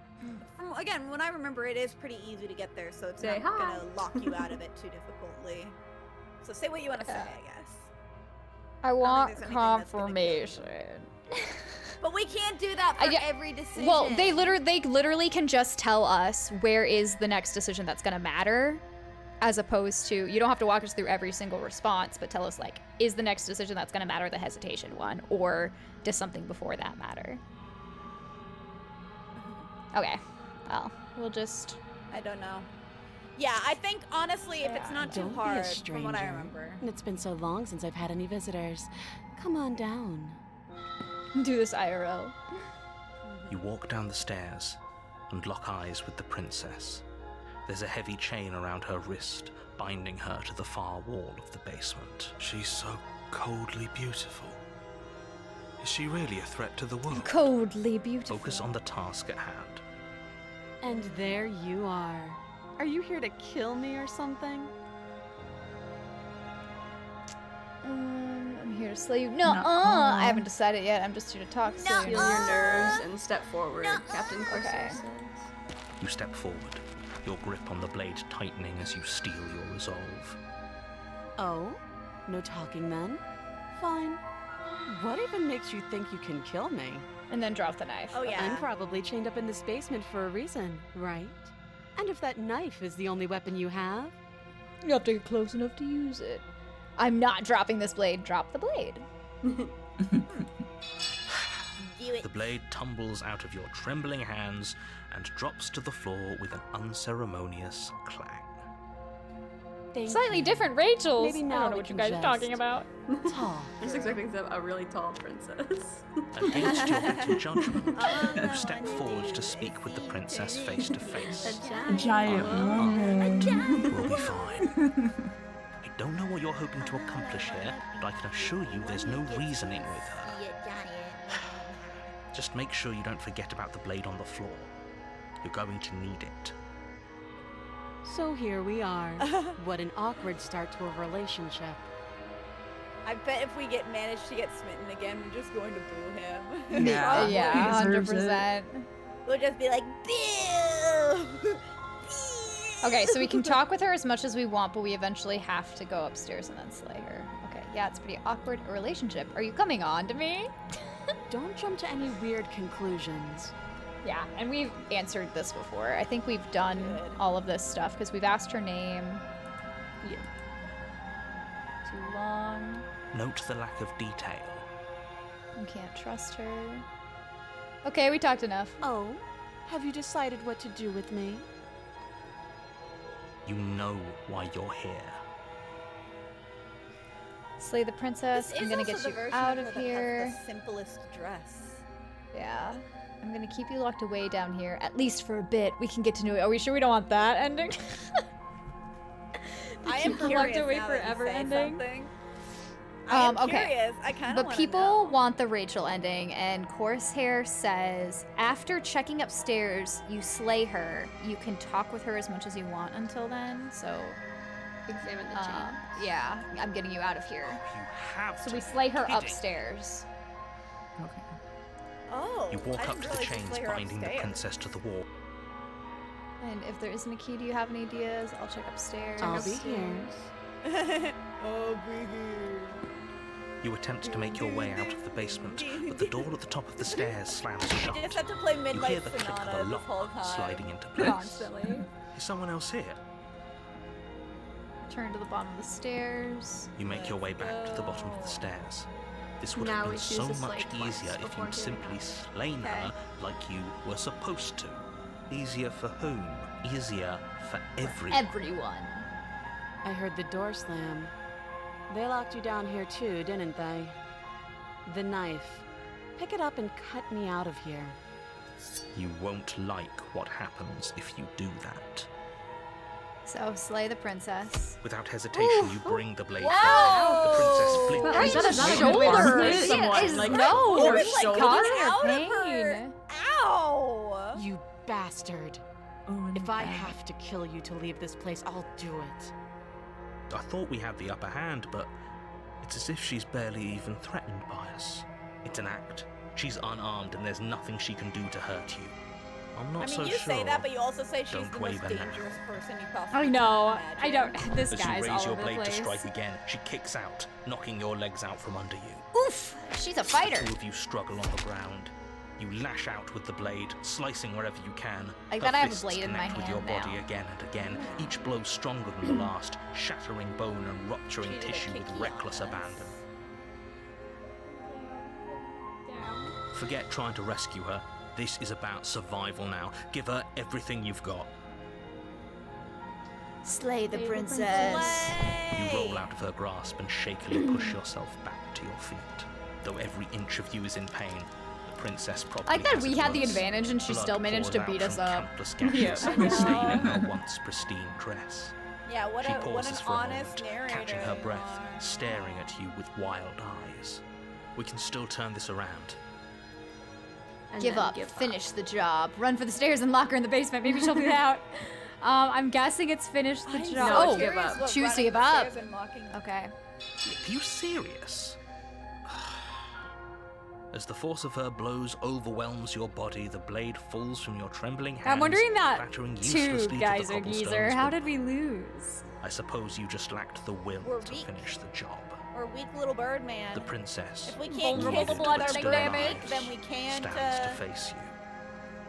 From again, when I remember, it is pretty easy to get there, so it's Say not hi. gonna lock you out of it too difficultly. So say what you want to say, I guess. I don't want think there's anything that's gonna kill you. confirmation. But we can't do that for get- every decision. Well, they literally can just tell us where is the next decision that's gonna matter, as opposed to you don't have to walk us through every single response, but tell us like, is the next decision that's gonna matter the hesitation one, or does something before that matter? Okay, well, we'll just. I don't know. Yeah, I think honestly, if it's not too Don't hard, be a from stranger. what I remember. It's been so long since I've had any visitors. Come on down. Do this IRL. You walk down the stairs and lock eyes with the princess. There's a heavy chain around her wrist, binding her to the far wall of the basement. She's so coldly beautiful. Is she really a threat to the world? Coldly beautiful. Focus on the task at hand. And there you are. Are you here to kill me or something? I'm here to slay you. No, Nuh-uh. I haven't decided yet. I'm just here to talk. So Feel your nerves and step forward, Captain Corso Okay. says. You step forward, your grip on the blade tightening as you steel your resolve. Oh? No talking then? Fine. What even makes you think you can kill me? and then drop the knife. Oh yeah. I'm probably chained up in this basement for a reason, right? And if that knife is the only weapon you have, You have to get close enough to use it. I'm not dropping this blade. Drop the blade. Do it. The blade tumbles out of your trembling hands and drops to the floor with an unceremonious clang. thank Slightly you. different Rachels. Maybe I now don't know we what you can guys are talking just- about. Talk. I'm just expecting a really tall princess. Against your better judgment, Oh, no, you step I need forward to to speak with the princess face to face. Giant woman. We'll be fine. I don't know what you're hoping to accomplish here, but I can assure you there's no reasoning with her. Just make sure you don't forget about the blade on the floor. You're going to need it. So here we are. What an awkward start to a relationship. I bet if we manage to get smitten again, we're just going to boo him. Yeah. Yeah, He deserves it. 100%. We'll just be like, boo! Okay, so we can talk with her as much as we want, but we eventually have to go upstairs and then slay her. Okay, yeah, it's pretty awkward a relationship. Are you coming on to me? Don't jump to any weird conclusions. Yeah, and we've answered this before. I think we've done Good. all of this stuff because we've asked her name. Yeah. Too long. Note the lack of detail. You can't trust her. Okay, we talked enough. Oh, have you decided what to do with me? You know why you're here. Slay the princess. This I'm is gonna also get the you version out her of that has here. the simplest dress. Yeah. I'm gonna keep you locked away down here, at least for a bit. We can get to know it. Are we sure we don't want that ending? I am Keep her curious locked away now that you forever say ending. something. I am Okay. curious. I kind of But people want the Rachel ending, and Corsair says after checking upstairs, you slay her. You can talk with her as much as you want until then. So, Examine the chain. yeah, I'm getting you out of here. You have So to we slay her be kidding. upstairs. Okay. Oh. You walk I up didn't to the realize you chains slay her binding the upstairs. princess to the wall. And if there isn't a key, do you have any ideas? I'll check upstairs. I'll be here. I'll be here. You attempt to make your way out of the basement, but the door at the top of the stairs slams You shut. just have to play You hear Midnight the click of Sonata a this whole lock time. sliding into place. Constantly. Is someone else here? Turn to the bottom of the stairs. You make your way back to the bottom of the stairs. This would Now have we been choose so to slay much twice easier if before you'd giving simply up. slain Okay. her like you were supposed to. Easier for whom? Easier for everyone. Everyone. I heard the door slam. They locked you down here too, didn't they? The knife. Pick it up and cut me out of here. You won't like what happens if you do that. So, slay the princess. Without hesitation, you bring the blade Wow. forward. The princess Right flinches. in the shoulder. shoulder. Someone, Is like, no. your It's like shoulder. coming Cause out her of her. pain. Ow! You bastard. Oh, If I no. have to kill you to leave this place, I'll do it. I thought we had the upper hand, but it's as if she's barely even threatened by us. It's an act. She's unarmed and there's nothing she can do to hurt you. I'm not I mean, so you sure. say that, but you also say she's Don't the most waver now. dangerous person you possibly I know. can I imagine. don't. This As you guy's raise all your over the blade to place. strike again, she kicks out, knocking your legs out from under you. Oof. She's a fighter. The two of you struggle on the ground. You lash out with the blade, slicing wherever you can. Like Her that I have a fists blade in my connect with your hand body now. again and again, each blow stronger than the last, shattering bone and rupturing She did a tissue with kicky reckless on us. abandon. Forget trying to rescue her. This is about survival now. Give her everything you've got. Slay the Slay the princess. You roll out of her grasp and shakily push yourself back to your feet. Though every inch of you is in pain, the princess probably I like that has we it had the worse. advantage and she Blood still managed to pours beat out us from up. countless gashes, Yeah. staining her once pristine dress. Yeah, what She an pauses for a honest moment, narrator. catching her you breath, are. staring at you with wild eyes. We can still turn this around. And Give then up. Finish the job. Run for the stairs and lock her in the basement. Maybe she'll be out. I'm guessing it's finish the I'm job. so Oh, curious what choose to running give the up. stairs and locking- Okay. Are you serious? As the force of her blows overwhelms your body, the blade falls from your trembling hands, I'm wondering that clattering too, uselessly to the Geyser cobblestones Geezer. How below. did we lose? I suppose you just lacked the will We're to weak. finish the job. Or weak little bird man. The princess, If we can't Vulnerable kiss to blood with our still bare damage. beak, then we can't. stands to face you.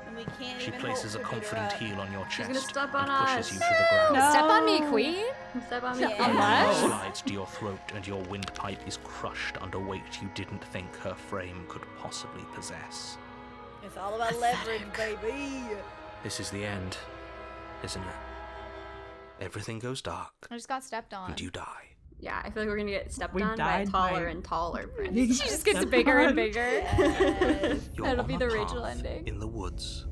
Then we can't She even places a hope to beat her confident up. heel on your chest gonna step on and pushes us. you to the ground. Step on me, queen. Step on me. Yeah. Her Unless- hand slides to your throat and your windpipe is crushed under weight you didn't think her frame could possibly possess. It's all about leverage, baby. This is the end, isn't it? Everything goes dark I just got stepped on. and you die. Yeah, I feel like we're gonna get stepped We on by a died taller by- and taller She prince. just gets bigger and bigger. Yes. You're That'll on be a the Rachel path ending. in the woods.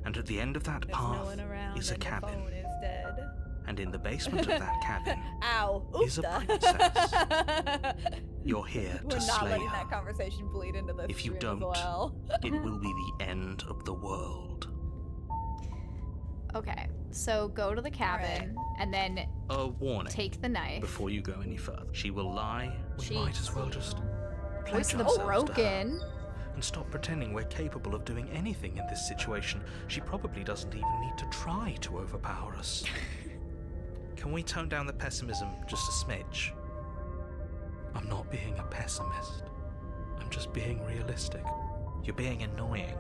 And at the end of that There's no path one around is a and the cabin. phone is dead. And in the basement of that cabin Ow. is a Oofta. You're here We're to not slay letting her. that conversation bleed into this If you stream as don't, well. It will be the end of the world. Okay, so go to the cabin and then A warning. take the knife. Before you go any further, she will lie. We might as well just Voice pledge of the ourselves to her. broken. And stop pretending we're capable of doing anything in this situation. She probably doesn't even need to try to overpower us. Can we tone down the pessimism just a smidge? I'm not being a pessimist. I'm just being realistic. You're being annoying.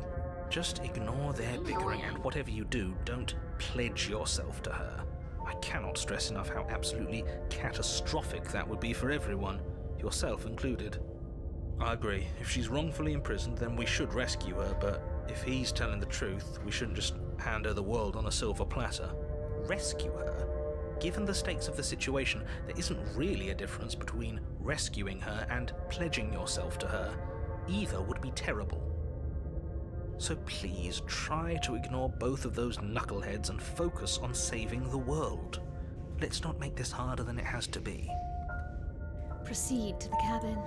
Just ignore their bickering, and whatever you do, don't pledge yourself to her. I cannot stress enough how absolutely catastrophic that would be for everyone, yourself included. I agree. If she's wrongfully imprisoned, then we should rescue her, but if he's telling the truth, we shouldn't just hand her the world on a silver platter. Rescue her? Given the stakes of the situation, there isn't really a difference between rescuing her and pledging yourself to her. Either would be terrible. So please try to ignore both of those knuckleheads and focus on saving the world. Let's not make this harder than it has to be. Proceed to the cabin.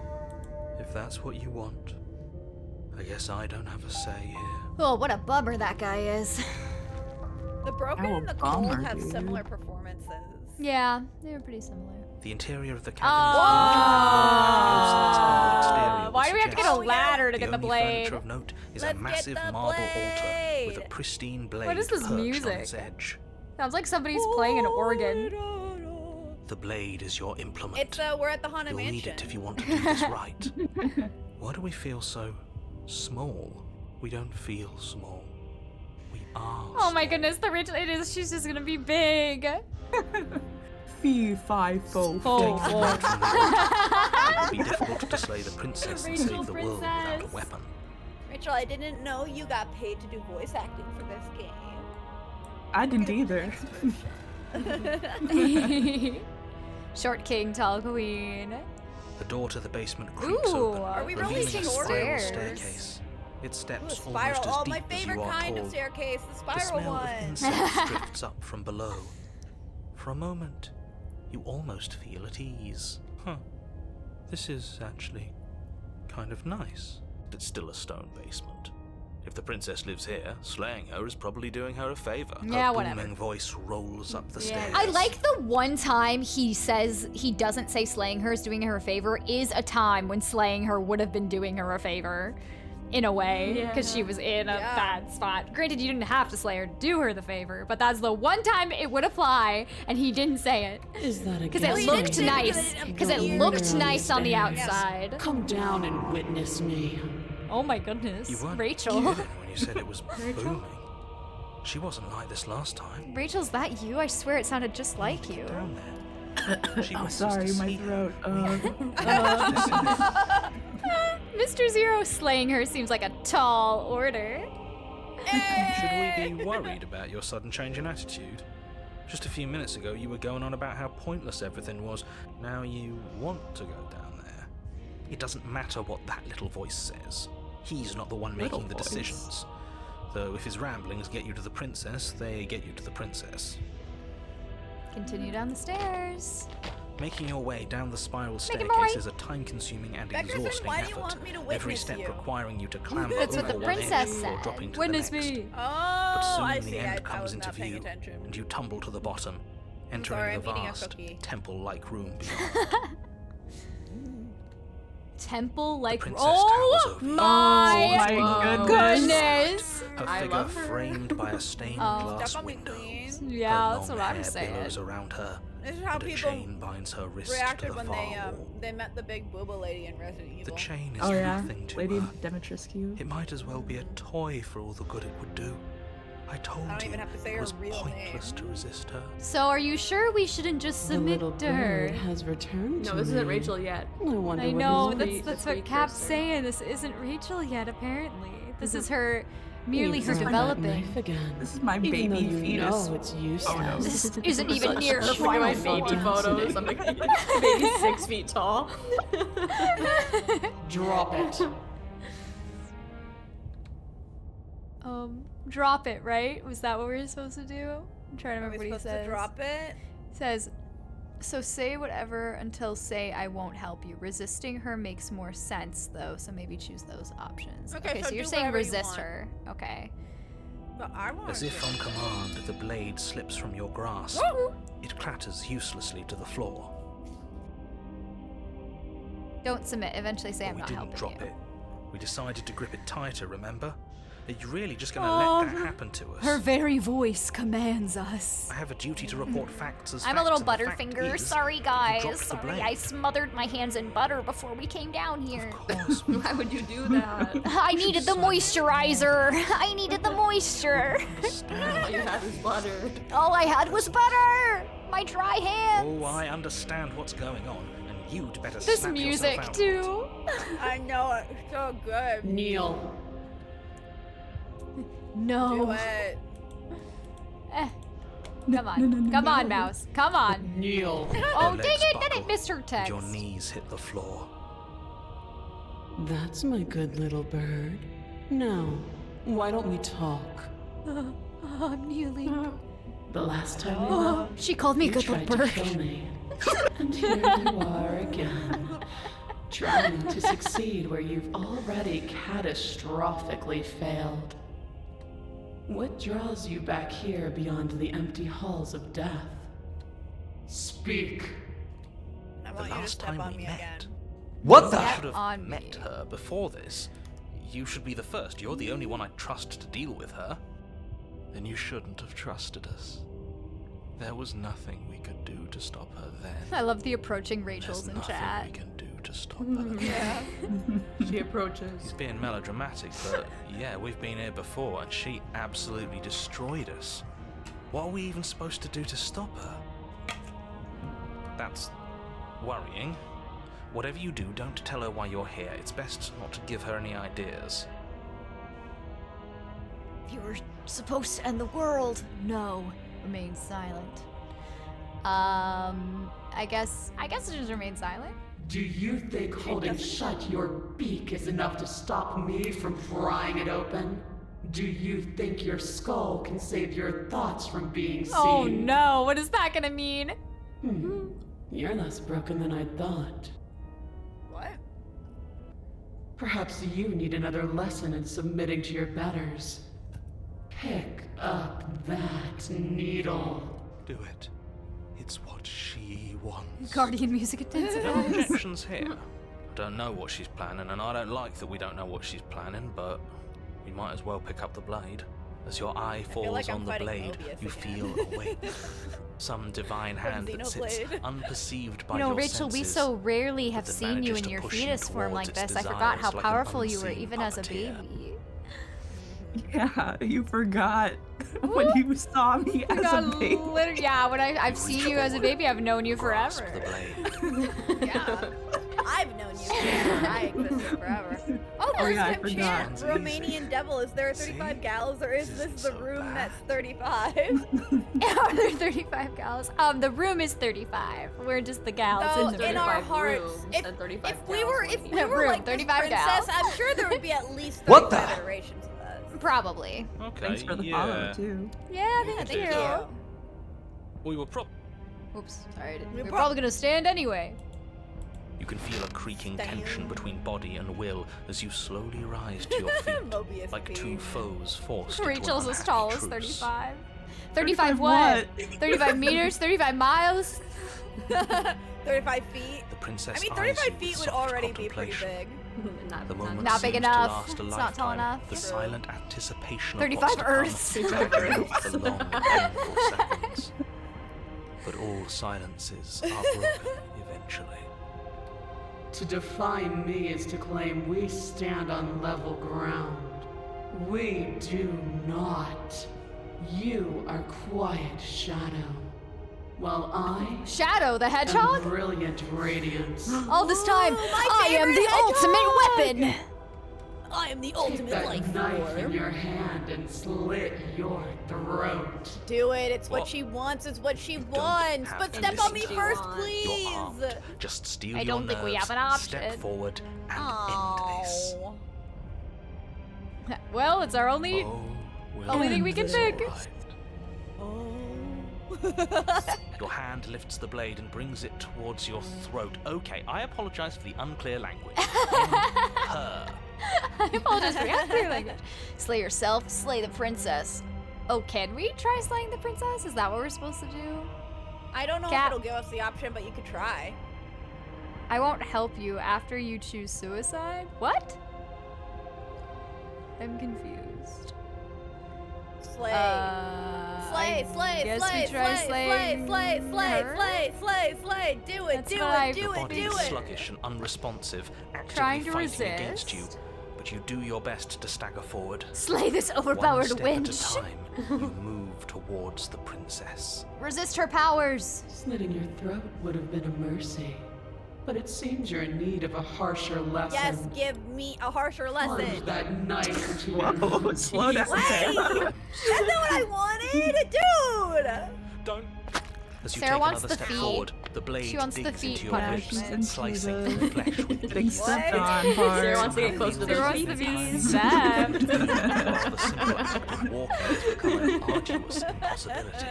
If that's what you want, I guess I don't have a say here. Oh, what a bummer that guy is. The broken Oh, and the cold bummer, have dude. similar performances. Yeah, they were pretty similar. The interior of the cabin Oh! is Why do we have to get a ladder to the get the only blade? furniture of note is Let's a get massive the marble altar with a blade. pristine blade What is this perched on music? its edge. Sounds like somebody's playing an organ. The blade is your implement. It's we're at the haunted You'll mansion. need it if you want to do this right. Why do we feel so small? We don't feel small. We are. Oh my goodness, the Rachel, it is, she's just gonna be big. Fee, fi, fo, Fo, fo. fo. It would be difficult to slay the princess and Rachel save the world without a princess. weapon. Rachel, I didn't know you got paid to do voice acting for this game. I didn't either. Short king, tall queen. The door to the basement creaks Ooh, open, are we really revealing a short? spiral Stairs. staircase. Its Ooh, steps spiral. almost as Oh, deep my as favorite you are kind tall. of staircase, the The spiral smell one. of incense drifts up from below. For a moment, you almost feel at ease. This is actually kind of nice. It's still a stone basement. If the princess lives here, slaying her is probably doing her a favor. Yeah, Her whatever. booming voice rolls up the stairs. I like the one time he says he doesn't say slaying her is doing her a favor is a time when slaying her would have been doing her a favor. In a way, because she was in a bad spot. Granted, you didn't have to slay her to do her the favor, but that's the one time it would apply, and he didn't say it. Is that Because it looked nice. Because it looked nice on the outside. Come down and witness me. Oh my goodness. You weren't Rachel. kidding when you said it was booming. She wasn't like this last time. Rachel's that you? I swear it sounded just like you. Down there. She Oh, wants us sorry, to my see throat. Mr. Zero slaying her seems like a tall order. Should we be worried about your sudden change in attitude? Just a few minutes ago, you were going on about how pointless everything was. Now you want to go down there. It doesn't matter what that little voice says. He's not the one making the decisions. Though if his ramblings get you to the princess, they get you to the princess. Continue down the stairs. Making your way down the spiral Make it staircase more is a time-consuming and Beckerson, exhausting why do you effort. want me to Every witness step you? requiring you to clamber That's over what the one princess edge said. or dropping to Witness the next. me. Oh, But soon I the see. end I comes was into not paying view, attention. and you tumble to the bottom, entering sorry, the I'm eating a vast, cookie. temple-like room beyond. Temple like princess oh towers over you. my my goodness. Her I figure love her. framed by a stained Oh. glass Step on me, window. please. Yeah, Her that's long what I'm hair saying. billows around her, This is how and a people chain binds her wrist to reacted the when far they wall. met the big booba lady in Resident Evil. The chain is Oh yeah, nothing to Lady her. Demetrescu. It might as well be a toy for all the good it would do. I told I don't you even have to say it her was real pointless name. to resist her. So are you sure we shouldn't just The little submit to her? bird has returned No, to this isn't me. Rachel yet. I wonder I what know, his that's the what Cap's precursor. saying. This isn't Rachel yet, apparently. This is her merely her Use that developing. knife again. This is my Even though baby you fetus. know it's useless. This isn't even Such near her Look at my final baby form. photos. I'm like, baby's 6 feet tall. Drop it. Drop it, right? Was that what we were supposed to do? I'm trying to Are we remember what he supposed says. to drop it? Says, so say whatever until say I won't help you. Resisting her makes more sense though, so maybe choose those options. Okay, so so you're do saying whatever you resist want. her. Okay. But I want As to. if on command, the blade slips from your grasp. It clatters uselessly to the floor. Don't submit. Eventually say But I'm we not didn't helping drop you. it. We decided to grip it tighter, remember? Are you really just gonna Oh, let that happen to us? Her very voice commands us. I have a duty to report facts as I'm a facts, little and the fact butterfinger. is, Sorry, you guys. dropped the Sorry, blade. I smothered my hands in butter before we came down here. Of course. Why would you do that? I needed the moisturizer. I needed the moisture. All you had was butter. All I had was butter. My dry hands. Oh, I understand what's going on, and you'd better This snap music yourself out. too. I know it. It's so good. Kneel. Do No. it. Come on. Come on, mouse. Come on. Kneel. Oh, Your dang legs it. Then buckle, it missed her and text. your knees hit the floor. That's my good little bird. Now, why don't we talk? I'm kneeling. The last time we met, She called me you good tried little to bird. kill me. And here you are again. Trying to succeed where you've already catastrophically failed. What draws you back here beyond the empty halls of death? Speak. I The want you to last step time on we me met. again. What the? You Step should have on met me. her before this. You should be the first. You're the only one I trust to deal with her. Then you shouldn't have trusted us. There was nothing we could do to stop her then. I love the approaching There's Rachel's in nothing chat. we can do to stop her. Yeah. She approaches. He's being melodramatic, but yeah, we've been here before and she absolutely destroyed us. What are we even supposed to do to stop her? That's worrying. Whatever you do, don't tell her why you're here. It's best not to give her any ideas. You were supposed to end the world. No. Remain silent. I guess it just remain silent. Do you think holding shut your beak is enough to stop me from prying it open? Do you think your skull can save your thoughts from being seen? Oh no, what is that gonna mean? You're less broken than I thought. What? Perhaps you need another lesson in submitting to your betters. Pick up that needle. Do it. It's what she wants. Guardian music intensity. No objections here. I don't know what she's planning, and I don't like that we don't know what she's planning, but we might as well pick up the blade. As your eye falls like I'm on the fighting blade, Mobius you again. feel a weight. Some divine hand that sits Xenoblade. unperceived by You know, your Rachel, we senses, so rarely have that seen you manages in to your push you fetus form towards like its this. I forgot how desires like an powerful you were unseen even as a puppeteer. baby. Yeah, you forgot when you saw me as a baby. Yeah, when I've seen you as a baby, I've known you Grasp forever. the blade. Yeah. I've known you forever. I existed forever. Oh, Oh, first yeah, I time forgot. chant, One's Romanian devil. Is there 35 See? gals, or is This this isn't the so room bad. that's 35? Are there 35 gals? The room is 35. We're just the gals No, in the in room. our 35 hearts. rooms If, and 35 if we gals were, when if we we had were room, like this 35 princess, gals. I'm sure there would be at least 35 What the? iterations of us. Probably. Okay, Thanks for the follow, too. Yeah, You thank could do you. that. We were Oops, sorry. I didn't- We We're prob- probably gonna stand anyway. You can feel a creaking Stand. tension between body and will as you slowly rise to your feet, Mobius like two being- foes forced Rachel's into an as tall as unhappy truce. 35. 35 what? 35 meters? 35 miles? 35 feet. The princess I mean, eyes 35 you with feet would soft already be pretty contemplation. big. The moment Not big seems to enough. last a It's not tall lifetime. enough. The silent anticipation 35 of what's to come Earths. reveals the long, painful seconds. But all silences are broken eventually. To defy me is to claim we stand on level ground. We do not. You are quiet, Shadow. While I Shadow the am Hedgehog? brilliant radiance. All this time, my I am favorite the ultimate weapon! I am the Take ultimate that life knife in form. your hand and slit your throat. Do it. It's what What? she wants. It's what she don't wants. have But to step on me listen to first, her. You're please. armed. Just steel I your don't think we nerves, have an option. step forward and end this. Oh. Well, it's our only Oh, will only thing we can it's pick. all right. Oh. Your hand lifts the blade and brings it towards your throat. Okay, I apologize for the unclear language. Her. I apologize for the unclear language. Slay yourself, slay the princess. Oh, can we try slaying the princess? Is that what we're supposed to do? I don't know Cat- if it'll give us the option, but you could try. I won't help you after you choose suicide? What? I'm confused. Slay. I Slay, guess slay, we try slay, slaying slay, slay, her? slay, slay, slay. Do it, That's do what I- it, do Your it, body do is it. sluggish and unresponsive, actively Trying to fighting against resist. you. But you do your best to stagger forward. Slay this One overpowered step winch. at a time, you move towards the princess. Resist her powers. Slitting your throat would have been a mercy. But it seems you're in need of a harsher lesson. Yes, give me a harsher Plunge lesson. that knife into Whoa, your slow down. Wait! That's not what I wanted, dude! Don't. As you Sarah take wants another the step feet. forward, the blade She wants the digs feet into your punishment. ribs, She's into slicing the- through flesh with Getting ease. stepped What? on hard. Sarah wants to get close to Sarah the wants feet. to be Sometimes. stabbed. While the simple act of walking has become an arduous impossibility.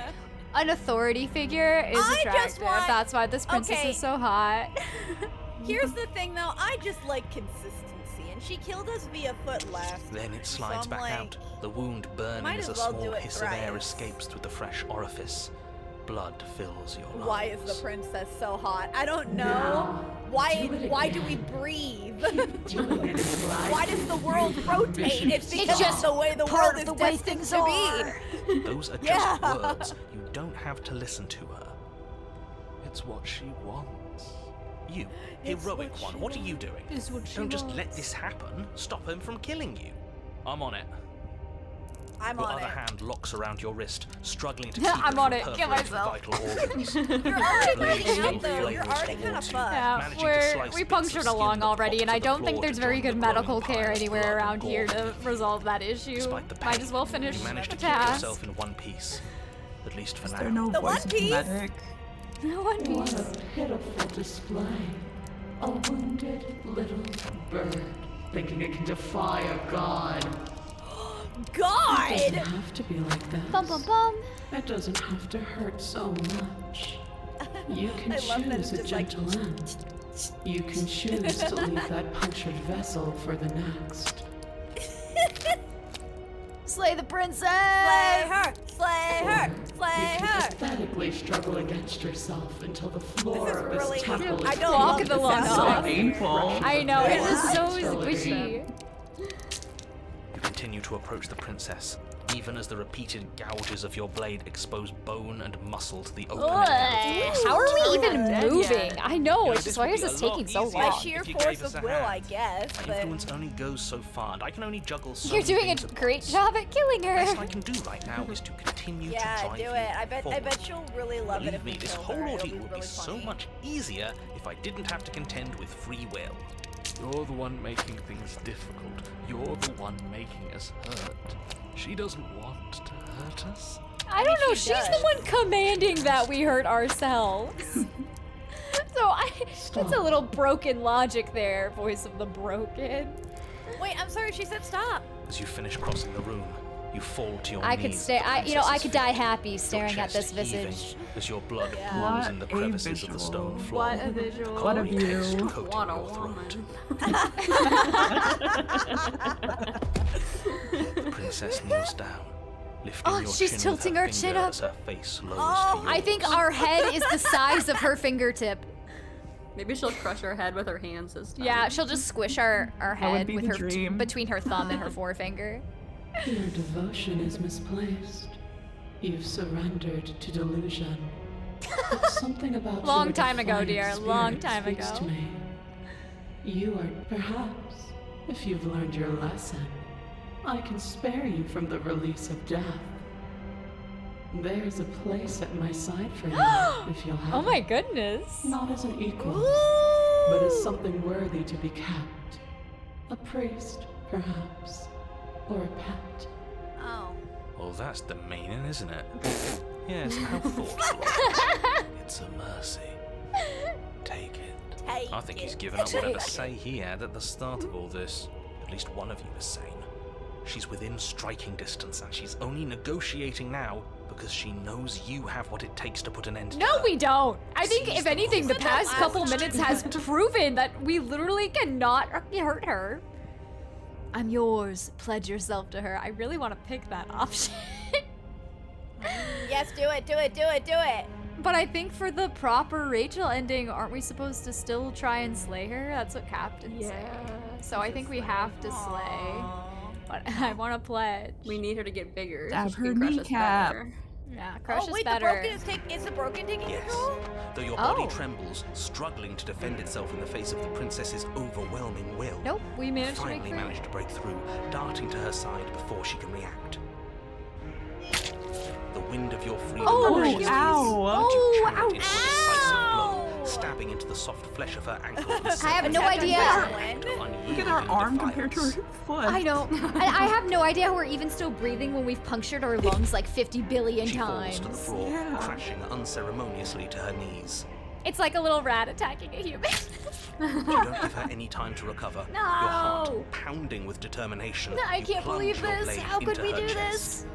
An authority figure is I just attractive. want- That's why this princess Okay. is so hot. Here's the thing, though. I just like consistency, and she killed us via foot last. Then it slides I'm back like, out, the wound burning might as a as well do small it hiss of air thrice. escapes through the fresh orifice. Blood fills your lungs. Why is the princess so hot? I don't know. Now, Why? do it Why do again. we breathe? Doing it is like Why does the world rotate? It's because just of the way the part world of is the way destined things to are. be. Those are just Yeah. words. You don't have to listen to her. It's what she wants. You, It's heroic what one, she what are you doing? Is what she Don't just let wants. this happen. Stop him from killing you. I'm on it. I'm Your on other it. hand locks around your wrist, struggling to keep I'm it on from it. Kill perforating myself. vital organs. You're already Blade bleeding still out, though. You're flails already kind of towards you. fucked. Yeah, Managing to slice we bits punctured of skin along that already, pop and to I the don't think floor there's to very join good the medical growing care pile of anywhere blood and around here to gore. resolve that issue. Despite the pain, Might as well finish you manage to the keep task. yourself in one piece. At least for Is there now. no The voice One Piece? medic? One what Piece. a pitiful display. A wounded little bird thinking it can defy a god. It God! doesn't have to be like this. Bum bum bum. It doesn't have to hurt so much. You can I love that it's choose a just like- gentle end. You can choose to leave that punctured vessel for the next. Slay the princess! Slay her! Slay her! Slay You her! can pathetically struggle against yourself until the floor This is of this really- temple I is don't filled love with the long the off. Painful. I know, it Yeah. was so Trilogy. squishy. You continue to approach the princess, even as the repeated gouges of your blade expose bone and muscle to the open air. How are we even dead moving? yet. I know, You know, it's this just why would is be this a lot taking so easier By long? sheer if you force gave us of a will, hand. I guess, My but influence only goes so far, and I can only juggle so You're many doing a things at great once. job at killing The her. best I can do right now is to continue to yeah, drive do you it. I bet forward. she'll really love it Believe if we me, this kill whole her. It'll ordeal be would really be so funny. much easier if I didn't have to contend with free will. You're the one making things difficult. You're the one making us hurt. She doesn't want to hurt us. I don't know, she she's the does. one commanding that we hurt ourselves. It's a little broken logic there, voice of the broken. Wait, I'm sorry. She said stop. As you finish crossing the room, you fall to your I knees. could at stay, the I princess's could die feet, happy your staring at this chest heaving visage. as your blood Yeah. pools in the What a crevices of the stone visual. floor. What a visual. What a Coloring text view. coating What a your throat. woman. The princess kneels down, lifting Oh, your she's chin tilting with her her chin finger up. as her face lowers Oh, to I yours. think our head is the size of her fingertip. Maybe she'll crush her head with her hands this time. Yeah, she'll just squish our would head be with the her dream. between her thumb and her forefinger. Your devotion is misplaced. You've surrendered to delusion. But something about Long your time ago, defiant dear, spirit long time speaks ago. to me. You are, perhaps, if you've learned your lesson, I can spare you from the release of death. There's a place at my side for you, if you'll have Oh my it. goodness. Not as an equal, but as something worthy to be kept. A priest, perhaps, or a pet. Oh. Well, that's demeaning, isn't it? Yes, how thoughtful. It's a mercy. Take it. Take I think he's it. given up whatever say he had at the start of all this. At least one of you is sane. She's within striking distance, and she's only negotiating now because she knows you have what it takes to put an end to No, her. we don't. I think, Seize if the anything, the moment. past last couple time. minutes has proven that we literally cannot hurt her. I'm yours. Pledge yourself to her. I really want to pick that option. Yes, do it. Do it. Do it. Do it. But I think for the proper Rachel ending, aren't we supposed to still try and slay her? That's what Captain said. Yeah. So I think we have to slay. Aw. But I want to pledge. We need her to get bigger. Stab so she her can crush us kneecap. better. Yeah, crush Oh is wait, better. is the broken taking Yes. control? Though your Oh. body trembles, struggling to defend itself in the face of the princess's overwhelming will. Nope, we managed to make Finally free. managed to break through, darting to her side before she can react. The wind of your freedom Oh, rushes to you, ow. and you Oh, channel it into a decisive blow, Ow. stabbing into the soft flesh of her ankle. and I have severing no it idea. into Look at unyielding her arm compared to her defiance. foot. I know. I have no idea how we're even still breathing when we've punctured our lungs like 50 billion She falls times. to the floor, Yeah. crashing unceremoniously to her knees. It's like a little rat attacking a human. You don't give her any time to recover. No. Your heart pounding with determination. I you can't plunge believe your this. blade How could into we her do chest. this?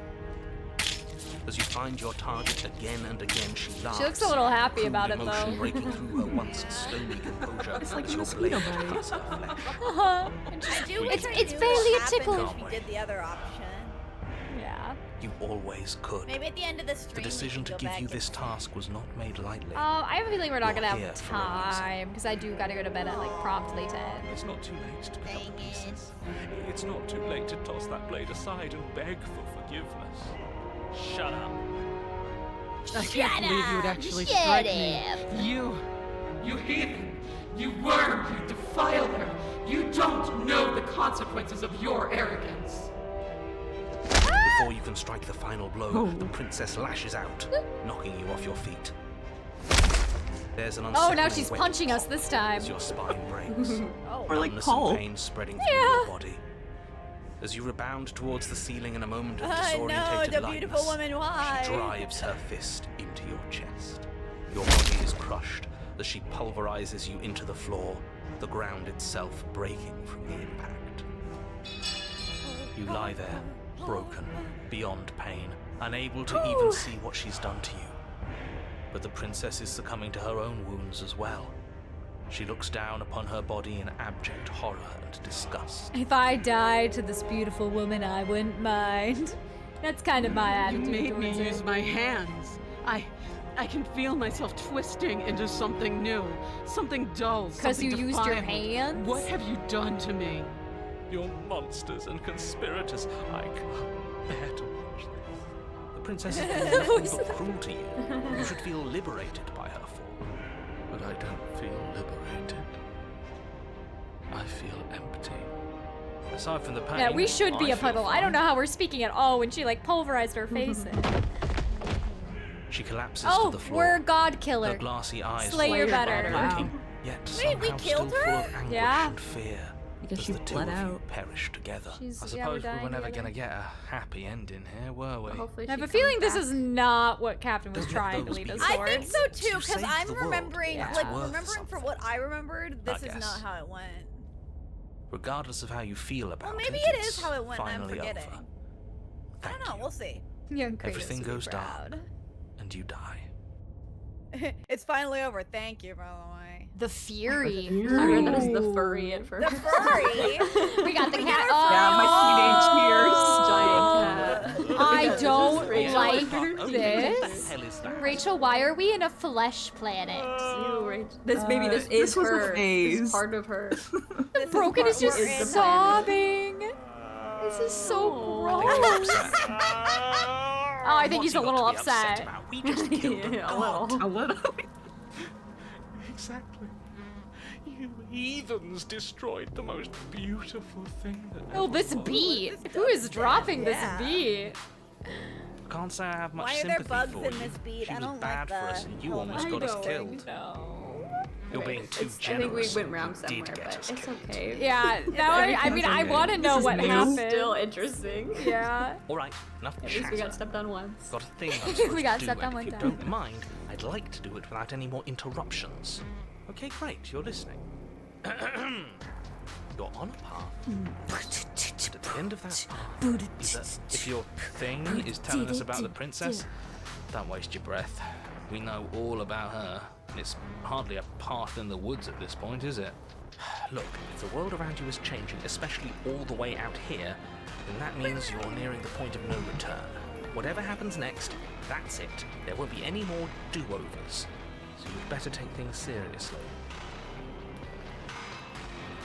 As you find your target again and again, she laughs. She looks a little happy crude about it, emotion though. breaking through her once stony composure It's like as a your blade mosquito bite. cuts her flesh. Uh-huh. I do It's- wish I it's knew barely what a happened tickle. if we did the other option. Yeah. You always could. Maybe at the end of the stream. The decision we to can go give back you and- this task was not made lightly. I have a feeling we're not You're gonna here have for a reason. time because I do gotta go to bed at like promptly 10. It's not too late to pick up the Dang it. pieces. It's not too late to toss that blade aside and beg for forgiveness. Shut up. I can't believe you would actually Shut strike me. up. You heathen! You worm! You defiler! You don't know the consequences of your arrogance! Before you can strike the final blow, Oh. the princess lashes out, knocking you off your feet. There's an Oh, unsettling now she's wet punching us pop this time. as your spine breaks. Oh. Or like Numbness pulp. and pain spreading through your body. As you rebound towards the ceiling in a moment of No, disorientated the lightness, beautiful woman, why? she drives her fist into your chest. Your body is crushed as she pulverizes you into the floor, the ground itself breaking from the impact. You lie there, broken, beyond pain, unable to even see what she's done to you. But the princess is succumbing to her own wounds as well. She looks down upon her body in abject horror and disgust. If I died to this beautiful woman, I wouldn't mind. That's kind of my attitude. You made me towards use it. my hands. I can feel myself twisting into something new, something dull, Because something you used your defiant. hands? What have you done to me? You're monsters and conspirators. I can't bear to watch this. The princess is anything but cruel to you. You should feel liberated by her fall. But I don't feel liberated. I feel empty. Aside from the pain, Yeah, we should be I a feel puddle. I fine. don't know how we're speaking at all when she like pulverized her face in. She collapses Oh, to the floor. we're God Her Killer. glassy eyes Slayer wide better. blinking, Wow. yet Wait, we somehow killed still her? full of anguish Yeah. and fear. Because as she the two bled of you out. perish together. I Yeah, we're suppose we dying were never together. gonna get a happy ending here, were we? Hopefully I have she a feeling comes this back. is not what Captain was Don't let trying to those lead be us your I towards. think so too, You because saved I'm the world. remembering, Yeah. like, Worth remembering from something. what I remembered, this I is guess. not how it went. Regardless of how you feel about Well, maybe it, it is it's how it went and I'm finally forgetting. over. I don't Thank know, you. we'll see. Young Kratos Everything will be goes proud. dark, and you die. It's finally over. Thank you, by the way. The Fury. I heard that as the furry at first. The furry. We got the We cat. got our Yeah, Oh, my teenage years. Giant cat. I Yeah, don't this is like What the this. hell is that? Rachel, why are we in a flesh planet? You, Rachel. This maybe this this is was a her. This phase. is part of her. This Broken is part just we're in. sobbing. This is so I think gross. he's upset. Oh, I think What's he's a he got little to be upset upset. about? We just killed a Yeah, a god. little. A little. Exactly. You heathens destroyed the most beautiful thing that Oh, ever this was. beat. Who is dropping Yeah. this beat? Can't say I have much Why are there sympathy bugs for in you. this beat? She I was don't bad like for us, the and you helmet. almost got us killed. No. You're being too I think we generous. went round You did somewhere, get but us it's killed. okay. Yeah, now I mean, I want to know This is what new. happened. Still interesting. Yeah. All right, enough At least we chatter. got stepped on once. Got a thing I'm supposed We got to do, stepped on and one if you time. don't mind, I'd like to do it without any more interruptions. Okay, great, you're listening. You're on a path. And at the end of that path, either if your thing is telling us about the princess, don't waste your breath. We know all about her. It's hardly a path in the woods at this point, is it? Look, if the world around you is changing, especially all the way out here, then that means you're nearing the point of no return. Whatever happens next, that's it. There won't be any more do-overs. So you'd better take things seriously.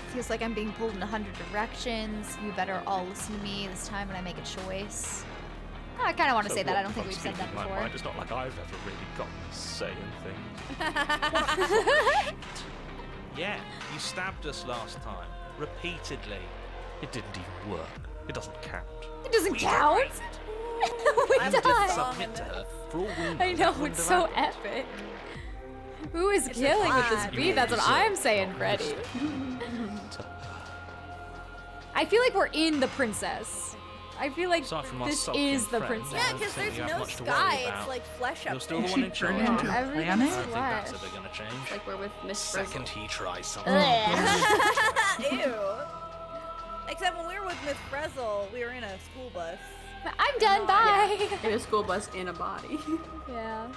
Feels like I'm being pulled in 100 directions. You better all listen to me this time when I make a choice. I kind of want to say that. I don't think we've said that My before. mind. It's not like I've ever really got a say in things. Yeah, you stabbed us last time. Repeatedly. It didn't even work. It doesn't count. It doesn't We count. we I'm just died. submit to her. For all we know, I know, that wouldn't it's have so happened. epic. Who is It's killing with this fine. beat? That's what I'm saying, Freddy. I feel like we're in the princess. I feel like Aside from our this sulking is the friends, princess. Yeah, I don't because think there's you have no much to worry sky. It's about. like flesh You're up still the there. one in She turned charge. into a Everything's I planet? don't think that's flesh. ever gonna change. It's like we're with Miss Second Frizzle. he tries something. Ew. Except when we were with Miss Frizzle, we were in a school bus. I'm done. Bye. In a school bus in a body. Yeah.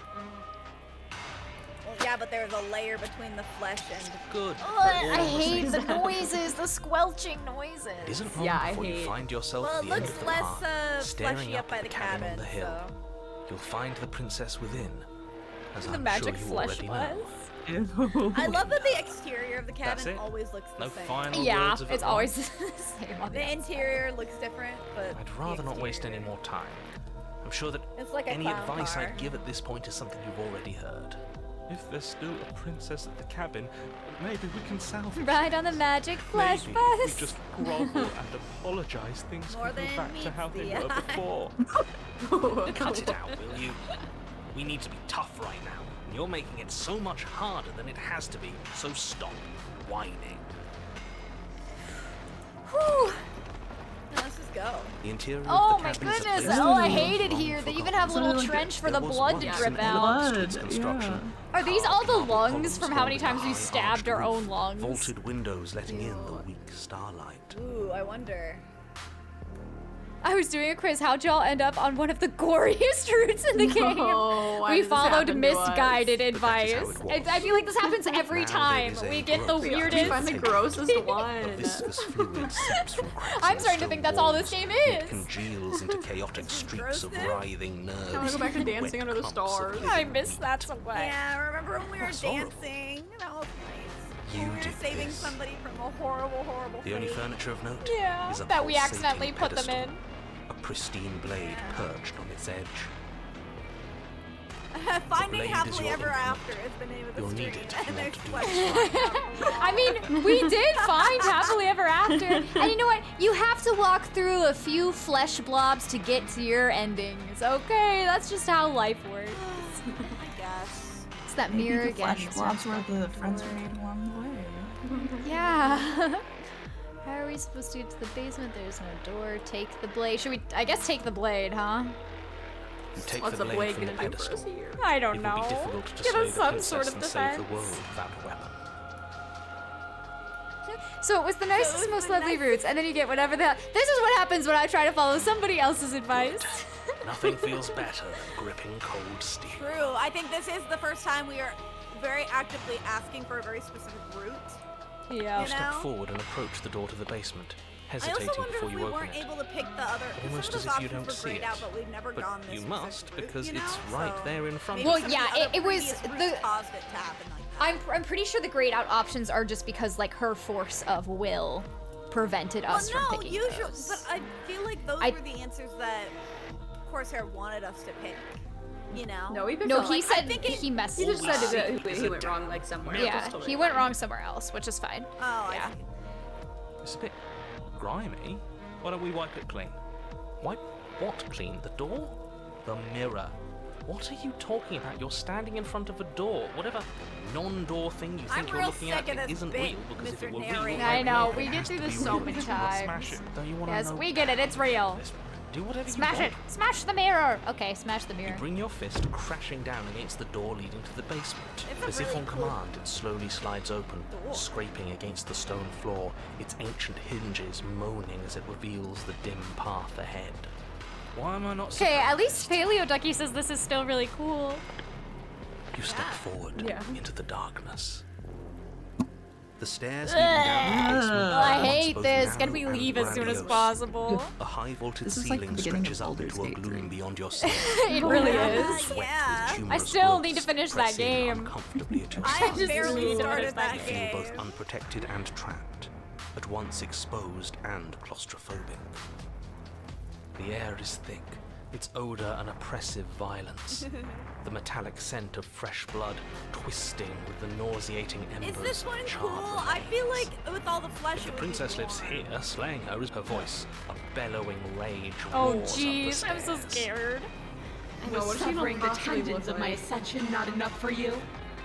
Well, yeah, but there was a layer between the flesh and. Good. I hate the noises, the squelching noises. Isn't long Yeah, I before you hate- find yourself Well, at it the end looks of the less path, staring fleshy up by at the cabin on cabin, the hill. so. You'll find the princess within, as The I'm magic sure you flesh already was. know. Ew. I love that the exterior of the That's cabin it. always looks the No same. final Yeah, words of it's advice? always the same on the The outside. interior looks different, but. I'd the rather not waste any exterior- more time. I'm sure that It's like a any clown advice car. I'd give at this point is something you've already heard. If there's still a princess at the cabin, maybe we can salvage Ride on the magic flesh Maybe bus. if we just grovel and apologize, things More can go than back to meets how they the were eye. before. Cut it out, will you? We need to be tough right now, and you're making it so much harder than it has to be, so stop whining. Whew. No, this is good. go. The interior Oh of the my cabin is a goodness! place Oh, I that hate it long here. They even forgotten. have a little like trench for There the was blood to once drip an out. elegant Blood, streets construction. Are these all the Carved marble lungs columns from how many holding a times we high stabbed arched our roof, own lungs? Vaulted windows letting in the Ew. weak starlight. Ooh, I wonder. I was doing a quiz. How'd y'all end up on one of the goriest routes in the game? why We did this followed happen to us? misguided But that advice. is how it was. I feel like this happens every Now time. there is We a get the growth. We weirdest. find the grossest A one. viscous fluid seeps from cracks I'm in the starting to stone think that's all this walls. game It is. congeals into chaotic streaks of gross, writhing nerves. I wanna go back to and Dancing wet Under the clumps of Stars. living I miss meat. that so much. Yeah, remember when we were That's horrible. dancing? That was nice. You When we were did saving this. somebody from a horrible, horrible The only fate. furniture of note Yeah, is a that we pulsating accidentally put them pedestal, in. a pristine blade perched on its edge. Finding blade is Happily your Ever implement. After is the name of the You'll stream. need it if you And want there's to do flesh this. flying out of the wall. I mean, we did find happily ever after. And you know what? You have to walk through a few flesh blobs to get to your endings. Okay, that's just how life works. I guess. It's that Maybe mirror the again. flesh blobs were the friends we made along the way. Yeah. How are we supposed to get to the basement? There's no door. Take the blade. Should we? I guess take the blade, huh? You take What's the the blade blade from the gonna do for pedestal. us here? I don't It know. would be difficult to Give slay us the some princess sort of and save the defense. world without a weapon. So it was the nicest, was most the lovely roots, and then you get whatever the hell. This is what happens when I try to follow somebody else's advice. Nothing feels better than gripping cold steel. True. I think this is the first time we are very actively asking for a very specific route. Yeah. You Step know? forward and approach the door to the basement, I hesitating also wonder before if you we open weren't it. able to pick the other. 'cause Almost some as of if those you don't options see were grayed it. out, but we've never But gone this you specific must, route, because you know? it's right So there in front maybe of Well, you. some yeah, of the other it was previous routes the- caused it to happen like that. I'm pretty sure the grayed out options are just because like her force of will prevented us well, from no, picking usually, those. but I feel like those I- were the answers that Corsair wanted us to pick. You know? No, we picked No, up, he like, said I think he messed he just up. said that he went wrong like somewhere. Yeah, Just totally he went fine. wrong somewhere else, which is fine. Oh, Yeah. I see. It's a bit grimy. Why don't we wipe it clean? Wipe what clean? The door? The mirror. What are you talking about? You're standing in front of a door. Whatever non-door thing you I'm think you're real looking at, sick of it this isn't bit, real, because if it Mr. were real, Narrator. I know, it we has get through to this be so real. many Let's times. Smash it. Don't you want to Yes, know? we get it. It's real. Let's do whatever Smash you it. want. Smash the mirror. Okay, smash the You mirror. bring your fist crashing down against the door leading to the basement. It's a As if really on cool command, it slowly slides open, door. scraping against the stone floor, its ancient hinges moaning as it reveals the dim path ahead. Why am I not Okay, at surprised? least Paleo Ducky says this is still really cool. You step forward Yeah. into the darkness. The stairs leading down to the basement I are once hate both this. Can narrow we and leave as soon as grandiose. possible? A high vaulted This is like the ceiling beginning of stretches up Baldur's into a Gate gloom 3. beyond your sight. It really Yeah, is. yeah. I still need to finish that game. Uncomfortably at your I sides. just barely need to started finish that that You feel game. both unprotected and trapped, at once exposed and claustrophobic. The air is thick, its odor an oppressive violence. The metallic scent of fresh blood twisting with the nauseating embers Is this of one charred cool? I feel like remains. with all the flesh, If it the would be princess lives boring. here, slaying her is her voice. A bellowing rage Oh roars up the jeez, I'm so stairs. scared. No, what if she Suffering the possibly tendons look of my like? ascension not enough for you?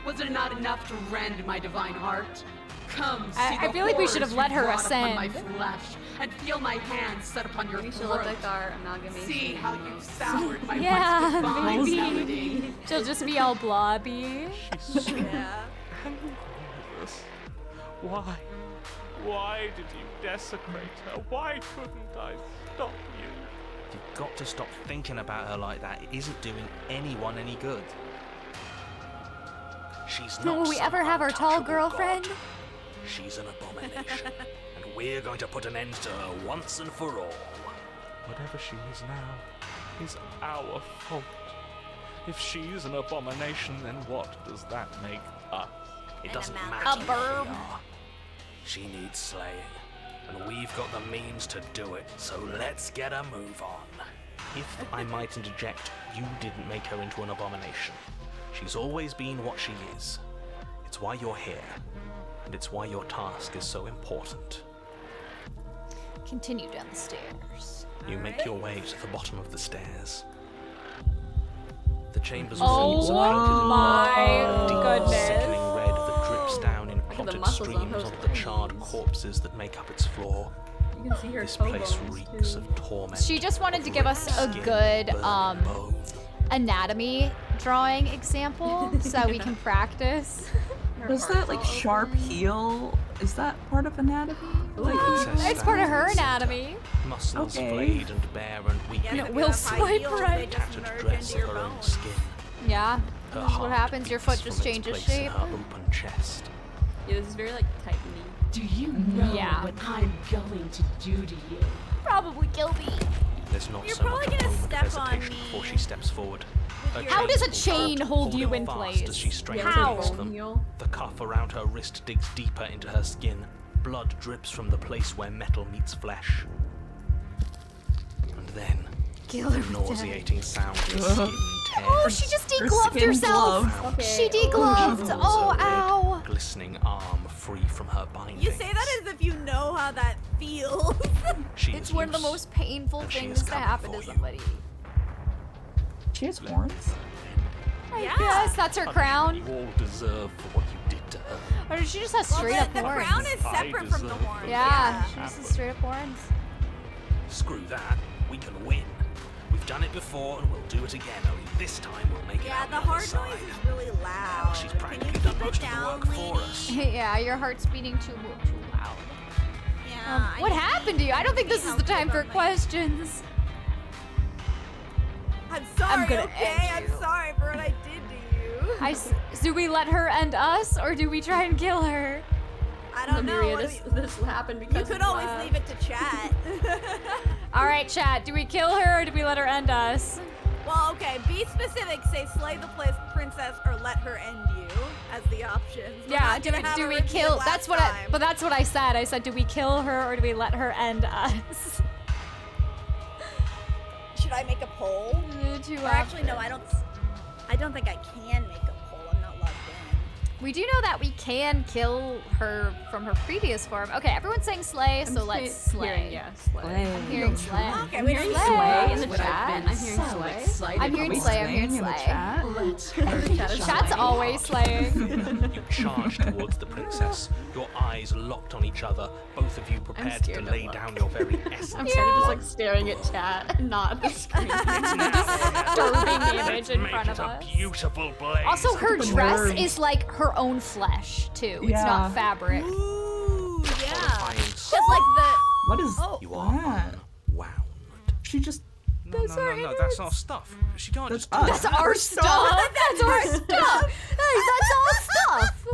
Was it not enough to rend my divine heart? Come, see I the feel like we should horrors have let you've her brought upon my ascend. flesh, and feel my hands set upon your We should throat. look like our amalgamation. See how you've soured my Yeah, once divine maybe. melody. She'll just be all blobby. Yeah. Why? Why did you desecrate her? Why couldn't I stop you? You've got to stop thinking about her like that. It isn't doing anyone any good. She's not Will we some ever have our tall untouchable girlfriend? god. She's an abomination, and we're going to put an end to her once and for all. Whatever she is now is our fault. If she's an abomination, then what does that make us? It An doesn't amalgamation. matter A who we burb. are. She needs slaying, and we've got the means to do it, so let's get a move on. If I might interject, you didn't make her into an abomination. She's always been what she is. It's why you're here, and it's why your task is so important. Continue down the stairs. You make your way to the bottom of the stairs. The chambers Oh walls are painted in my deep, goodness. sickening red that drips down in at the clotted muscles on streams those onto the charred veins. corpses that make up its floor. can see her This toe place bones, reeks too. of torment. She just wanted to give us a skin, good burning bone. anatomy drawing example so we can practice. Does that like sharp heel? Is that part of anatomy? Like, It's part of her anatomy. Muscles Okay. flayed and bare and weak. Yeah, if you Will have high swipe heels, right. they just Tattered merge dress into of your her own bones. skin. Yeah. Her This is what heart happens. Your beats foot just from its changes place in shape. her open chest. Yeah, this is very like tight knee. Do you know Yeah. what I'm going to do to you? Probably kill me. There's not You're so much probably a gonna moment of step on hesitation me before she steps forward. Her your- How does a pulls chain out, hold you holding in fast place? As she strains How? against them. The cuff around her wrist digs deeper into her skin. Blood drips from the place where metal meets flesh. And then, Kill her the with nauseating sound of skin tears. Oh, she just Her degloved skin herself. glove. She degloved. Oh, Pulls her ow. red, glistening arm free from her bindings. You say that as if you know how that feels. She It's is one of the loose, most painful and she things is to coming happen for to you. somebody. She has horns. I Yeah. guess that's her crown. You all deserve for what you did to her. Or she just has Well, straight up the horns. crown is I separate from the deserve horns. Yeah, she just has straight up horns. Screw that. We can win. We've done it before and we'll do it again. Only this time we'll make it Yeah, out the the other hard side. noise is really loud. She's Can practically you done keep most it of the down, work for lady? us. Yeah, your heart's beating too loud. Yeah. What happened to you? I don't think this is the time for questions. I'm sorry, gonna okay? end I'm you. sorry for what I did to you. Do we let her end us, or do we try and kill her? I don't know. Lemuria, What this, do we- this will happen because you of could always that. leave it to chat. All right, chat. Do we kill her, or do we let her end us? Well, okay, be specific. Say slay the princess or let her end you as the options. We're Yeah. not Do gonna have we a repeat kill? of That's last what I. time. But that's what I said. I said, do we kill her, or do we let her end us? Should I make a poll? Or actually, no. I don't think I can make a poll. I'm not logged in. We do know that we can kill her from her previous form. Okay, everyone's saying slay, so let's slay. Yeah, slay. I'm hearing slay. Okay, I'm we hearing don't slay in the What I've chat. been I'm hearing so slay. excited I'm hearing We slay. I'm slaying hearing in the slay. chat? Let's hurry, Chat is shall Chat's we? always slaying. You charge towards the princess, your eyes locked on each other, both of you prepared to scared to lay look. down your very essence. I'm sort of just like staring at chat, not at the screen. Disturbing image in Make front it of a us. beautiful blaze. Also, her The dress nerves. is like her own flesh too. It's Yeah. not fabric. Ooh, yeah. Horrifying Just like the. What is Oh. You are that? unwound. She just. No, that's our stuff. She can't That's just do us. That's our stuff. That's our stuff. Hey, that's all stuff.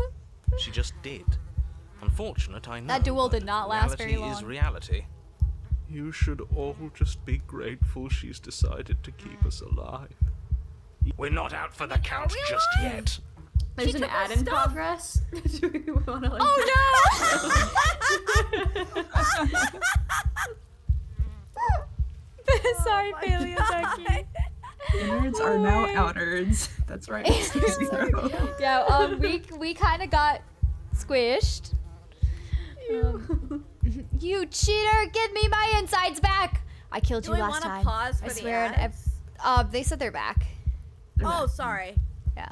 She just did. Unfortunate, I know. That duel but did not last very reality is long. reality. You should all just be grateful she's decided to keep us alive. We're not out for the count we just alive? yet. There's an took our ad in stuff. progress. Do we want to like? Sorry, my Paleo Becky. God. Innards are now outards. That's right. Zero. Yeah, we kind of got squished. You cheater! Give me my insides back! I killed Do you we last want to time. pause for I the swear. And ads? they said they're back. Oh, sorry. Yeah.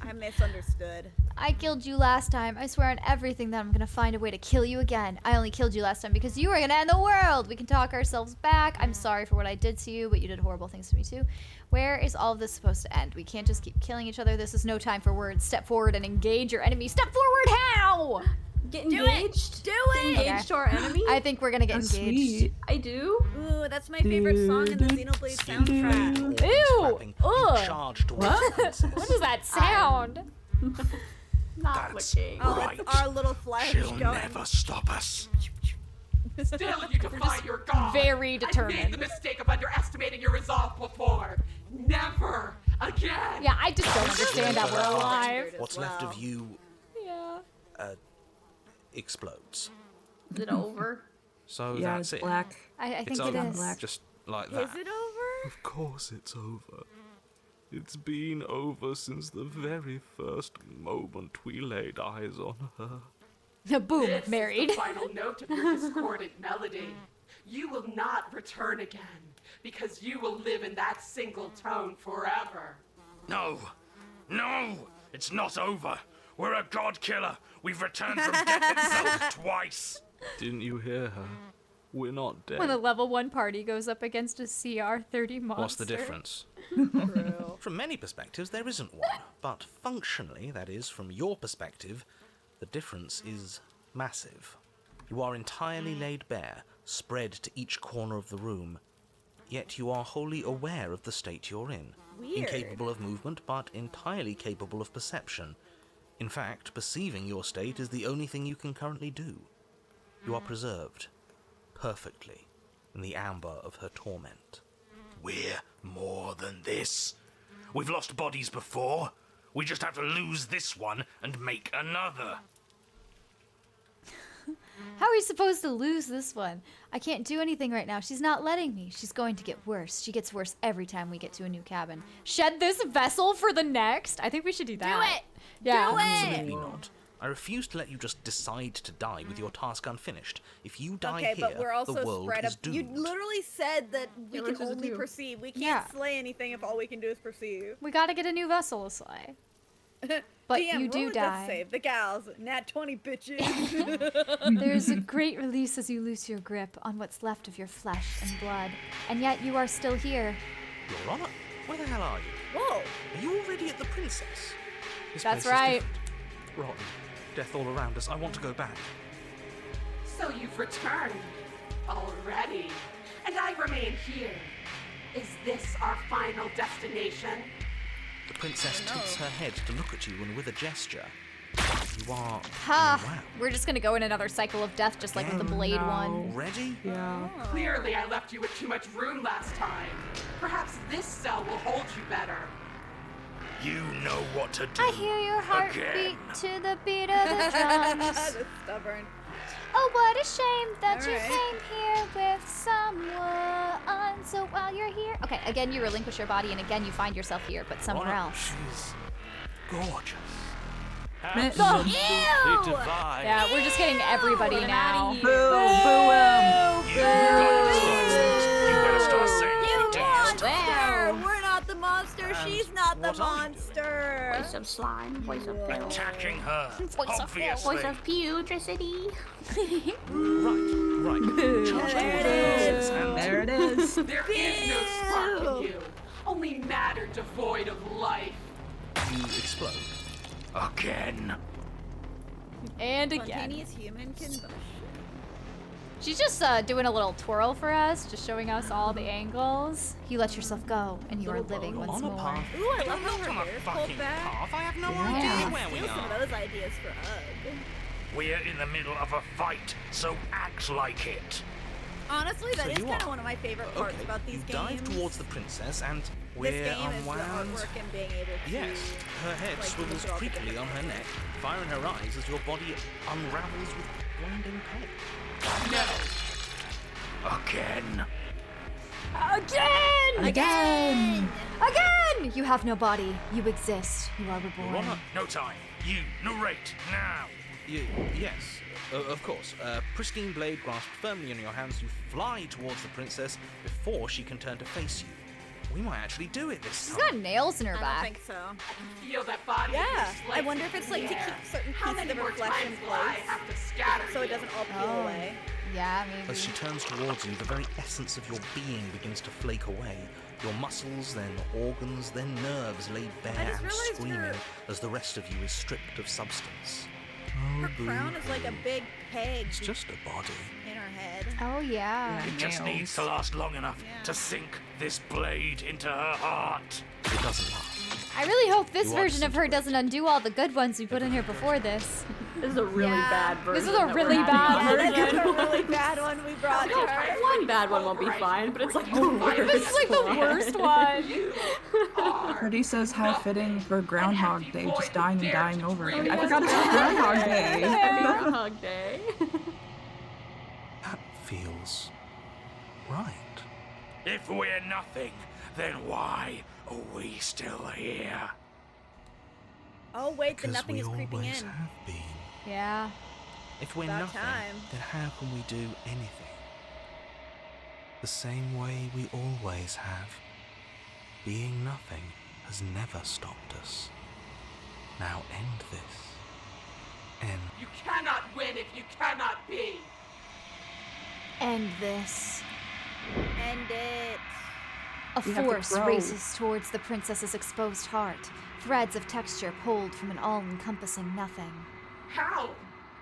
I misunderstood. I killed you last time. I swear on everything that I'm gonna find a way to kill you again. I only killed you last time because you were gonna end the world. We can talk ourselves back. I'm sorry for what I did to you, but you did horrible things to me too. Where is all of this supposed to end? We can't just keep killing each other. This is no time for words. Step forward and engage your enemy. Step forward how? Get Do engaged. it. Do Get it. engaged to our enemy. I think we're gonna get That's engaged. sweet. I do. Ooh, that's my favorite song in the Xenoblade soundtrack. Ew! Ugh. Charge towards the princess. What does that sound? Not That's looking. Oh, right. that's our little flash She'll going. never stop us. Still, you defy your god. Very I've made the determined. mistake of underestimating your resolve before. Never again. Yeah, I just don't understand that we're alive. What's left of you Yeah. explodes. Is it over? So Yeah, that's it's it. black. I think It's it over. is. Just like that. Is it over? Of course it's over. It's been over since the very first moment we laid eyes on her. Boom, This married. is the final note of your discordant melody. You will not return again, because you will live in that single tone forever. No! No! It's not over! We're a god killer! We've returned from death itself twice! Didn't you hear her? We're not dead. When a level 1 party goes up against a CR30 monster. What's the difference? True. From many perspectives, there isn't one. But functionally, that is, from your perspective, the difference is massive. You are entirely laid bare, spread to each corner of the room. Yet you are wholly aware of the state you're in. Weird. Incapable of movement, but entirely capable of perception. In fact, perceiving your state is the only thing you can currently do. You are preserved, perfectly, in the amber of her torment. We're more than this. We've lost bodies before. We just have to lose this one and make another. How are we supposed to lose this one? I can't do anything right now. She's not letting me. She's going to get worse. She gets worse every time we get to a new cabin. Shed this vessel for the next? I think we should do that. Do it! Yeah. Do it! Absolutely not. I refuse to let you just decide to die with your task unfinished. If you die Okay, here, but we're also the world spread is up. doomed. You literally said that we Yeah, can we're supposed only to. perceive. We can't Yeah. slay anything if all we can do is perceive. We gotta get a new vessel to slay. But DM, you do roll a death die. Save. The gals, nat 20 bitches. There's a great release as you loose your grip on what's left of your flesh and blood. And yet you are still here. Your Honor, where the hell are you? Whoa. Are you already at the Princess? This That's place is right. different. Rotten. Death all around us. I want to go back. So you've returned already, and I remain here. Is this our final destination? The Princess tilts her head to look at you, and with a gesture, you are... Ha! Wow. We're just gonna go in another cycle of death just like with the blade one. Already? Yeah. Clearly, I left you with too much room last time. Perhaps this cell will hold you better. You know what to do. I hear your heartbeat Again. to the beat of the drums. That's stubborn. Oh, what a shame that you Alright. came here with someone. So while you're here, okay, again you relinquish your body, and again you find yourself here, but somewhere Honor, else. She's gorgeous. Absolutely Ew! divine. Yeah, we're just getting everybody Get now. outta Boo, here. boo him. You gotta start, you better start saying You things. monster! We're not the monster. She's not the what are you monster. Voice of slime, voice of filth, Attacking her, Voice of obviously. voice of putridity. Right. Charge There your it forces and There it is. There is no spark in you, only matter devoid of life. you explode. Again. And again. Spontaneous human combustion. She's just doing a little twirl for us, just showing us all the angles. You let yourself go, and you are living You're once on a more. path. Ooh, I love You're how not on her a hair's pulled fucking back. path. I have no Yeah. idea where we Steal some are. of those ideas for Ugg. We're in the middle of a fight, so act like it. Honestly, that So is you kind of are. one of my favorite parts Okay, about these you games. dive towards the princess and This we're game is the unwound. artwork and being able to. Yes, her head like, swivels look at all the creepily different on her neck, fire in her eyes as your body unravels with blinding pain. No. Again. Again! Again! Again! You have no body. You exist. You are Your reborn. Honor, No time. You narrate now. yes, of course. Pristine blade grasped firmly in your hands, you fly towards the princess before she can turn to face you. We might actually do it this She's time. got nails in her I don't back. think so. Feel that body. Yeah, is I wonder if it's like to yeah. keep certain How pieces many of her more flesh in times will I place, have to scatter so it you? doesn't all peel Oh. away. Yeah, maybe. As she turns towards you, the very essence of your being begins to flake away. Your muscles, then organs, then nerves laid bare I just and realized screaming her- as the rest of you is stripped of substance. Her crown is like a big peg It's just a body. in her head. Oh, yeah. It just Nails. needs to last long enough Yeah. to sink this blade into her heart. It doesn't last. I really hope this You are version of her disintegrated. doesn't undo all the good ones we put in here before this. This is a really Yeah. bad version. This is a that really we're bad having. Yeah, version. that's a really bad one we brought to her. One bad one won't be fine, but it's like the worst. This is like the worst one. You are. Pretty says how fitting for Groundhog Day, just dying and dying over again. I Yes. forgot it's Groundhog Day. Groundhog Day. That feels right. If we're nothing, then why are we still here? Oh wait, the Because nothing we is creeping always in. have been. Yeah. If we're About nothing, time. then how can we do anything? The same way we always have. Being nothing has never stopped us. Now end this. End. You cannot win if you cannot be. End this. End it. A We have to force grow. races towards the princess's exposed heart. Threads of texture pulled from an all-encompassing nothing. How?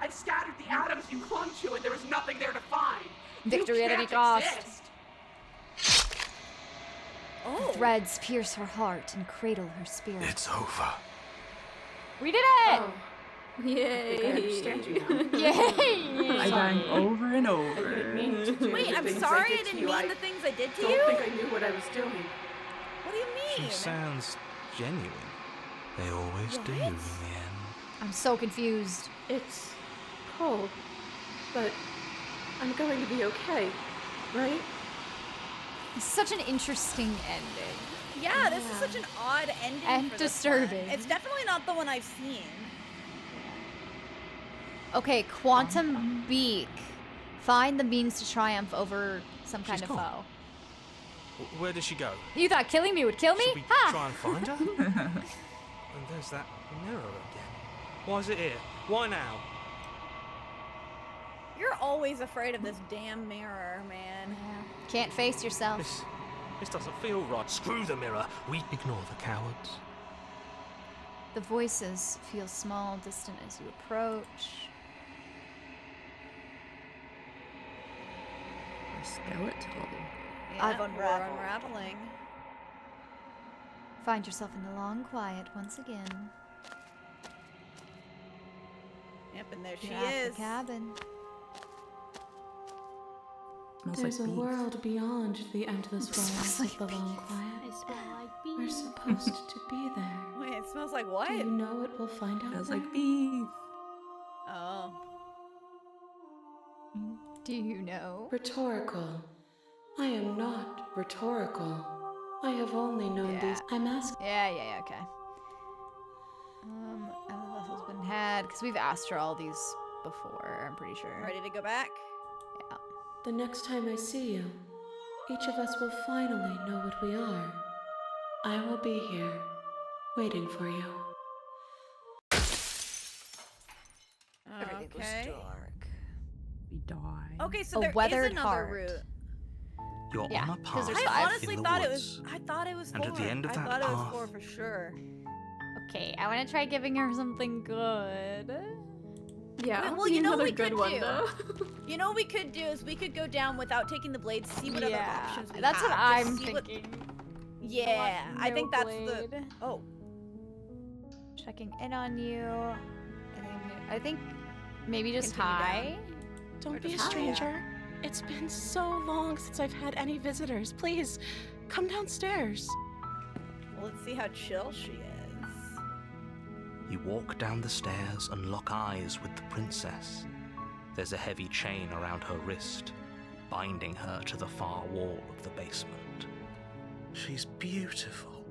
I scattered the atoms you clung to, and there was nothing there to find. Victory You at any can't cost. exist. Oh. Threads pierce her heart and cradle her spirit. It's over. We did it! Oh, Yay! I think I understand you now. Yay! I died over and I over. didn't mean to do Wait, the I'm things sorry I I did to didn't you. mean I the things I did to don't you. think I knew what I was doing. What do you She mean? sounds genuine. They always do in the end. I'm so confused. It's cold, but I'm going to be okay, right? It's such an interesting ending. Yeah, this is such an odd ending. And for this disturbing. one. It's definitely not the one I've seen. Okay, Quantum Beak. Find the means to triumph over some kind She's of gone. foe. Where did she go? You thought killing me would kill me? Should we Ha! try and find her? And there's that mirror again. Why is it here? Why now? You're always afraid of this damn mirror, man. Can't face yourself. This doesn't feel right. Screw the mirror. We Ignore the cowards. The voices feel small, distant as you approach. Skeletal. Yeah, I've we're unraveled. unraveling. Find yourself in the long quiet once again. Yep, and there she You're at is. the cabin. Smells There's like a beef. world beyond the endless Smells wilds of the long quiet. We're supposed to be there. Wait, it smells like what? Do you know what we'll find out Smells there? like beef. Oh. Do you know? Rhetorical. I am not rhetorical. I have only known these. I'm asking. Yeah, okay. And the vessel's been had, because we've asked her all these before, I'm pretty sure. Ready to go back? Yeah. The next time I see you, each of us will finally know what we are. I will be here, waiting for you. Everything goes Okay. dark. We die. Okay, so A there is weathered another heart. route. You're Yeah, on a 'cause path there's I five. honestly in the thought woods. I thought it was And four. at the end of I that thought it was path- 4 for sure. Okay, I want to try giving her something good. Yeah. Well, you know what another we good could one do? though. You know what we could do is we could go down without taking the blade, see what other options we that's have. what just I'm see what- thinking. Yeah, I No think that's blade. the. Oh, Checking in on you. I think maybe just Continue hi. Don't be a just- stranger. It's been so long since I've had any visitors. Please, come downstairs. well, let's see how chill she is. You walk down the stairs and lock eyes with the princess. There's a heavy chain around her wrist, binding her to the far wall of the basement. She's beautiful.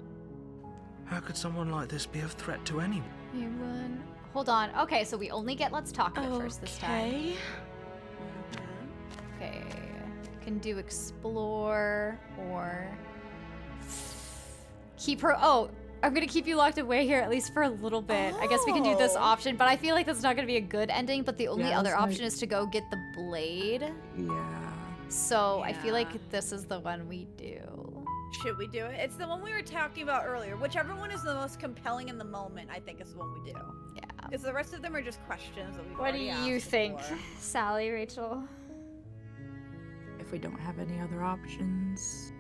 How could someone like this be a threat to anyone? Hold on. Okay, so we only get let's talk of it first this time. Okay. Okay. Can do explore or keep her. Oh, I'm gonna keep you locked away here at least for a little bit. I guess we can do this Oh. option, but I feel like that's not gonna be a good ending. But the only Yeah, other that's option like- is to go get the blade. Yeah. So I feel Yeah. like this is the one we do. Should we do it? It's the one we were talking about earlier. Whichever one is the most compelling in the moment, I think is the one we do. Yeah. Because the rest of them are just questions that we've What do already you asked think, before. Sally, Rachel? If we don't have any other options.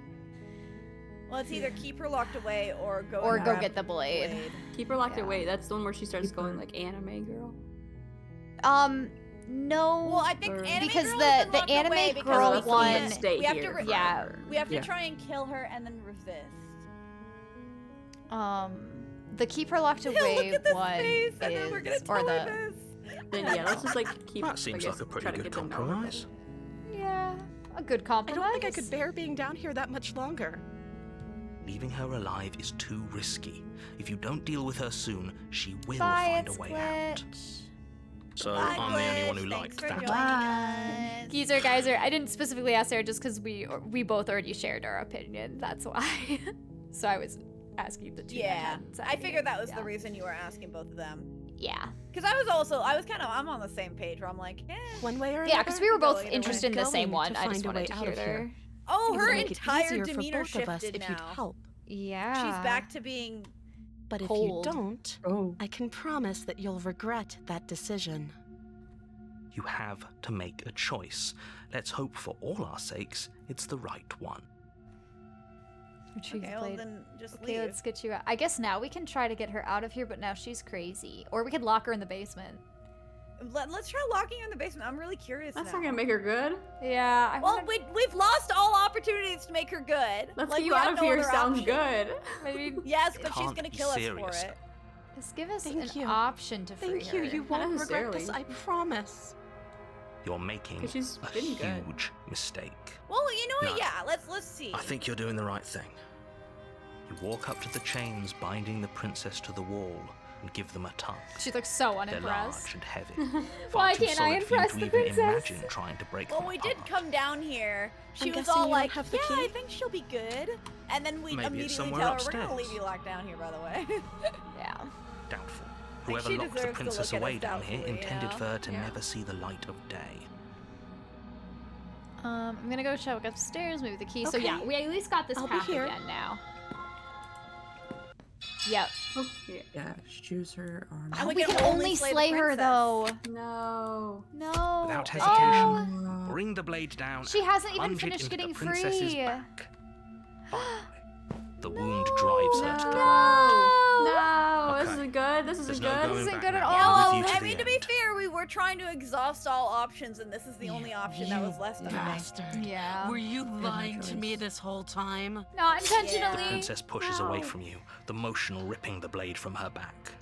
Well, it's either keep her locked away or go Or and go grab get the blade. Keep her locked Yeah. away. That's the one where she starts going like anime girl. No. Well, I think Or- anime because girl the has been locked anime away because girl we that's the one. that stay we have here to Yeah. forever. we have to Yeah. try and kill her and then resist. The keep her locked Look away at this one face, and then we're is, gonna or tell her the this. Then yeah, let's just like keep. That seems I guess, like a pretty try to good get to know her compromise. yeah, a good compromise. I don't think I could bear being down here that much longer. Leaving her alive is too risky. If you don't deal with her soon, she will Bye, find it's a way out. Glitch. So Bye, I'm the only one who Glitch. liked Thanks for that. joining us. Geezer Geyser, I didn't specifically ask her just because we both already shared our opinion. That's why. So I was asking the two. that Yeah, hadn't said I figured that was anything. the Yeah. reason you were asking both of them. Yeah. Because I'm on the same page where I'm like, one way or another. Yeah, because we were both either way. interested in the same one. I just find a wanted way to out hear of here. their. Oh, It her would make it entire easier for demeanor both of us shifted if you'd now. help. Yeah. She's back to being But if cold. you don't, Oh. I can promise that you'll regret that decision. You have to make a choice. Let's hope for all our sakes it's the right one. Retrieve okay. the Well, blade. then just Okay, leave. let's get you out. I guess now we can try to get her out of here, but now she's crazy. Or we could lock her in the basement. Let's try locking her in the basement. I'm really curious. That's now. not gonna make her good. Yeah. Well, we've lost all opportunities to make her good. Let's like, get you we out have of no here other sounds option. good. Maybe. Yes, but she's Can't gonna be kill us serious. for it. Just give us Thank an you. option to free Thank you. her. You Not won't regret this, necessarily. I promise. You're making 'Cause she's a been good. huge mistake. Well, you know what? No. Yeah, let's see. I think you're doing the right thing. You walk up to the chains binding the princess to the wall and give them a tug. She looks so They're unimpressed. large and heavy. Why Far too can't I solid for you impress to the even princess? imagine trying to break Well, them we did apart. come down here. She I'm was guessing all you like, don't have the "Yeah, key?" I think she'll be good," and then we Maybe it's immediately somewhere tell her, "We're gonna upstairs." leave you locked down here." By the way. Yeah. Doubtful. Like, Whoever she locked the deserves to princess look at away us down here doubtfully, you intended know? for her to Yeah. never see the light of day. I'm gonna go check upstairs, maybe the key. So Okay. yeah, we at least got this I'll be path here. again now. Yep. Oh, yeah. Yeah, choose her arm. And We can only slay the her princess. though. No. No. Without Oh, hesitation, bring the blade down. she hasn't even plunge it finished into getting the princess's free. back. Finally, the wound drives her to the ground. No. No, this Okay. isn't good. This There's isn't no good. going isn't back good at now. all. Yeah, We're well, with you to I the mean, to be end. fair, we were trying to exhaust all options, and this is the only option that was left of me. Bastard. Yeah. Were you lying to me choice. this whole time? Not The intentionally. princess pushes away No. from you, the motion ripping the blade from her back.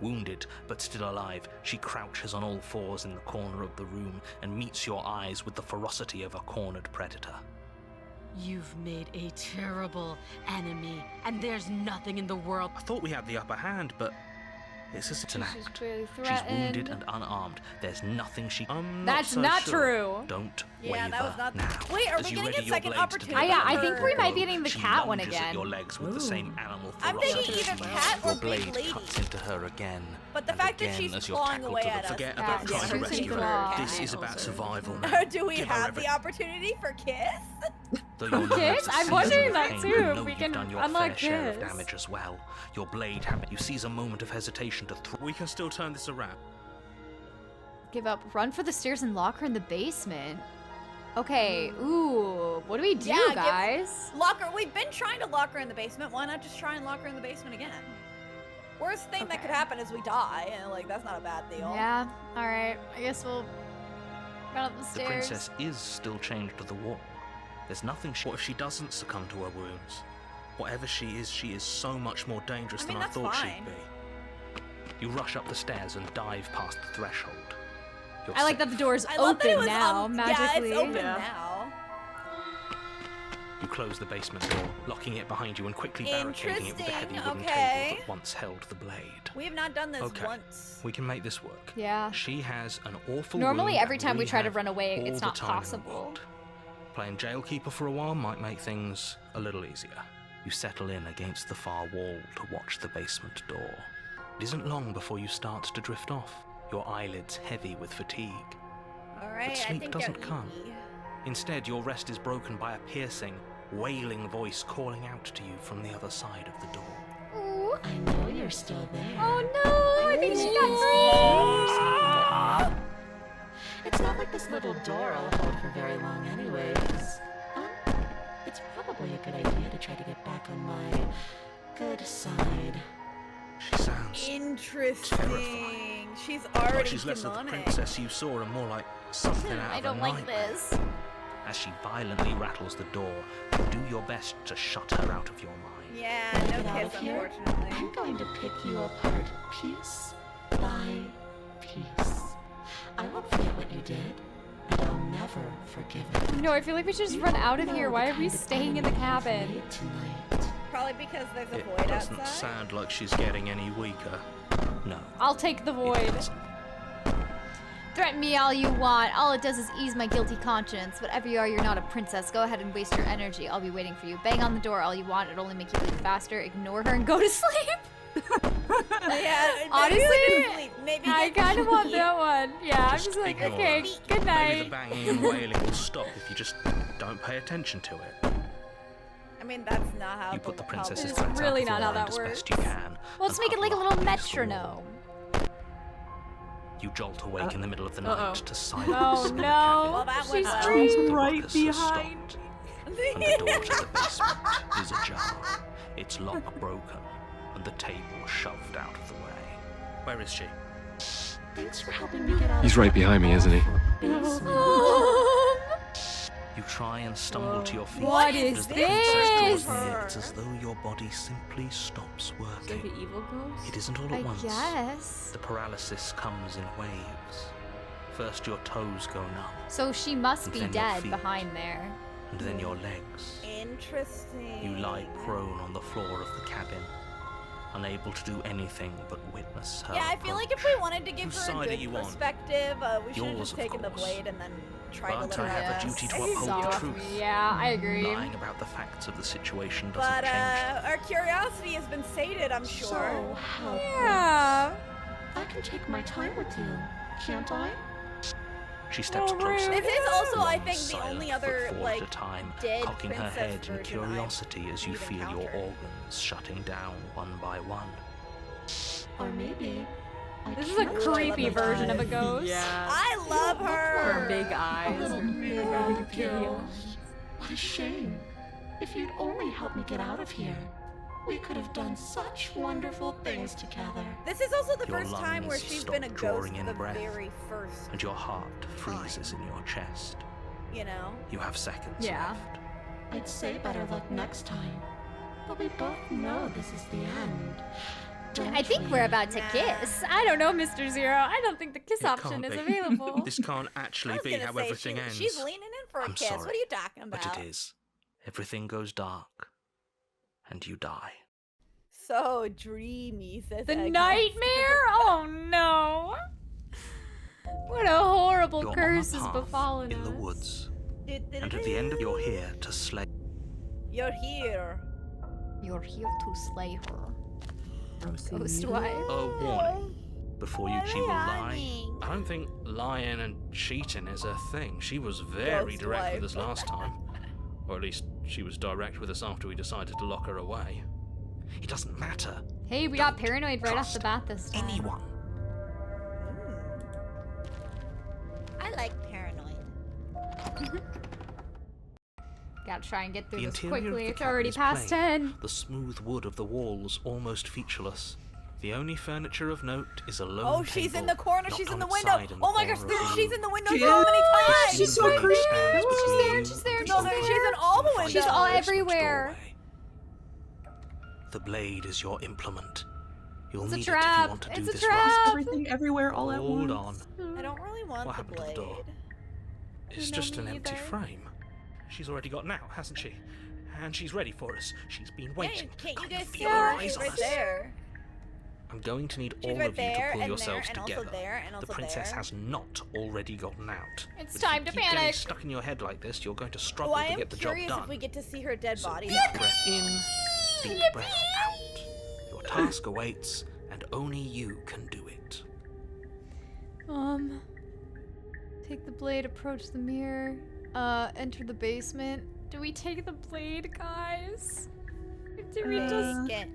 Wounded, but still alive, she crouches on all fours in the corner of the room and meets your eyes with the ferocity of a cornered predator. You've made a terrible enemy, and there's nothing in the world. I thought we had the upper hand, but it's just an She's act. clearly She's wounded threatened. and unarmed. There's nothing she. I'm That's so not sure. true. Don't Yeah, waver that was not. now. Wait, are as we you gonna ready get your second blades to opportunity? Yeah, I for think we her? might be getting the She cat one lunges again. at your legs with the same animal I'm ferocity. thinking either cat or Your blade big lady. cuts into her again. But the and fact that again she's as you're clawing tackled away to the- at us. Forget Yeah, about yeah, trying to her rescue teeth her. are This is also- about survival Or now. do we Give her have every- the opportunity for kiss? Though your nerves Kiss? are I'm seizing wondering with that pain, too, you if know we you've can done your unlock fair share of Kiss. damage as well. Your blade habit. You seize a moment of hesitation to throw. We can still turn this around. Give up. Run for the stairs and lock her in the basement. Okay. Ooh. What do we do, Yeah, give- guys? Lock her. We've been trying to lock her in the basement. Why not just try and lock her in the basement again? Worst thing that could happen is we die, and like that's not a bad deal. Yeah. All right. I guess we'll run up the The stairs. princess is still chained to the wall. There's nothing. What if she doesn't succumb to her wounds? Whatever she is so much more dangerous I mean, than I that's thought fine. she'd be. You rush up the stairs and dive past the threshold. You're I like safe. that the door's I love that it open was now, magically. Yeah, it's open Yeah. now. You close the basement door, locking it behind you and quickly barricading it with the heavy wooden okay. cable that once held the blade. We have not done this Okay. once. We can make this work. Yeah. She has an awful Normally, wound every and time we try to have run away, all it's the not time in the possible. world. Playing jailkeeper for a while might make things a little easier. You settle in against the far wall to watch the basement door. It isn't long before you start to drift off, your eyelids heavy with fatigue. All right, But I sleep think doesn't that come. Instead, your rest is broken by a piercing, wailing voice calling out to you from the other side of the door. Ooh. I know you're still there. Oh no! I think she got free. It's not like this little door will hold for very long anyways. It's probably a good idea to try to get back on my good side. She sounds Interesting. terrifying. She's like already she's less of the demonic. princess you saw and more like something out I of don't a like nightmare. this. As she violently rattles the door, you do your best to shut her out of your mind. Yeah, Get no out kiss, of here. unfortunately. I'm going to pick you apart piece by piece. I won't forget what you did, and I'll never forgive it. No, I feel like we should just run out of know here. the Why are kind we of staying in the enemy you've cabin? made tonight. Probably because there's a It void doesn't outside. sound like she's getting any weaker. No. I'll take the it void. doesn't. Threaten me all you want. All it does is ease my guilty conscience. Whatever you are, you're not a princess. Go ahead and waste your energy. I'll be waiting for you. Bang on the door all you want. It'll only make you bleed faster. Ignore her and go to sleep. Yeah, Honestly, maybe I get kind of want tea. that one. Yeah, I'm just like, ignore okay, her. good Maybe night. the banging and wailing will stop if you just don't pay attention to it. I mean, that's not how You put the how princess's It's threats really out not of how your mind that as works. best you can. Well, let's and make it like a huddle little up against the wall. metronome. You jolt awake in the middle of the Uh-oh. night to silence Oh in the no, cabin. Well, that she's went free. The right ruckus has behind. stopped, and the door to the basement is ajar, its lock broken, and the table shoved out of the way. Where is she? Thanks for helping me get out. He's right behind me, isn't he? You try and stumble to your feet. What but is as the princess draws this? near, it's as though your body simply stops Is that working. the evil ghost? It isn't all I at once. guess. The paralysis comes in waves. First your toes go numb, So she must And be then your dead feet. behind there. and then your legs. Interesting. You lie prone on the floor of the cabin, unable to do anything but witness her Yeah, I feel like if approach. we wanted to give Whose her side a are good you on? perspective, we should have Yours, just of taken the course. blade and then tried to But let I her have out. a duty to So, uphold the truth. yeah, I agree. Lying about the facts of the situation doesn't But change our curiosity has been sated, I'm sure. So help Yeah. I can take my time with you, can't I? them. She steps Oh, closer. rude. This is also, I one think, the silent only other footfall like at a time, dead cocking her princess head in virgin curiosity as you we've feel your encountered. organs shutting down one by one. Or maybe I This is a can't creepy take my version of a time. ghost. Yeah. I love Her her. big eyes. little Her big pupils. What a shame. If you'd only helped me get out of here, we could have done such wonderful things together. This is also the Your first time where lungs she's stop been a ghost drawing for in the breath, very first, And your heart freezes in your chest. you know? You have seconds Yeah. left. I'd say better luck next time. But we both know this is the end. Don't I think we? we're about to kiss. I don't know, Mr. Zero. I don't think the kiss It option can't is be. available. This can't I actually was be gonna how say, everything ends. she's leaning in for a I'm kiss. sorry, What are you talking about? But it is. Everything goes dark, and you die. So dreamy, says The Agnes. nightmare? Oh no. What a horrible You're curse on has a path befallen in us. the woods, and at the end of you're here to slay. You're here. You're here to slay her. Ghost wife. A warning. Before you, she will lie. Lying. I don't think lying and cheating is a thing. She was very Ghost direct with wife. us last time. Or at least she was direct with us after we decided to lock her away. It doesn't matter. Hey, we got Don't paranoid right off the trust bat this time. Anyone. I like paranoid. Gotta try and get through The this interior quickly. of the It's cabin already is past plain. 10. The smooth wood of the walls almost featureless. The only furniture of note is a lone Oh, she's in the table, corner. knocked She's in on the its window. side in the Oh my gosh, corner of the she's room. in the window She so is. many times. She's so creepy. She's there, she's there, No, no, she's in all the windows. She's all everywhere. The blade is your implement. You'll It's a need trap. it if you want to do It's a this trap. right. Everything everywhere all at Hold once. on. I don't really want What the happened to the blade. door? It's No, just me an empty either. frame. She's already got now, hasn't she? And she's ready for us. She's been waiting. Can't you Can't guys you see feel her? her eyes She's on right us? there. I'm going to need She's all right of you to there, pull and yourselves there, and also together. there, and The also princess there. has not already gotten out. It's But time if to you keep getting panic. stuck in your head like this, you're going to struggle Oh, I to am get the job curious done. if we get to see her dead So body. deep breath in, deep breath out. Your task awaits, and only you can do it. Take the blade, approach the mirror, enter the basement. Do we take the blade, guys? Or do we just... Take it.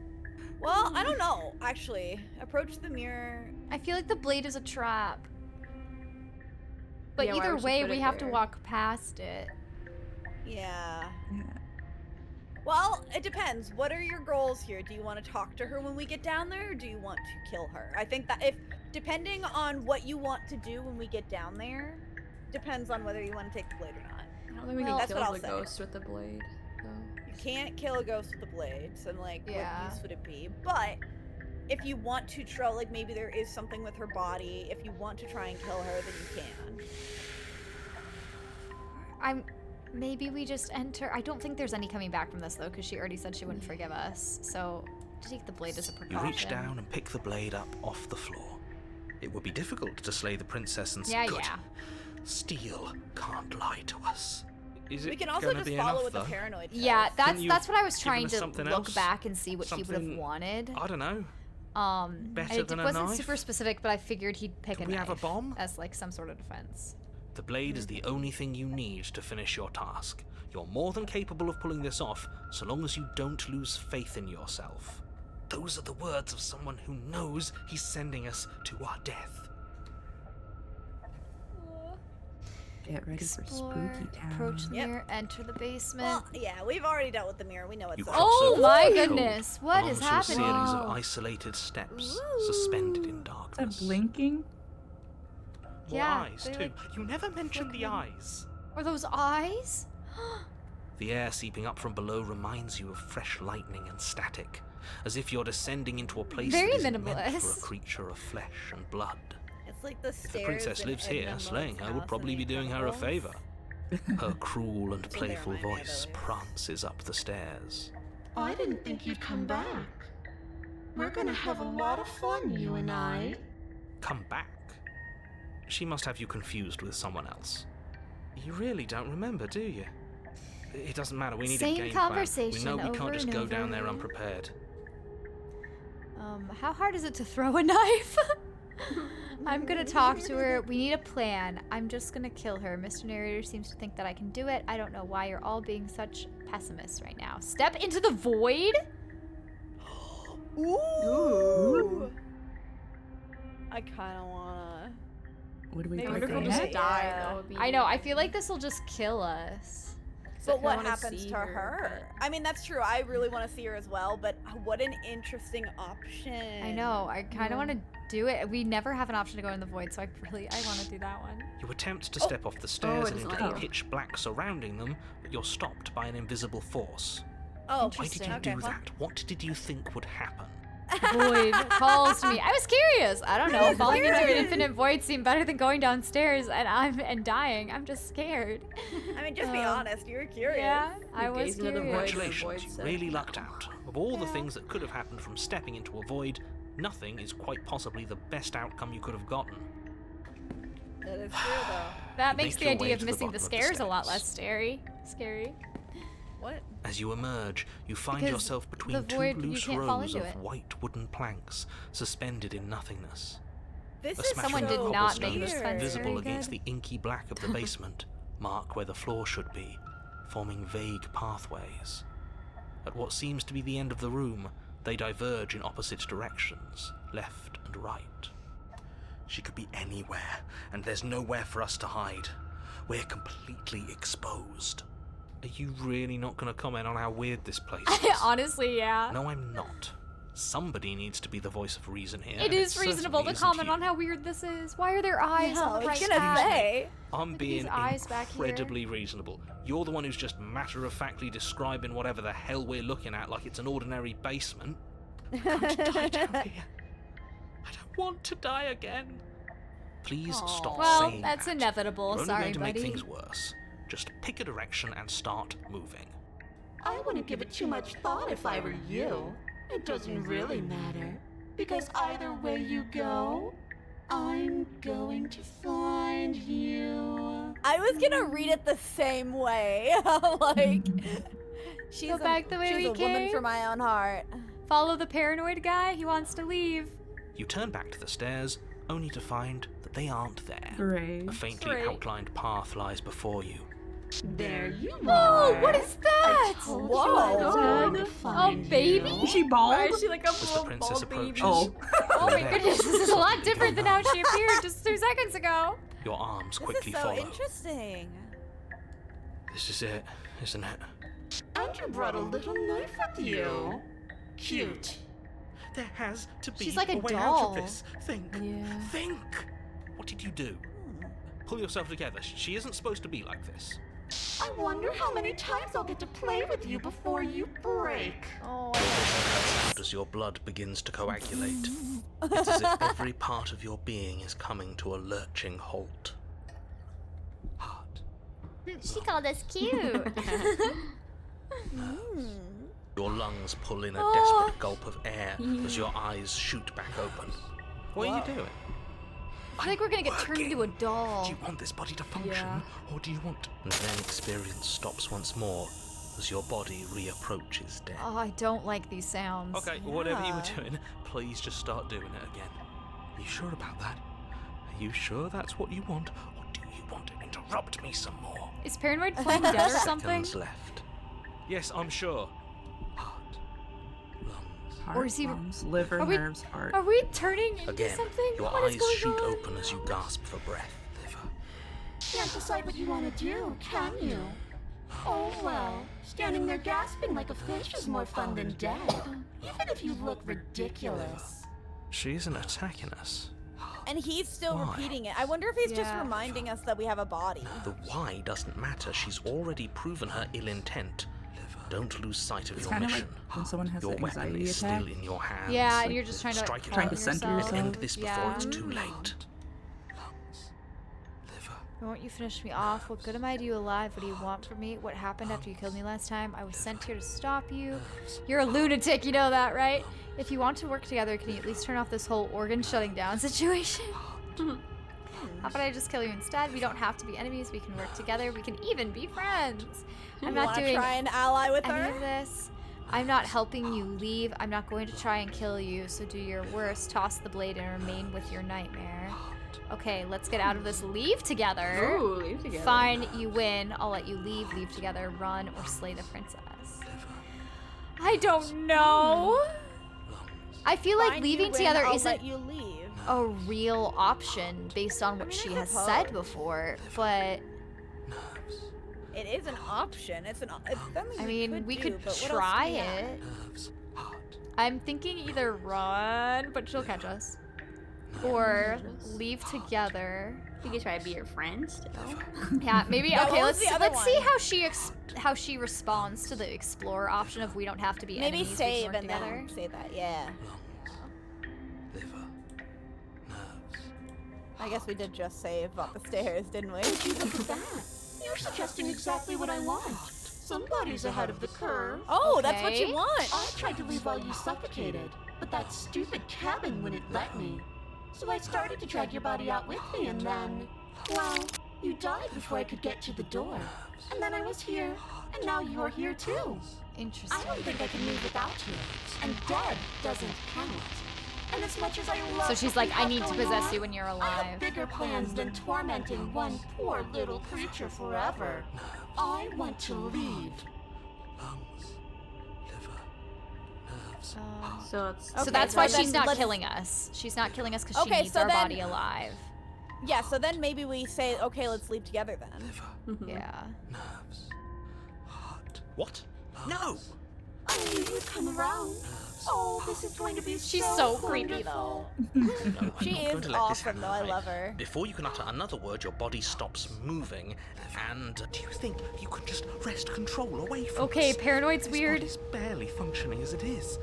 Well, I don't know, actually. Approach the mirror. I feel like the blade is a trap. But Yeah, why either would she way, put we it have to there? walk past it. Yeah. Yeah. Well, it depends. What are your goals here? Do you want to talk to her when we get down there, or do you want to kill her? I think that depending on what you want to do when we get down there, depends on whether you want to take the blade or not. I don't think we Well, can that's kill what I'll the say. ghost with the blade, though. You can't kill a ghost with a blade, so like, Yeah. what use would it be? But if you want to try, like, maybe there is something with her body. If you want to try and kill her, then you can. Maybe we just enter. I don't think there's any coming back from this though, because she already said she wouldn't forgive us. So to take the blade as a You precaution. reach down and pick the blade up off the floor. It would be difficult to slay the princess and Yeah, good. yeah. Steel can't lie to us. Is We it can also gonna just be follow enough, what the though? paranoid says. Yeah, you that's what I was given trying us to something look else? back and see what he would have Something- wanted. I don't know. Better It than a wasn't knife? super specific, but I figured he'd pick Do a we knife have a bomb? as like some sort of defense. The blade is the only thing you need to finish your task. You're more than capable of pulling this off, so long as you don't lose faith in yourself. Those are the words of someone who knows he's sending us to our death. Get ready for spooky town. Approach the mirror, enter the basement. Well, yeah, we've already dealt with the mirror. We know what's You up. cross Oh over my the threshold goodness, what and is onto a series happening? of isolated steps, suspended in darkness. That blinking? More Yeah, eyes, they, too. like, You never mentioned the eyes. Are those eyes? The air seeping up from below reminds you of fresh lightning and static, as if you're descending into a place Very that isn't meant for a minimalist. creature of flesh and blood. It's like the If the stairs princess in lives Edna here, Mode's slaying her would house probably in be The doing her a Incredibles. favor. Her cruel and That's what they playful remind me of, voice at least. prances up the stairs. I didn't think you'd come back. We're gonna have a lot of fun, you and I. Come back? She must have you confused with someone else. You really don't remember, do you? It doesn't matter, we need Same a game plan. We conversation know we over can't just and go over down there again. unprepared. How hard is it to throw a knife? I'm gonna talk to her. We need a plan. I'm just gonna kill her. Mr. Narrator seems to think that I can do it. I don't know why you're all being such pessimists right now. Step into the void? Ooh. I kind of wanna. What do we Maybe break we'll our just neck? die. That Yeah. would be. I know. I feel like this will just kill us. But I what wanna happens see to her? I mean, that's true. I really want to see her as well. But what an interesting option. I know. I kind of want to do it. We never have an option to go in the void, so I want to do that one. You attempt to step off the stairs and it's into like- the pitch black surrounding them, but you're stopped by an invisible force. Oh, Why did you okay, do well. that? What did you think would happen? Void calls to me. I was curious. I don't know. Falling into an infinite void seemed better than going downstairs and dying. I'm just scared. I mean, just be honest. You were curious. Yeah, I was gaze into the curious. void. Congratulations, you said really lucked out. Of all the things that could have happened from stepping into a void, nothing is quite possibly the best outcome you could have gotten. That is true, though. That Make makes the your idea way of to the missing the bottom of the scares a lot stairs. less scary. What? As you emerge, you find Because yourself between the two void, you loose can't fall rows into of it. white wooden planks, suspended in nothingness. This A is smattering Someone of did not make cobblestone this is fence visible very against good. the inky black of the basement, mark where the floor should be, forming vague pathways. At what seems to be the end of the room, they diverge in opposite directions, left and right. She could be anywhere, and there's nowhere for us to hide. We're completely exposed. Are you really not going to comment on how weird this place is? Honestly, yeah. No, I'm not. Somebody needs to be the voice of reason here. It and is reasonable certainly to isn't comment you. on how weird this is. Why are there eyes Yeah, on I the was right gonna path? say. I'm being eyes back here. incredibly reasonable. You're the one who's just matter-of-factly describing whatever the hell we're looking at like it's an ordinary basement. I can't die down here. I don't want to die again. Please stop Well, saying that's that. inevitable. You're only Sorry, going to make buddy. things worse. Just pick a direction and start moving. I wouldn't give it too much thought if I were you. It doesn't really matter. Because either way you go, I'm going to find you. I was gonna read it the same way. Like, she's Go back the way she's we a woman came. for my own heart. Follow the paranoid guy. He wants to leave. You turn back to the stairs, only to find that they aren't there. Great. A faintly Great. outlined path lies before you. There you Oh, are. what is that? Told Whoa. you I was going to find baby? you. Is she bald? Why is she like a As the little princess bald approaches, baby? Oh. Oh my there. goodness, this is a lot different than how she appeared just 2 seconds ago. Your arms This quickly is so follow. interesting. This is it, isn't it? And you brought a little knife with you. Cute. There has to be She's like a way out doll. of this. Think. Yeah. Think. What did you do? Pull yourself together. She isn't supposed to be like this. I wonder how many times I'll get to play with you before you break. Oh, As your blood begins to coagulate, it's as if every part of your being is coming to a lurching halt. Heart. she called us cute. Your lungs pull in a Oh. desperate gulp of air as your eyes shoot back open. What are you doing? I think we're gonna get turned into a doll. Do you want this body to function, or do you want... And then experience stops once more, as your body reapproaches death. Oh, I don't like these sounds. Okay, whatever you were doing, please just start doing it again. Are you sure about that? Are you sure that's what you want, or do you want to interrupt me some more? Is Paranoid playing dead or something? Seconds left. Yes, I'm sure. Heart, lungs. Heart, Or is he- lungs, liver, are we- nerves, heart. Are we turning into Again, something? your What is eyes going shoot on? open as you gasp for breath, liver. Can't decide what you want to do, can you? Oh well, standing there gasping like a fish is more fun than dead, even if you look ridiculous. She isn't attacking us. And he's still Why? repeating it. I wonder if he's just Yeah. reminding us that we have a body. The why doesn't matter. She's already proven her ill intent. Don't lose sight of It's your kind of mission. like when someone has Your an weapon anxiety is attack. still in your hands. Yeah, and you're just trying to like, Strike it Trying calm to center yourself. yourself. End this before Yeah. it's too late. Lungs, liver. Won't you finish me off? What good am I to you alive? What do you want from me? What happened after you killed me last time? I was sent here to stop you. You're a lunatic, you know that, right? If you want to work together, can you at least turn off this whole organ shutting down situation? How about I just kill you instead? We don't have to be enemies. We can work together. We can even be friends. I'm not Wanna doing try and ally with any her? of this. I'm not helping you leave. I'm not going to try and kill you. So do your worst. Toss the blade and remain with your nightmare. Okay, let's get out of this. Leave together. Ooh, leave together. Fine, you win. I'll let you leave. Leave together. Run or slay the princess. I don't know. I feel like Fine, leaving you win, together I'll isn't let you leave. a real option based on what mean, she I has suppose. said before, but It is an option. It's something I mean, we do, could but what else do try we have? it. I'm thinking either run, but she'll catch us, or leave together. We could try to be your friend still. Yeah, maybe. Yeah, Okay, what was let's the other see one? how she responds to the explorer option of we don't have to be Maybe enemies. We save can work and together. then say that. Yeah. Liver, nerves. I guess we did just save up the stairs, didn't we? Would you look at that? You're suggesting exactly what I want. Somebody's ahead of the curve. Oh, that's what you Okay. want. I tried to leave while you suffocated, but that stupid cabin wouldn't let me. So I started to drag your body out with me, and then, well, you died before I could get to the door. And then I was here, and now you're here too. Interesting. I don't think I can move without you, and dead doesn't count. And as much as I love So she's what we like, I have need to going possess on, you when you're I alive. have bigger plans than tormenting one poor little creature forever. I want to leave. Lungs, liver, nerves. So it's So Okay, that's so why then she's not let's- killing us. She's not killing us because she Okay, needs so our then- body alive. Yeah, so then maybe we say, okay, let's leave together then. Yeah. Nerves. Heart. What? No! I knew you'd come around. Oh, this is going to be She's so so creepy, wonderful. No, I'm She not is going to let this awesome, happen, though. I right? love her. Before you can utter another word, your body stops moving. And do you think you can just wrest control away from Okay, us? paranoid's This weird. body's barely functioning as it is.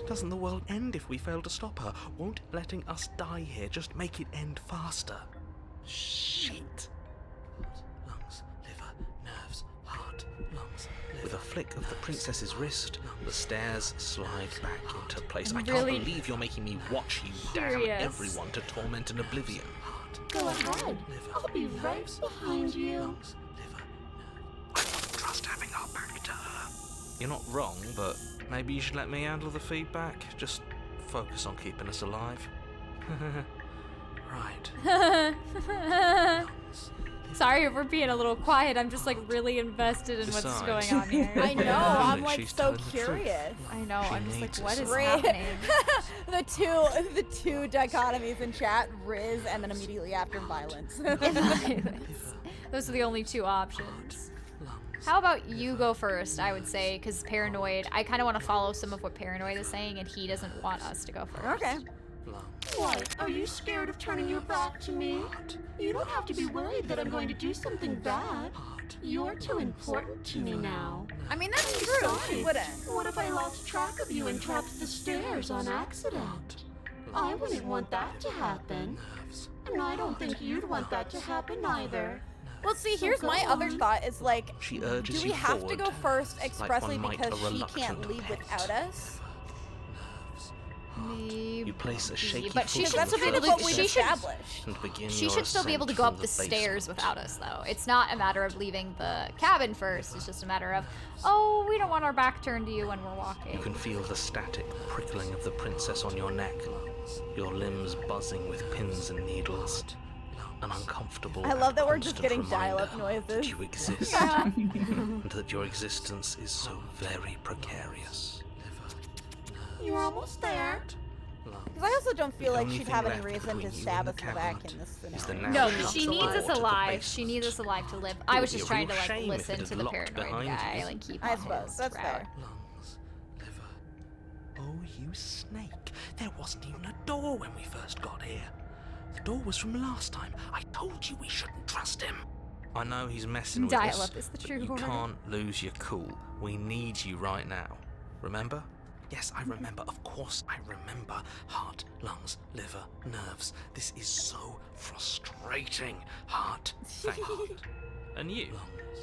Doesn't the world end if we fail to stop her? Won't letting us die here just make it end faster? Shit. Lungs, liver, nerves, heart, lungs. With a flick of the princess's wrist, the stairs slide back into place. I Really can't believe you're making me watch you damn curious. everyone to torment and oblivion. Heart, Go ahead. I'll be right behind you. lungs, liver, nerves. I don't trust having our back to her. You're not wrong, but maybe you should let me handle the feedback. Just focus on keeping us alive. Right. Lungs, Sorry if we're being a little quiet. I'm just like really invested in what's Besides- going on here. I know. Yeah, I'm she's like so telling the truth. curious. I know. She I'm just like, needs what us. is Riz, happening? the two dichotomies in chat: Riz, and then immediately after violence. Those are the only two options. lungs. How about you go first? I would say, because Paranoid. I kind of want to follow some of what Paranoid is saying, and he doesn't want us to go first. Okay. Lungs. What? Are you scared of turning your back to me? You don't have to be worried that I'm going to do something bad. You're too important to me now. I mean, that's true. She Besides, wouldn't. what if I lost track of you and dropped the stairs on accident? I wouldn't want that to happen. Nerves. And I don't think you'd want that to happen either. Well, see, here's go my other on. thought: is like, She urges do we you have forward, to go first like expressly one might because a she can't reluctant leave pet. without us? Nerves. You place a shaky But she foot should on still the be able first to. step She should. and begin She your should still be able to ascent go from up the stairs basement. without us, though. It's not a matter of leaving the cabin first. It's just a matter of, oh, we don't want our back turned to you when we're walking. You can feel the static prickling of the princess on your neck, your limbs buzzing with pins and needles. An uncomfortable I love and that we're just constant getting dial-up reminder noises. that you exist, Yeah. and that your existence is so very precarious. You're almost there. Because I also don't feel The like only she'd thing have any left reason to between you stab and us the in the back cabinet in this is the scenario. No, narrow she needs door us to the alive. She basement. needs us alive to live. It I would was be just a trying to real like shame if listen it to had the locked paranoid behind guy you. and keep I on suppose, his that's route. fair. Lungs, liver. Oh, you snake. There wasn't even a door when we first got here. The door was from last time. I told you we shouldn't trust him. I know he's messing with Dial us, up is the but true you word. can't lose your cool. We need you right now. Remember? Yes, I remember. Of course I remember. Heart, lungs, liver, nerves. This is so frustrating. Heart, thank heart. And you?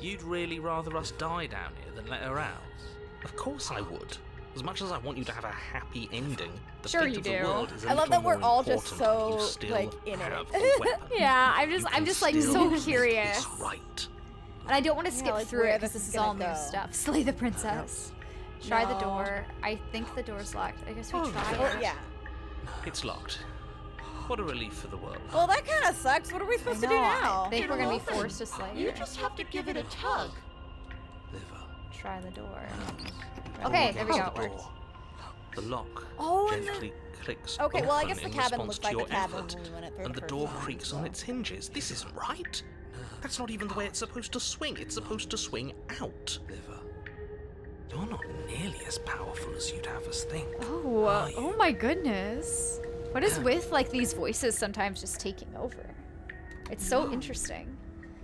You'd really rather us die down here than let her out? Of course I would. As much as I want you to have a happy ending, the Sure fate you of the do. world is a I love little that we're more all just important when you so, still like, in it. have a weapon. Yeah, I'm You just can like still so make curious. this right. And I don't want to skip like, through where it because this this is is all gonna new go. stuff. Slay the princess. Try the No. door. I think the door's locked. I guess we Oh, try Oh, it. yeah. It's locked. What a relief for the world. Well, that kind of sucks. What are we supposed to do now? I think we're gonna be It'll forced to slay You her. just have to give it a tug. Liver. Try the door. You Okay, pull there we against go, the it worked. door. The lock Oh, and gently clicks Okay, well, I open guess the in cabin response looks to like the your cabin effort, when we went it through and the the first door time, creaks so. on its hinges. This isn't right. That's not even the way it's supposed to swing. It's supposed to swing out. Liver. You're not nearly as powerful as you'd have us think. Oh, are you? oh my goodness. What is with like these voices sometimes just taking over? It's so interesting.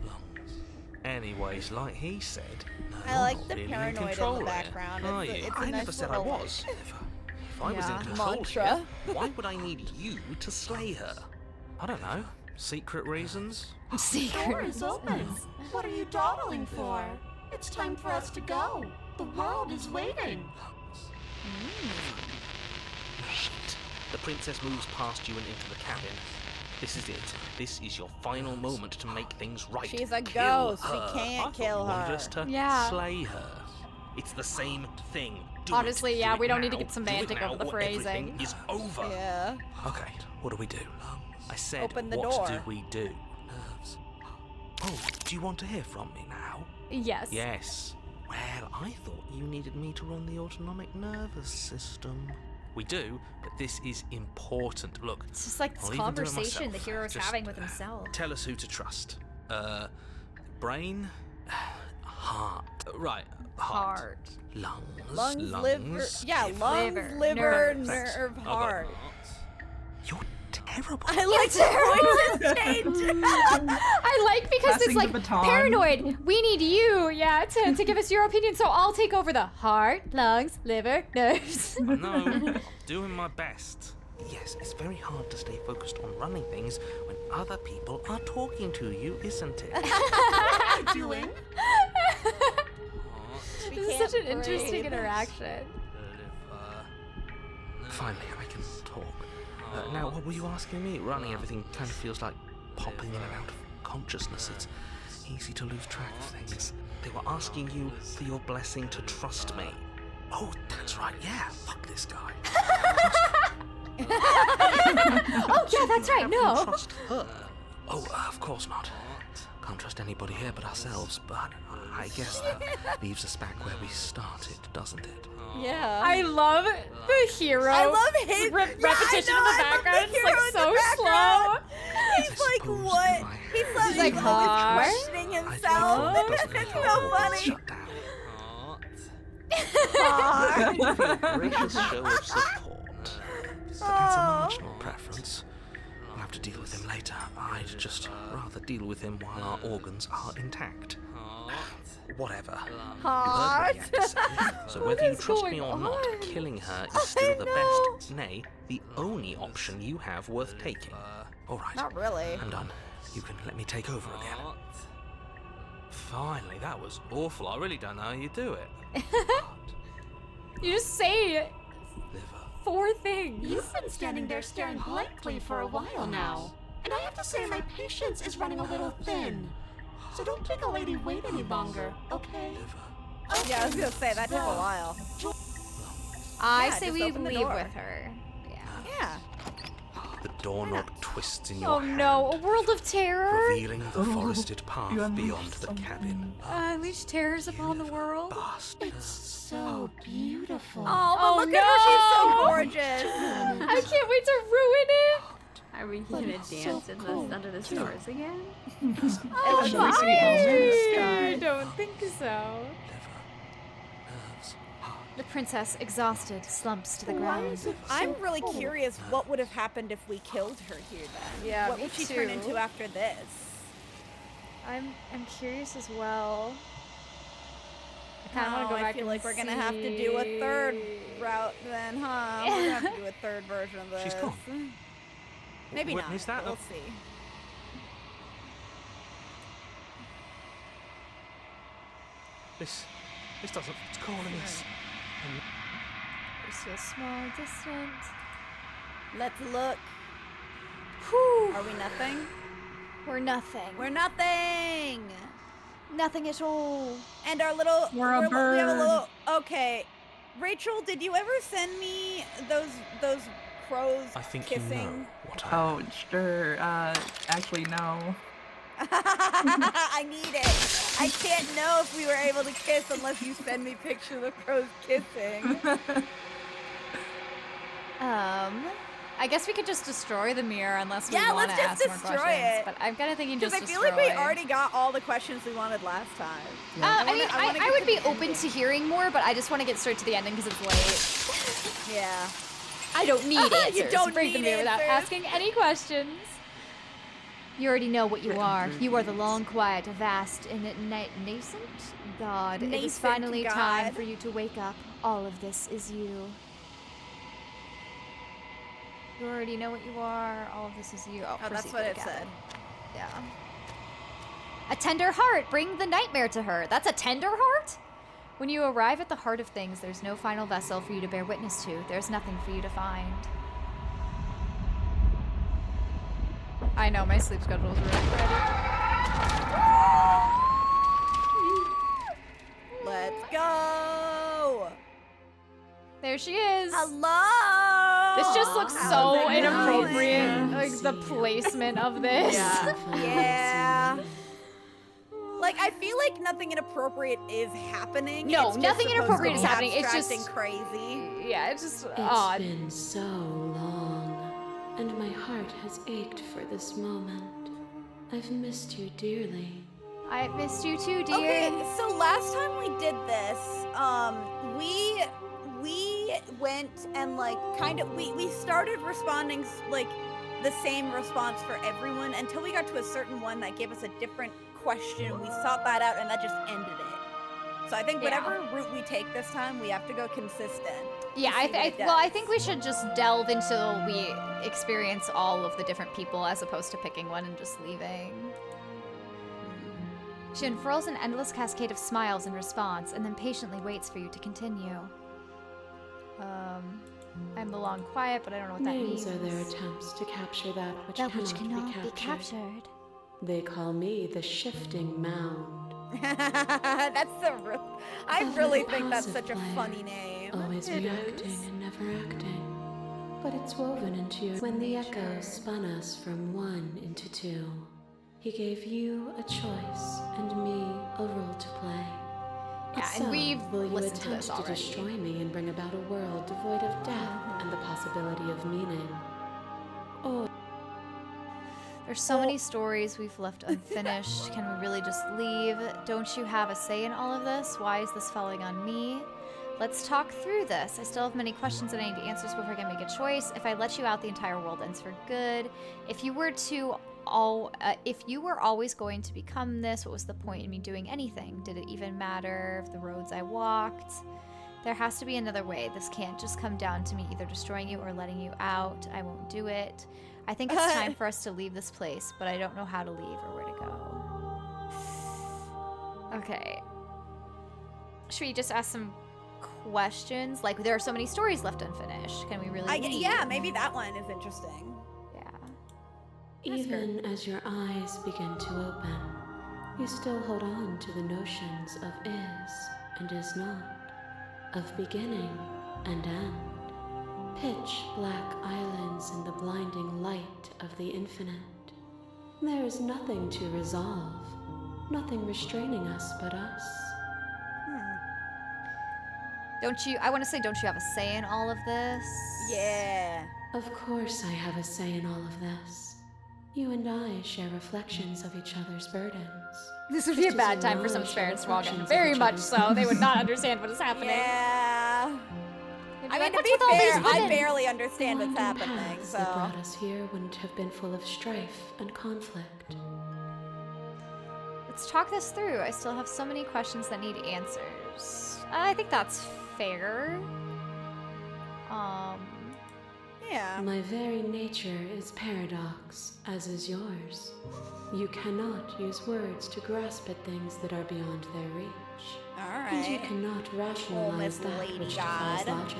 Lungs. Anyways, like he said, I you're like not the really paranoid in the control here, background. Are It's a- you? it's a I nice never said I little, was. Liver. If I was in Yeah. control Mantra. here, why would I need you to slay her? I don't know. Secret reasons? Door Secret. is open. What are you dawdling for? It's time for us to go. The world is waiting. Shit. The princess moves past you and into the cabin. This is it. This is your final moment to make things right. She's a Kill ghost. We her. can't I thought kill you wanted her. us to Yeah. slay her. It's the same thing. Do Honestly, it. yeah, Do we it don't need to now. get Do it semantic now over the or everything phrasing. is over. Yeah. Okay, what do we do? I said, Open the what door. do we do? Nerves. Oh, do you want to hear from me now? Yes. Yes. Well, I thought you needed me to run the autonomic nervous system. We do, but this is important. Look, It's just like this I'll even do it conversation the myself. hero's Just, having with himself. Tell us who to trust. Brain, heart. Right, heart. Lungs, liver. Yeah, lungs, Liver, liver, nerves. nerve, Thanks. heart. You're terrible. I like the voices change. I like because Passing it's the like baton. paranoid. We need you, yeah, to give us your opinion. So I'll take over the heart, lungs, liver, nerves. I know. I'm doing my best. Yes, it's very hard to stay focused on running things when other people are talking to you, isn't it? What are you doing? We This is can't such an interesting breathe. interaction. Finally, I can talk. Now, what were you asking me? Running everything kind of feels like popping in and out of consciousness. It's easy to lose track of things. They were asking you for your blessing to trust me. Oh, that's right. Yeah, fuck this guy. Oh yeah, that's right. Have you No. trust her? Oh, of course not. Can't trust anybody here but ourselves. But I guess that leaves us back where we started, doesn't it? Yeah. I love the hero. I love his repetition in the background. It's like so slow. I He's like, suppose what? if I He's had like, like, always heart? questioning I himself. think it doesn't It's make so our world funny. shut down. Heart. A gracious show of support. But that's a marginal preference. We'll have to deal with him later. I'd just rather deal with him while our organs are intact. Whatever. You heard what he had to say. So whether you is trust me going or not, on? killing her is still the best, nay, the only option you have worth taking. All right. Not really. I'm done. You can let me take over again. Finally, that was awful. I really don't know how you do it. You just say Liver. 4 things. You've been standing there staring blankly for a while now. And I have to say my patience is running a little thin. So don't make a lady wait any longer, okay? Yeah, I was gonna say, that took a while. I Yeah, say just we open the leave door. with her. Yeah. The doorknob twists in your Oh hand, no, a world of terror? revealing the forested path you unleashed beyond the cabin. Unleash terrors upon the world. It's so beautiful. Oh, but look at her, she's so gorgeous. I can't wait to ruin it. Are we gonna dance in the, under the stars again? Oh, looks like we I almost don't think so. The princess, exhausted, slumps to the ground. I'm really curious what would have happened if we killed her here then. Yeah, What me would she turn too. into after this? I'm curious as well. I kind of want to go I back feel and like we're gonna have to do a third route then, huh? We're gonna have to do a third version of this. She's gone. Maybe What not. is that? We'll see. This doesn't. It's calling us. We're so small, distant. Let's look. Whew. Are we nothing? We're nothing. We're nothing. Nothing at all. And our little. We're a We have a bird. little. Okay, Rachel, did you ever send me those crows I think kissing? you know what I. Oh, sure. Actually, no. I need it. I can't know if we were able to kiss unless you send me pictures of crows kissing. I guess we could just destroy the mirror unless we Yeah, want let's to just ask more destroy questions. it. But I'm kind of thinking just Because I feel destroy. like we already got all the questions we wanted last time. I wanna- mean, I wanna I get would to be the open ending. to hearing more, but I just want to get straight to the ending because it's late. Yeah. I don't need answers. You don't Break the need mirror without answers. asking any questions. You already know what you are. You are the long, quiet, vast, and nascent god. It is Nascent finally time god. for you to wake up. All of this is you. You already know what you are. All of this is you. Oh, Oh, that's proceed what to it the said. cabin. Yeah. A tender heart. Bring the nightmare to her. That's a tender heart? When you arrive at the heart of things, there's no final vessel for you to bear witness to. There's nothing for you to find. I know, my sleep schedule is ready. Let's go. There she is. Hello. This just looks How's so it inappropriate. going? Like the placement of this. Yeah. Like, I feel like nothing inappropriate is happening. No, It's just nothing supposed inappropriate to is be happening. It's abstract just and crazy. Yeah, it's just It's odd. been so long, and my heart has ached for this moment. I've missed you dearly. I missed you too, dear. Okay, so last time we did this, we went and like kind of we started responding like the same response for everyone until we got to a certain one that gave us a different question. We sought that out and that just ended it. So I think Yeah. whatever route we take this time, we have to go consistent. Yeah, to see what it well, I does. think we should just delve until we experience all of the different people as opposed to picking one and just leaving. She unfurls an endless cascade of smiles in response and then patiently waits for you to continue. I'm the long quiet, but I don't know what that Names means. are their attempts to capture that which That cannot, which cannot be captured. captured. They call me the shifting mound. That's the real. I really think that's Impulsive such a player, funny name. Always It reacting is. and never acting. But it's woven into your. When the echo spun us from one into two, he gave you a choice and me a role to play. Yeah, So, and we've will you listened to attempt this to already. destroy me and bring about a world devoid of death and the possibility of meaning? Or There's so many stories we've left unfinished. Can we really just leave? Don't you have a say in all of this? Why is this falling on me? Let's talk through this. I still have many questions and I need answers before I can make a choice. If I let you out, the entire world ends for good. If you were always going to become this, what was the point in me doing anything? Did it even matter if the roads I walked? There has to be another way. This can't just come down to me either destroying you or letting you out. I won't do it. I think it's time for us to leave this place, but I don't know how to leave or where to go. Okay. Should we just ask some questions. Like, there are so many stories left unfinished. Can we really leave? Yeah, maybe that one is interesting. Yeah. Even as your eyes begin to open, you still hold on to the notions of is and is not, of beginning and end. Pitch black islands in the blinding light of the infinite. There is nothing to resolve, nothing restraining us but us. Don't you, I want to say, don't you have a say in all of this? Yeah. Of course I have a say in all of this. You and I share reflections of each other's burdens. This would be a bad time for some parents to walk in. Very much so. They would not understand what is happening. Yeah. I mean, like, to "What's be with all fair, these I women?" barely understand what's Winding happening, paths that so. brought us here wouldn't have been full of strife and conflict. Let's talk this through. I still have so many questions that need answers. I think that's fair. Yeah. My very nature is paradox, as is yours. You cannot use words to grasp at things that are beyond their reach. And you Alright. cannot rationalize that Lady which defies God. logic.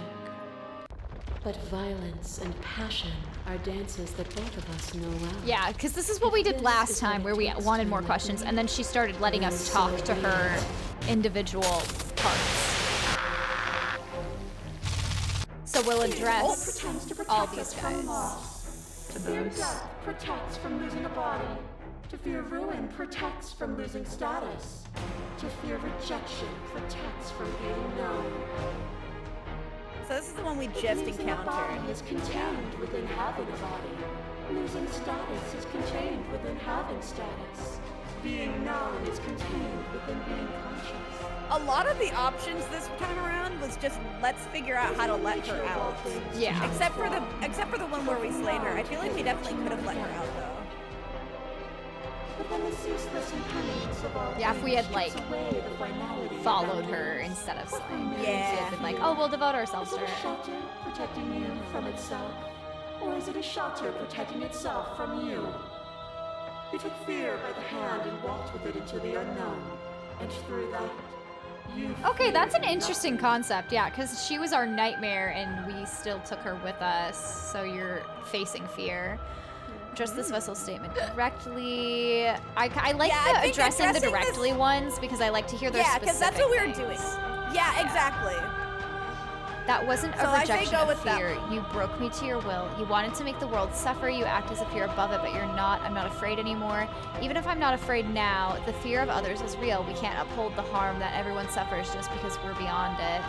But violence and passion are dances that both of us know well. Yeah, because this is what we did This last is time, what where it we takes wanted to more make questions, and then she started letting us so talk to be her it. individual parts. So we'll address all these guys. To fear death protects from losing a body. To fear ruin protects from losing status. To fear rejection protects from being known. So this is the one we just Losing a body encountered. is contained within having a body. Losing status is contained within having status. Being known is contained within being conscious. A lot of the options this time around was just let's figure out how to let her out. Yeah. Except for the one where we slayed her. I feel like we definitely could have let her out though. But when the ceaseless impermanence of all Yeah, if we had, things like, strips away the finality of Followed boundaries, her instead of slaying her. Yeah. So it had been like, oh, we'll devote ourselves Is to it a her. shelter protecting you from itself? Or is it a shelter protecting itself from you? You took fear by the hand and walked with it into the unknown. And through that, you Okay, that's an feared interesting nothing. concept, yeah, because she was our nightmare and we still took her with us, so you're facing fear. Address this vessel statement directly. I like Yeah, I the think addressing the addressing directly ones because I like to hear their Yeah, specific because that's what we were things. doing. Yeah, exactly. That wasn't a So I say rejection go of with that fear. one. You broke me to your will. You wanted to make the world suffer. You act as if you're above it, but you're not. I'm not afraid anymore. Even if I'm not afraid now, the fear of others is real. We can't uphold the harm that everyone suffers just because we're beyond it.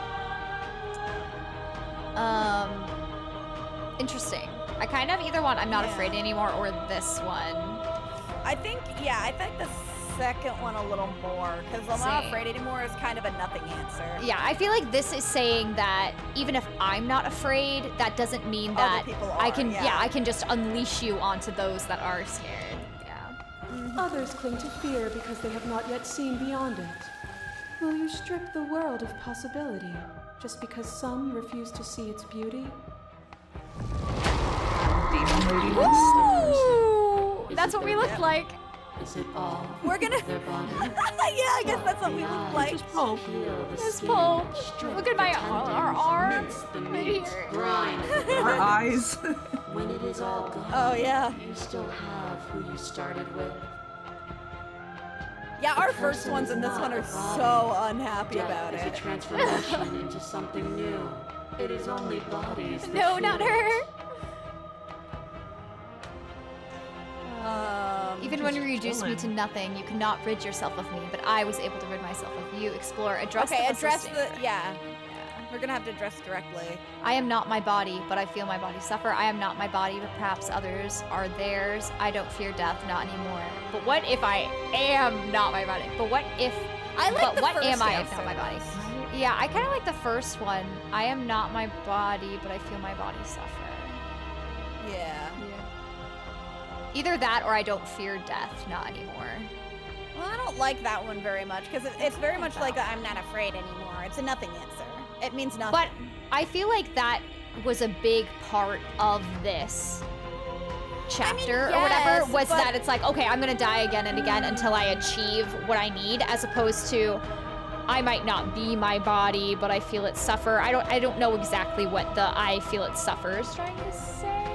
Interesting. I kind of either want I'm not afraid anymore or this one. I think the second one a little more, because I'm not Same. afraid anymore is kind of a nothing answer. Yeah, I feel like this is saying that even if I'm not afraid, that doesn't mean that people I are, can yeah. I can just unleash you onto those that are scared. Yeah. Others cling to fear because they have not yet seen beyond it. Will you strip the world of possibility just because some refuse to see its beauty? Ooh, that's what we look like. Is it all We're gonna. their body? Yeah, I guess that's what we look like. This pole. Look at my our arm The right meat, here. grind Our eyes. When it is all gone, Oh yeah. you still have who you started with. Yeah, our The first person ones is in this not one are the body. so unhappy Death about is it. a transformation into something new. It is only bodies that No, feel not it. her. Even when you just reduced me to chilling. nothing, you could not rid yourself of me, but I was able to rid myself of you. Explore, address Okay, the address persisting- the yeah. We're gonna have to address directly. I am not my body, but I feel my body suffer. I am not my body, but perhaps others are theirs. I don't fear death, not anymore. But what if I am not my body? But what if I like but the what first am I if not my answers. body? Yeah, I kind of like the first one. I am not my body, but I feel my body suffer. Yeah. Either that or I don't fear death, not anymore. Well, I don't like that one very much because it's very much like a, I'm not afraid anymore. It's a nothing answer. It means nothing. But I feel like that was a big part of this chapter or whatever, yes, was but- that it's like, okay, I'm gonna die again and again until I achieve what I need, as opposed to I might not be my body, but I feel it suffer. I don't know exactly what the I feel it suffer is trying to say.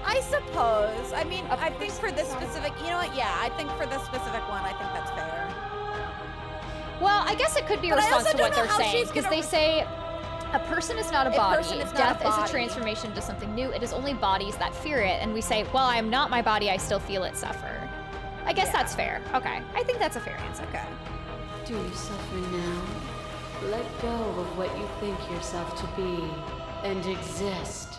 I suppose. I mean, I think for this specific, you know what? Yeah, I think for this specific one, I think that's fair. Well, I guess it could be a But I response also to what don't know they're how saying, she's because gonna they say a person is not a body. person is not Death a is a body. transformation to something new. It is only bodies that fear it. And we say, well, I am not my body. I still feel it suffer. I guess that's fair. Okay. I think that's a fair answer. Okay. Do you suffer now? Let go of what you think yourself to be and exist.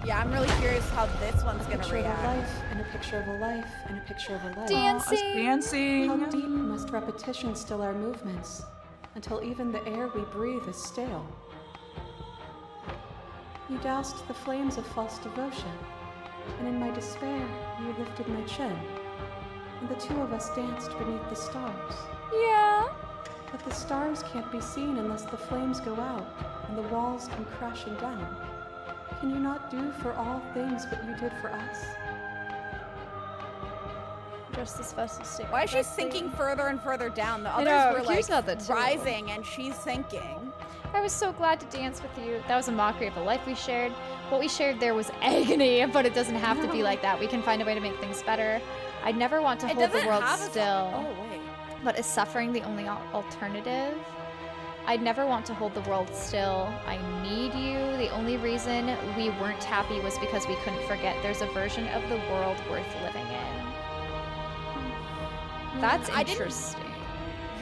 Yeah, I'm really curious how this one's gonna Picture of a react. life, and a picture of a life, and a picture of a life. Dancing. Dancing. How deep must repetition still our movements, until even the air we breathe is stale? You doused the flames of false devotion, and in my despair, you lifted my chin, and the two of us danced beneath the stars. Yeah. But the stars can't be seen unless the flames go out, and the walls come crashing down. Can you not do for all things what you did for us? Just this vessel state. Why is she sinking further and further down? The I others know, were like Q's not that too. rising, and she's sinking. I was so glad to dance with you. That was a mockery of the life we shared. What we shared there was agony, but it doesn't have to be like that. We can find a way to make things better. I'd never want to It hold the doesn't world have a- still. Oh wait. But is suffering the only alternative? I'd never want to hold the world still. I need you. The only reason we weren't happy was because we couldn't forget there's a version of the world worth living in. That's I didn't- interesting.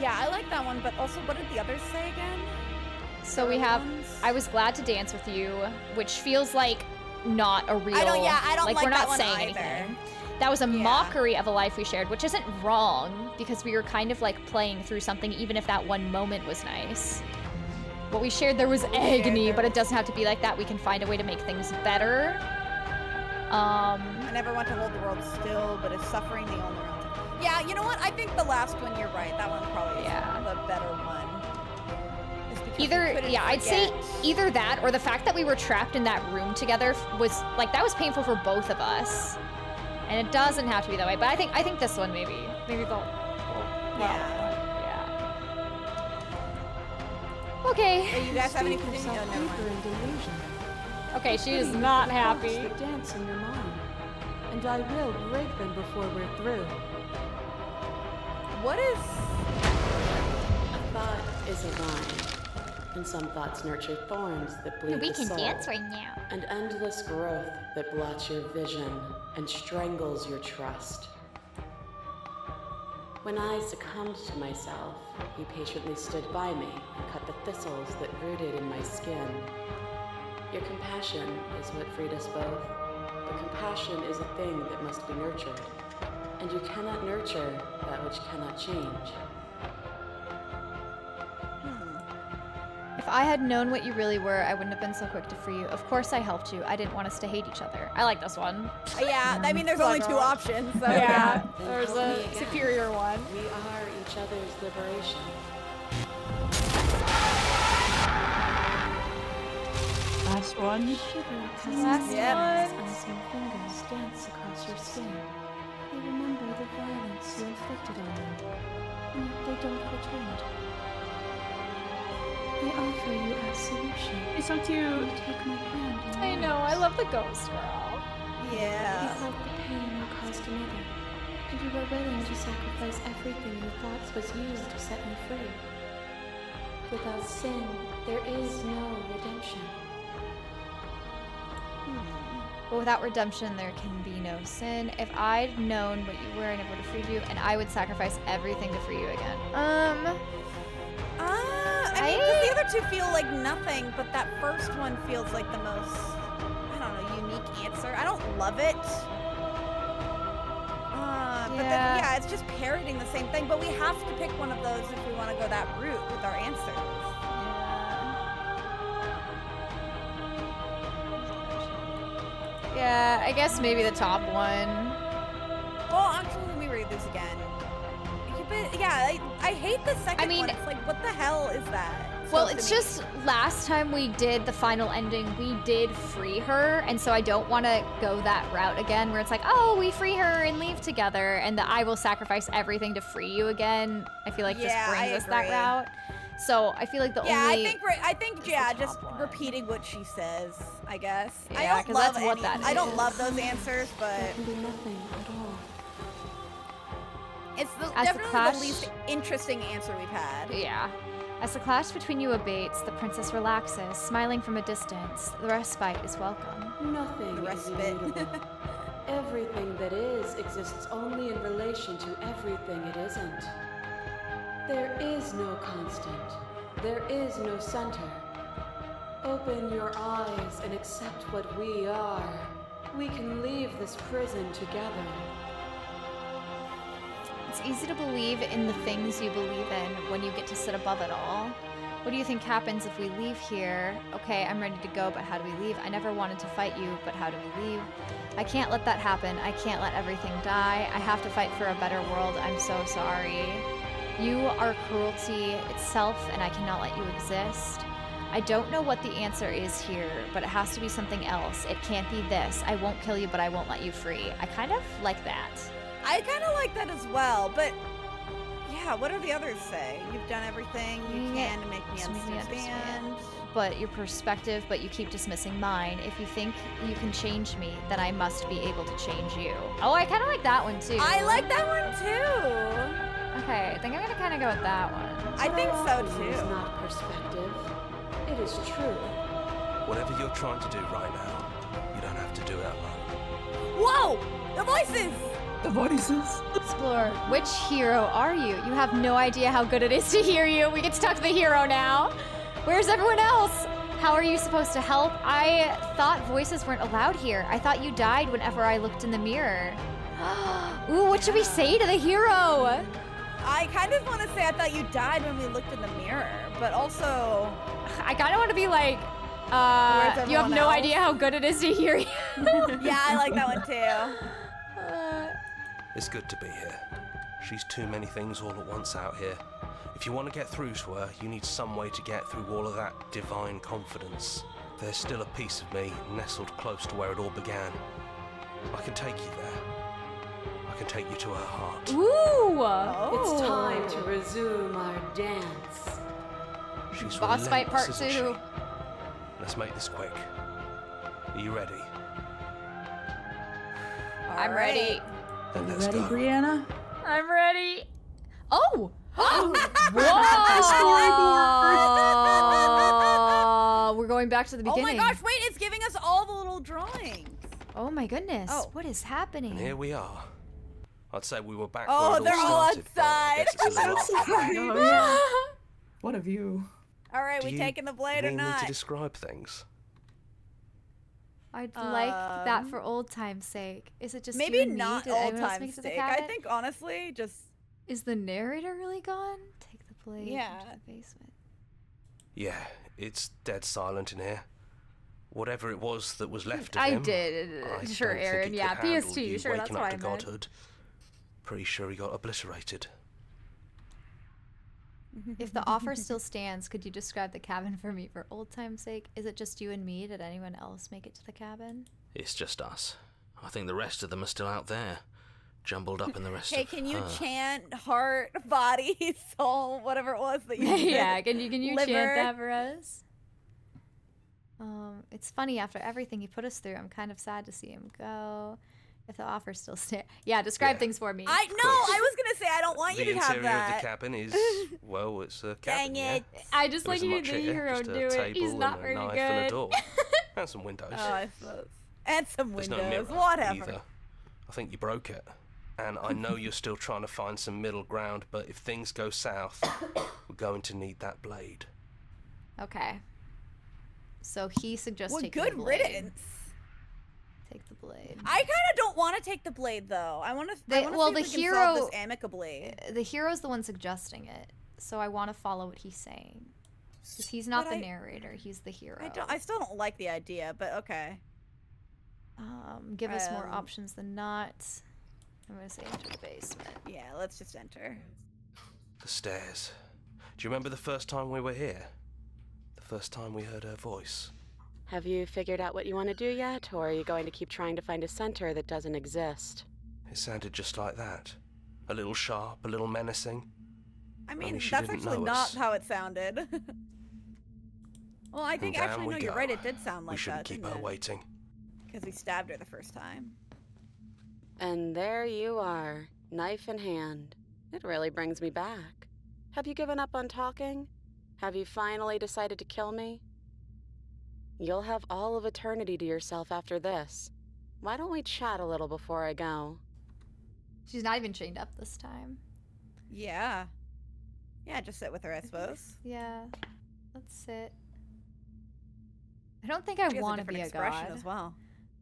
Yeah, I like that one, but also, what did the others say again? So we have, I was glad to dance with you, which feels like not a real, I don't like like we're that not one saying either. anything. That was a mockery of a life we shared, which isn't wrong, because we were kind of like playing through something, even if that one moment was nice. What we shared there was agony, but it doesn't have to be like that. We can find a way to make things better. I never want to hold the world still, but is suffering the only real thing? Yeah, you know what? I think the last one, you're right. That one probably is the better one. It's because we Either, couldn't yeah, I'd say forget. either that or the fact that we were trapped in that room together was, like, that was painful for both of us. And it doesn't have to be that way, but I think this one maybe the Okay. Hey, you guys have any Speak opinion? yourself No, never deeper mind. in delusion. Okay, she is Pity you not for the thoughts happy. that dance in your mind, and I will break them before we're through. What is? A thought is a vine, and some thoughts nurture thorns that bleed We the can soul, dance right now. and endless growth that blots your vision and strangles your trust. When I succumbed to myself, you patiently stood by me and cut the thistles that rooted in my skin. Your compassion is what freed us both, but compassion is a thing that must be nurtured, and you cannot nurture that which cannot change. If I had known what you really were, I wouldn't have been so quick to free you. Of course I helped you. I didn't want us to hate each other. I like this one. Yeah, I mean, there's only two options. So Yeah, Then there's help me a again. superior one. We are each other's liberation. Last one. Last one. Unseen fingers dance across your skin. They remember the violence you inflicted on them, and yet they don't return it. I offer you absolution. It's so cute. You take my hand and I know, I love the ghost girl. Yeah. You felt the pain you caused another, and you were willing to sacrifice everything you thought was used to set me free. Without sin, there is no redemption. But without redemption, there can be no sin. If I'd known what you were, I never would have freed you, and I would sacrifice everything to free you again. I mean, 'cause the other two feel like nothing, but that first one feels like the most, I don't know, unique answer. I don't love it. But then, yeah, it's just parroting the same thing. But we have to pick one of those if we want to go that route with our answers. Yeah, I guess maybe the top one. Well, actually, let me read this again. Yeah, I hate the second one. It's like, what the hell is that? Well, supposed it's to mean. just last time we did the final ending, we did free her, and so I don't want to go that route again, where it's like, oh, we free her and leave together, and I will sacrifice everything to free you again. I feel like just brings us that route. So I feel like the only I think just repeating what she says, I guess. Yeah, I don't 'cause love that's what that I don't is. love those answers, but There can be nothing at all. it's As the definitely clash- the least interesting answer we've had. Yeah. As the clash between you abates, the princess relaxes, smiling from a distance. The respite is welcome. Nothing The is respite. immutable. Everything that is exists only in relation to everything it isn't. There is no constant. There is no center. Open your eyes and accept what we are. We can leave this prison together. It's easy to believe in the things you believe in when you get to sit above it all. What do you think happens if we leave here? Okay, I'm ready to go, but how do we leave? I never wanted to fight you, but how do we leave? I can't let that happen. I can't let everything die. I have to fight for a better world. I'm so sorry. You are cruelty itself, and I cannot let you exist. I don't know what the answer is here, but it has to be something else. It can't be this. I won't kill you, but I won't let you free. I kind of like that. I kind of like that as well, but yeah, what do the others say? You've done everything you can to make me understand. But your perspective, but you keep dismissing mine. If you think you can change me, then I must be able to change you. Oh, I kind of like that one too. I like that one too. Okay, I think I'm gonna kind of go with that one. I think so It is too. not perspective. It is truth. Whatever you're trying to do right now, you don't have to do it alone. Whoa! The voices! The voices. Explore. Which hero are you? You have no idea how good it is to hear you. We get to talk to the hero now. Where's everyone else? How are you supposed to help? I thought voices weren't allowed here. I thought you died whenever I looked in the mirror. Ooh, what should we say to the hero? I kind of want to say I thought you died when we looked in the mirror, but also I kind of want to be like, Where's you have everyone no else? idea how good it is to hear you. yeah, I like that one too. It's good to be here. She's too many things all at once out here. If you want to get through to her, you need some way to get through all of that divine confidence. There's still a piece of me nestled close to where it all began. I can take you there. I can take you to her heart. Ooh! It's time to resume our dance. She's Boss fight part relentless, isn't 2. she? Let's make this quick. Are you ready? I'm ready. Then You let's ready, go. Brianna? I'm ready. Oh! Whoa! We're going back to the Oh beginning. my gosh, wait, it's giving us all the little drawings. Oh my goodness. Oh. What is happening? And here we are. I'd say we were back Oh, where it they're all all started, but I guess it's a little Oh, yeah. What a view. All right, Do we you taking the blade or need me to not? describe things? I'd like that for old time's sake. Is it just Maybe you and me? not Did old anyone else make time's it to the sake. I cabin? think honestly, just Is the narrator really gone? Take the blade Yeah. into the basement. Yeah, it's dead silent in here. Whatever it was that was left of I him. did. I Sure, don't think Aaron. it Yeah, could handle PS2. you Sure, that's waking what up I to meant. godhood. Pretty sure he got obliterated. If the offer still stands, could you describe the cabin for me for old time's sake? Is it just you and me? Did anyone else make it to the cabin? It's just us. I think the rest of them are still out there, jumbled up in the rest hey, of can you her. chant heart, body, soul, whatever it was that you Yeah, can you liver? chant that for us? It's funny, after everything he put us through, I'm kind of sad to see him go. If the offer still stands. Yeah, describe Yeah. things for me. I was gonna say I don't want The you to have interior of that. the cabin is, well, it's a Dang cabin, yeah? it. I just There like isn't you much the here, hero just a do it. He's table not and a very knife good. and a door. And some windows. Oh, I suppose. And some There's windows. no mirror Whatever. either. I think you broke it. And I know you're still trying to find some middle ground, but if things go south, we're going to need that blade. Okay. So he suggests Well, taking good the blade. riddance. Take the blade. I kind of don't want to take the blade though. I want to. Well, the see if we can solve hero- this amicably. The hero's the one suggesting it, so I want to follow what he's saying. Because he's not But the I- narrator, he's the hero. I still don't like the idea, but okay. Give us more Um, options than not. I'm gonna say enter the basement. Yeah, let's just enter. The stairs. Do you remember the first time we were here? first time we heard her voice. Have you figured out what you want to do yet, or are you going to keep trying to find a center that doesn't exist? It sounded just like that. A little sharp, a little menacing. I mean, Only she that's didn't actually know not us. how it sounded. Well, I think And down actually, we no, you're go. right. It did sound like We shouldn't that. keep her waiting. Because we stabbed her the first time. And there you are, knife in hand. It really brings me back. Have you given up on talking? Have you finally decided to kill me? You'll have all of eternity to yourself after this. Why don't we chat a little before I go? She's not even chained up this time. Yeah. Yeah, just sit with her, I suppose. Yeah. Let's sit. I don't think I She has want to different be a expression god. as well.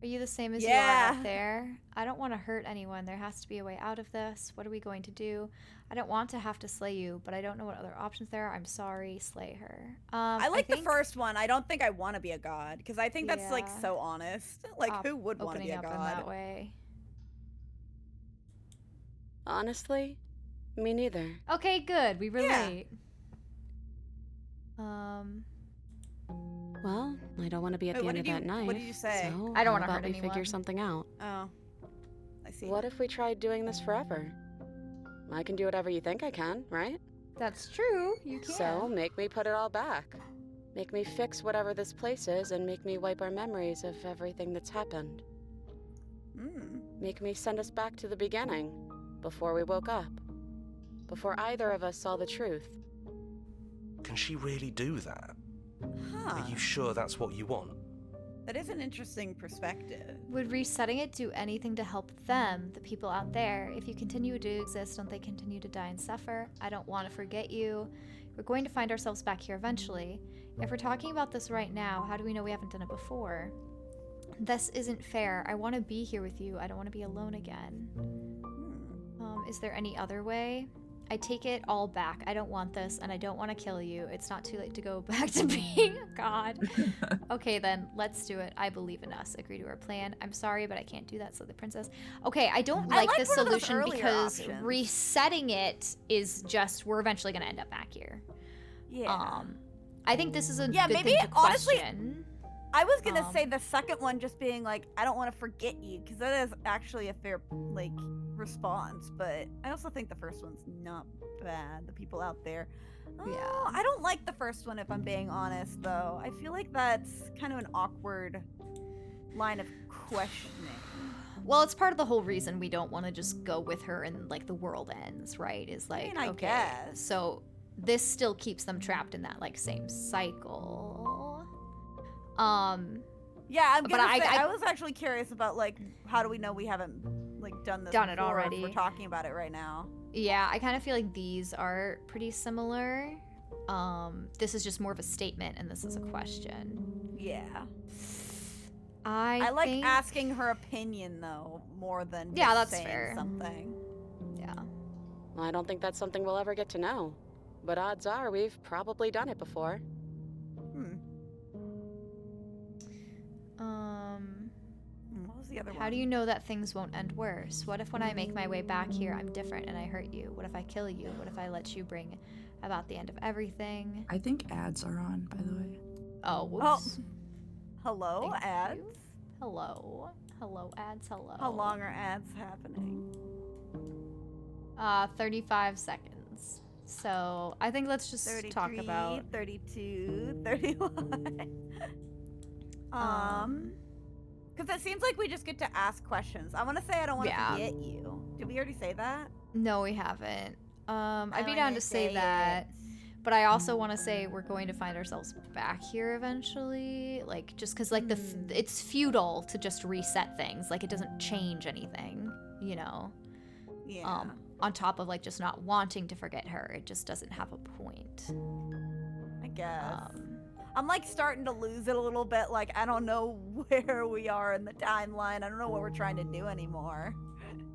Are you the same as you are Yeah. out there? I don't want to hurt anyone. There has to be a way out of this. What are we going to do? I don't want to have to slay you, but I don't know what other options there are. I'm sorry. Slay her. I like the think first one. I don't think I want to be a god, because I think that's, like, Yeah. so honest. Like, who would want to be opening a up god? in that way. Honestly, me neither. Okay, good. We relate. Well, I don't want to be at Wait, the what end of did that you- night. what did you say? So I don't how wanna about hurt we figure anyone. something out? Oh. I see. What if we tried doing this forever? I can do whatever you think I can, right? That's true. You can. So make me put it all back. Make me fix whatever this place is and make me wipe our memories of everything that's happened. Make me send us back to the beginning, before we woke up. Before either of us saw the truth. Can she really do that? Huh. Are you sure that's what you want? That is an interesting perspective. Would resetting it do anything to help them, the people out there? If you continue to exist, don't they continue to die and suffer? I don't want to forget you. We're going to find ourselves back here eventually. If we're talking about this right now, how do we know we haven't done it before? This isn't fair. I want to be here with you. I don't want to be alone again. Is there any other way? I take it all back. I don't want this, and I don't want to kill you. It's not too late to go back to being a god. Okay, then, let's do it. I believe in us. Agree to our plan. I'm sorry, but I can't do that, so the princess... Okay, I don't like this one of those solution earlier because options. resetting it is just... We're eventually going to end up back here. Yeah. I think this is a Yeah, good maybe, thing to honestly, question. I was gonna say the second one just being like, I don't want to forget you, because that is actually a fair, like, response, but I also think the first one's not bad, the people out there. Oh, I don't like the first one, if I'm being honest, though. I feel like that's kind of an awkward line of questioning. Well, it's part of the whole reason we don't want to just go with her and, like, the world ends, right? Is like, I okay, guess. so this still keeps them trapped in that, like, same cycle. Yeah, I'm but gonna say, I I was actually curious about, like, how do we know we haven't, like, done this Done it before if already. we're talking about it right now. Yeah, I kind of feel like these are pretty similar. This is just more of a statement, and this is a question. Yeah. I like think... asking her opinion, though, more than Yeah, just that's saying fair. something. Yeah. I don't think that's something we'll ever get to know. But odds are we've probably done it before. What was the other one? How do you know that things won't end worse? What if when I make my way back here, I'm different and I hurt you? What if I kill you? What if I let you bring about the end of everything? I think ads are on, by the way. Oh, whoops. Hello, Thank ads? you. Hello. Hello, ads. Hello. How long are ads happening? 35 seconds. So I think let's just talk 33, about 32, 31. Because it seems like we just get to ask questions. I want to say I don't want to forget you. Did we already say that? No, we haven't. I'd be wanna down to say say that. But I also want to say we're going to find ourselves back here eventually. Like, just because, like, it's futile to just reset things. Like, it doesn't change anything, you know? Yeah. On top of, like, just not wanting to forget her. It just doesn't have a point. I guess. I'm, like, starting to lose it a little bit. Like, I don't know where we are in the timeline. I don't know what we're trying to do anymore.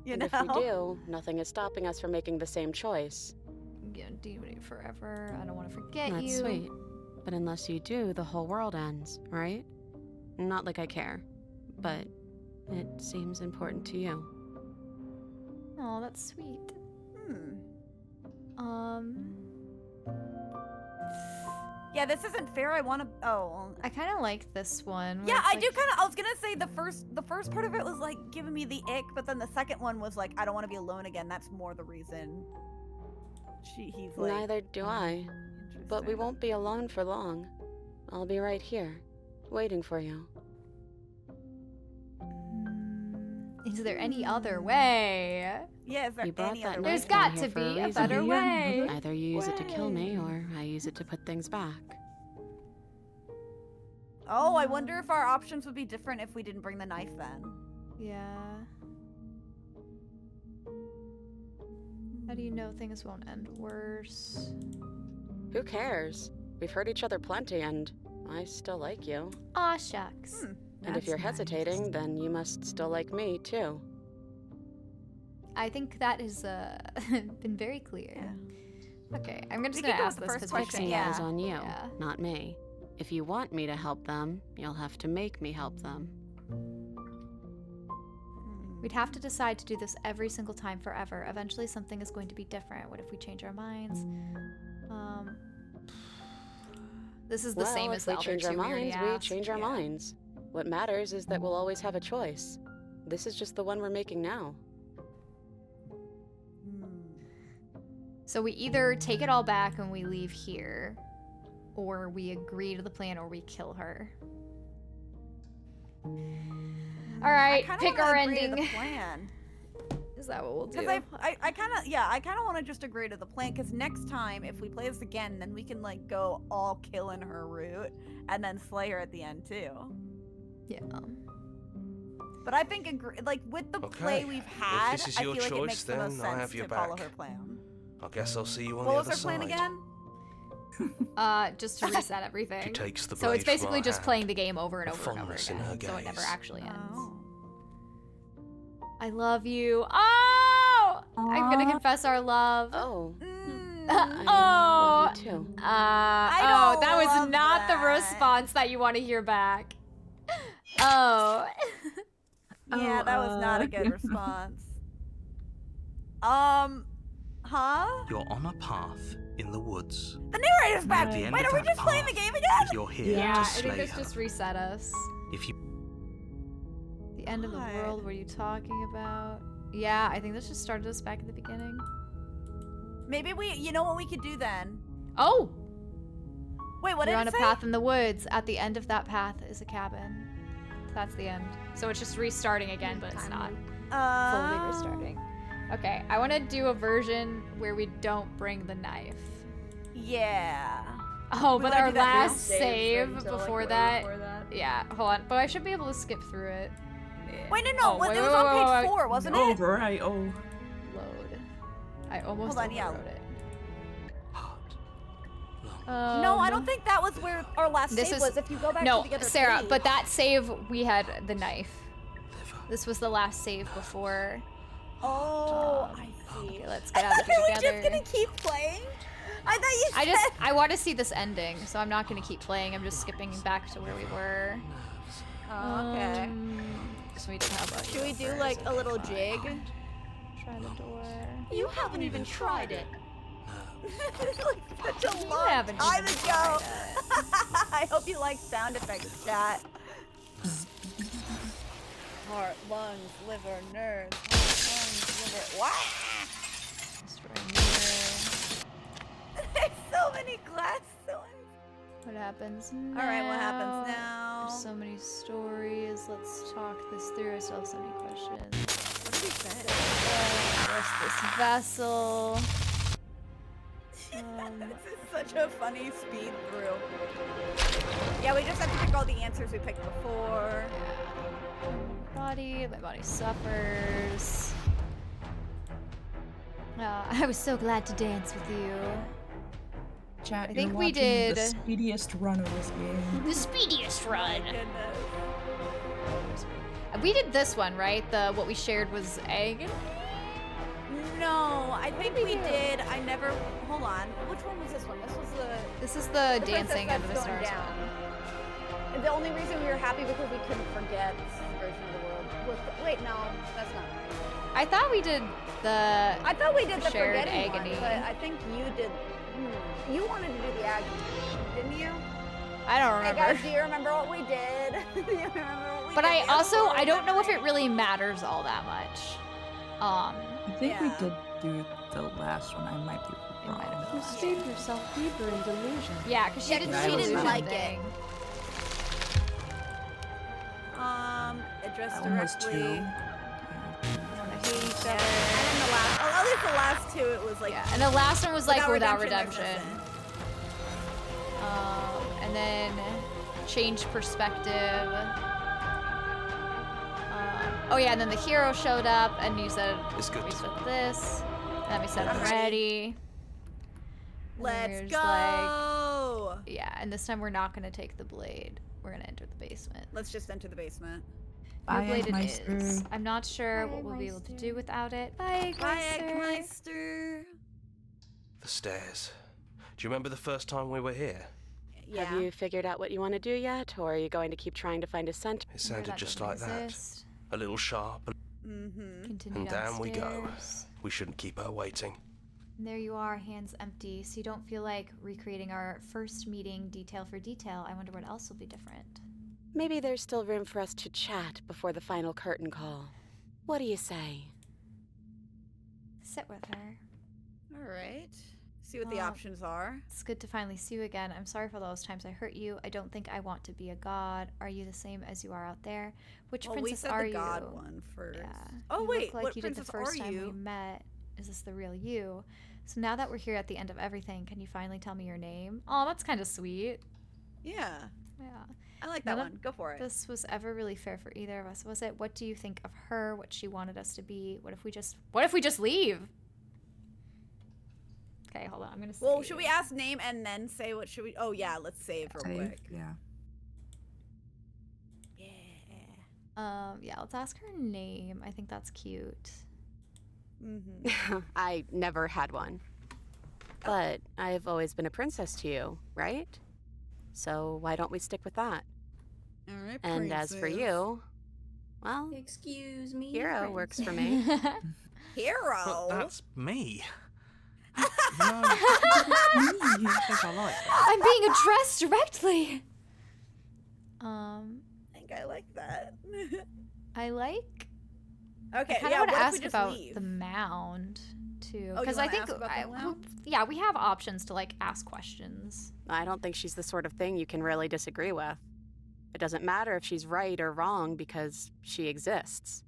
You know? And if we do, nothing is stopping us from making the same choice. Yeah, do it forever. I don't want to forget That's you. sweet. But unless you do, the whole world ends, right? Not like I care, but it seems important to you. Oh, that's sweet. Yeah, this isn't fair. I want to. Oh. I kind of like this one. where Yeah, it's I like- do kind of. I was gonna say the first part of it was like giving me the ick, but then the second one was like, I don't want to be alone again. That's more the reason. He's like. Neither do I. But we won't be alone for long. I'll be right here, waiting for you. Is there any other way? Yeah, is there You brought any that other There's knife got down to here for be a reason. better way. Either you use it to kill me, or I use it to put things back. Oh, I wonder if our options would be different if we didn't bring the knife then. Yeah. How do you know things won't end worse? Who cares? We've hurt each other plenty, and I still like you. Aw, shucks. And if you're hesitating, then you must still like me, too. I think that has been very clear. Okay, I'm just We gonna can go ask with the this first because Fixing yeah. that is on you, Yeah. not me. If you want me to help them, you'll have to make me help them. we'd have to decide to do this every single time forever. Eventually something is going to be different. What if we change our minds? This is the Well, same if as the we other change our two we already minds, we asked. change our minds. What matters is that we'll always have a choice. This is just the one we're making now. So we either take it all back and we leave here, or we agree to the plan, or we kill her. All right, pick our ending. The plan. Is that what we'll do? Because I kind of want to just agree to the plan. Because next time, if we play this again, then we can like go all killing her route and then slay her at the end too. Yeah. But I think like with the play Okay. we've If had, this is I your feel like it choice, makes the most then I'll sense have your to follow back. her plan. I guess I'll see you on What the was other her plan side. again? Just to reset everything. She takes the So it's blade from basically our just hand. playing the game over and The over and over fondness in her again, so it never gaze. actually ends. I love you. Oh! I'm gonna confess our love. Oh. Oh! love you too. Oh, that was love not the that. response that you want to hear back. Oh. Yeah, that was not a good response. Huh? You're on a path in the woods. The narrator's back. At the end Wait, of are we that just playing the path, game again? You're here Yeah, to I slay think this her. just reset us. If you The end of the world, what are you talking about? Yeah, I think this just started us back at the beginning. Maybe you know what we could do then? Oh! Wait, what You're did on it a say? path in the woods. At the end of that path is a cabin. That's the end. So it's just restarting again, but it's not fully restarting. Okay, I want to do a version where we don't bring the knife. Yeah. Oh, We but wanna our do that now? last save until, like, before way that. before that. Yeah, hold on. But I should be able to skip through it. Wait, no, Oh, it wait, was wait, on wait, page wait. 4, wasn't it? Right. Oh. Load. I almost Hold on, yeah. overwrote it. No, I don't think that was where our last This save is was. If you go back no, to the other Sarah. page. But that save we had the knife. This was the last save before. Oh, I see. Okay, let's get out of Are here we together. just gonna keep playing? I thought you said. I want to see this ending, so I'm not gonna keep playing. I'm just skipping back to where we were. Oh, okay. So we didn't have like. Should we do like a little jig? Try the door. You haven't even tried it. Like such a long haven't time even ago. I hope you like sound effects, chat. Heart, lungs, liver, nerves. Heart, lungs, liver. What? There's so many glass cylinders. What happens now? All right, what happens now? There's so many stories. Let's talk this through. I still have so many questions. What did he say? Where's this vessel? This is such a funny speed through. Yeah, we just have to pick all the answers we picked before. My body suffers. I was so glad to dance with you. Chat, I you're think we watching did the speediest run of this game. the speediest run. Goodness. We did this one, right? The what we shared was egg. No, I think we did. I never. Hold on. Which one was this one? This was the. This is the the dancing princess under the that's going stars down. one. And the only reason we were happy because we couldn't forget this version of the world was. Wait, no, that's not right. I thought we did the. I thought we did the shared forgetting one, agony. but I think you did You wanted to do the agony, didn't you? I don't Hey remember. guys, do you remember what we did? Do you remember what we But did? I The other also, one I don't know if it memory. really matters all that much. I think we Yeah. did do the last one. I might be It might have wrong. been You the last steep yourself deeper in delusion. Yeah, because she Yeah, didn't, 'cause she she didn't didn't like like it. Address That one was directly. 2. I hate each Yeah. other. And then the last, at least the last two, it was like. Yeah, and the last one was like without there's redemption. nothing. And then change perspective. Oh yeah, and then the hero showed up, and you said It's good we to said this, and then we said I'm ready. And then Let's we were go. just like, yeah, and this time we're not gonna take the blade. We're gonna enter the basement. Let's just enter the basement. Your Bye, blade it Eggmeister. is. I'm not sure what we'll be able to do without it. Bye, Bye, Eggmeister. Eggmeister. The stairs. Do you remember the first time we were here? Yeah. Have you figured out what you want to do yet, or are you going to keep trying to find a scent? It sounded just like that. A little sharp, Continue and down we go. downstairs. We shouldn't keep her waiting. And there you are, hands empty, so you don't feel like recreating our first meeting detail for detail. I wonder what else will be different. Maybe there's still room for us to chat before the final curtain call. What do you say? Sit with her. All right. See what the Well, options are. It's good to finally see you again. I'm sorry for those times I hurt you. I don't think I want to be a god. Are you the same as you are out there? Which Well, we princess said are the you? god one first. Yeah. Oh You wait, look like what you did the princess first are time we you? met. Is this the real you? So now that we're here at the end of everything, can you finally tell me your name? Oh, that's kind of sweet. Yeah. Yeah. I like that None of one. Go for it. This was ever really fair for either of us, was it? What do you think of her? What she wanted us to be? What if we just leave? Okay, hold on. I'm gonna. Well, save. should we ask name and then say what should we? Oh yeah, let's save real Save? quick. Yeah. Yeah, let's ask her name. I think that's cute. I never had one. But I've always been a princess to you, right? So why don't we stick with that? All right. And as for you, well, Excuse me. hero works for me. Hero. But that's me. You know, I think I like that. I'm being addressed directly. I think I like that. I like. Okay. I kind of Yeah. want to What if ask we just about leave? the mound too, Oh, you because I wanna think ask about the mound? yeah, we have options to like ask questions. I don't think she's the sort of thing you can really disagree with. It doesn't matter if she's right or wrong because she exists.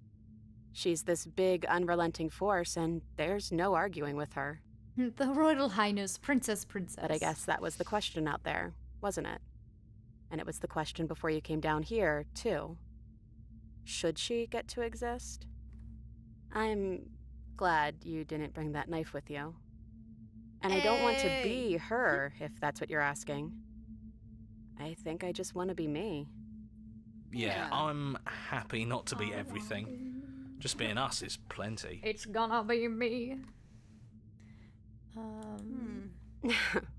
She's this big, unrelenting force, and there's no arguing with her. The Royal Highness, Princess. But I guess that was the question out there, wasn't it? And it was the question before you came down here, too. Should she get to exist? I'm glad you didn't bring that knife with you. And I don't want to be her, if that's what you're asking. I think I just want to be me. Yeah, I'm happy not to be everything. Just being us is plenty. It's gonna be me.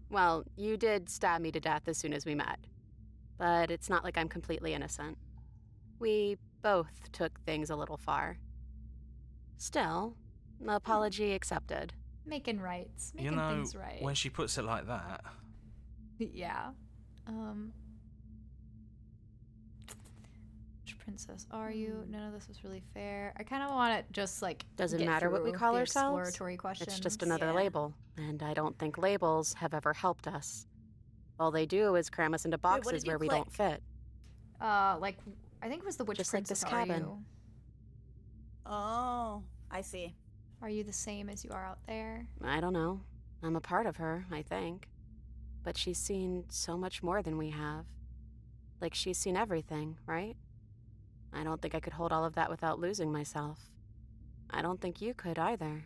Well, you did stab me to death as soon as we met. But it's not like I'm completely innocent. We both took things a little far. Still, apology accepted. Making rights, You making know, things right. when she puts it like that, Yeah. Which princess are you? None of this was really fair. I kind of want to just like. Doesn't get matter what we through call the ourselves. Exploratory questions. It's just another label, and I don't think labels have ever helped us. All they do is cram us into what boxes did you where we click? don't fit. Like I think it was the which Just like princess this are cabin. you? Oh, I see. Are you the same as you are out there? I don't know. I'm a part of her, I think. But she's seen so much more than we have. Like, she's seen everything, right? I don't think I could hold all of that without losing myself. I don't think you could either.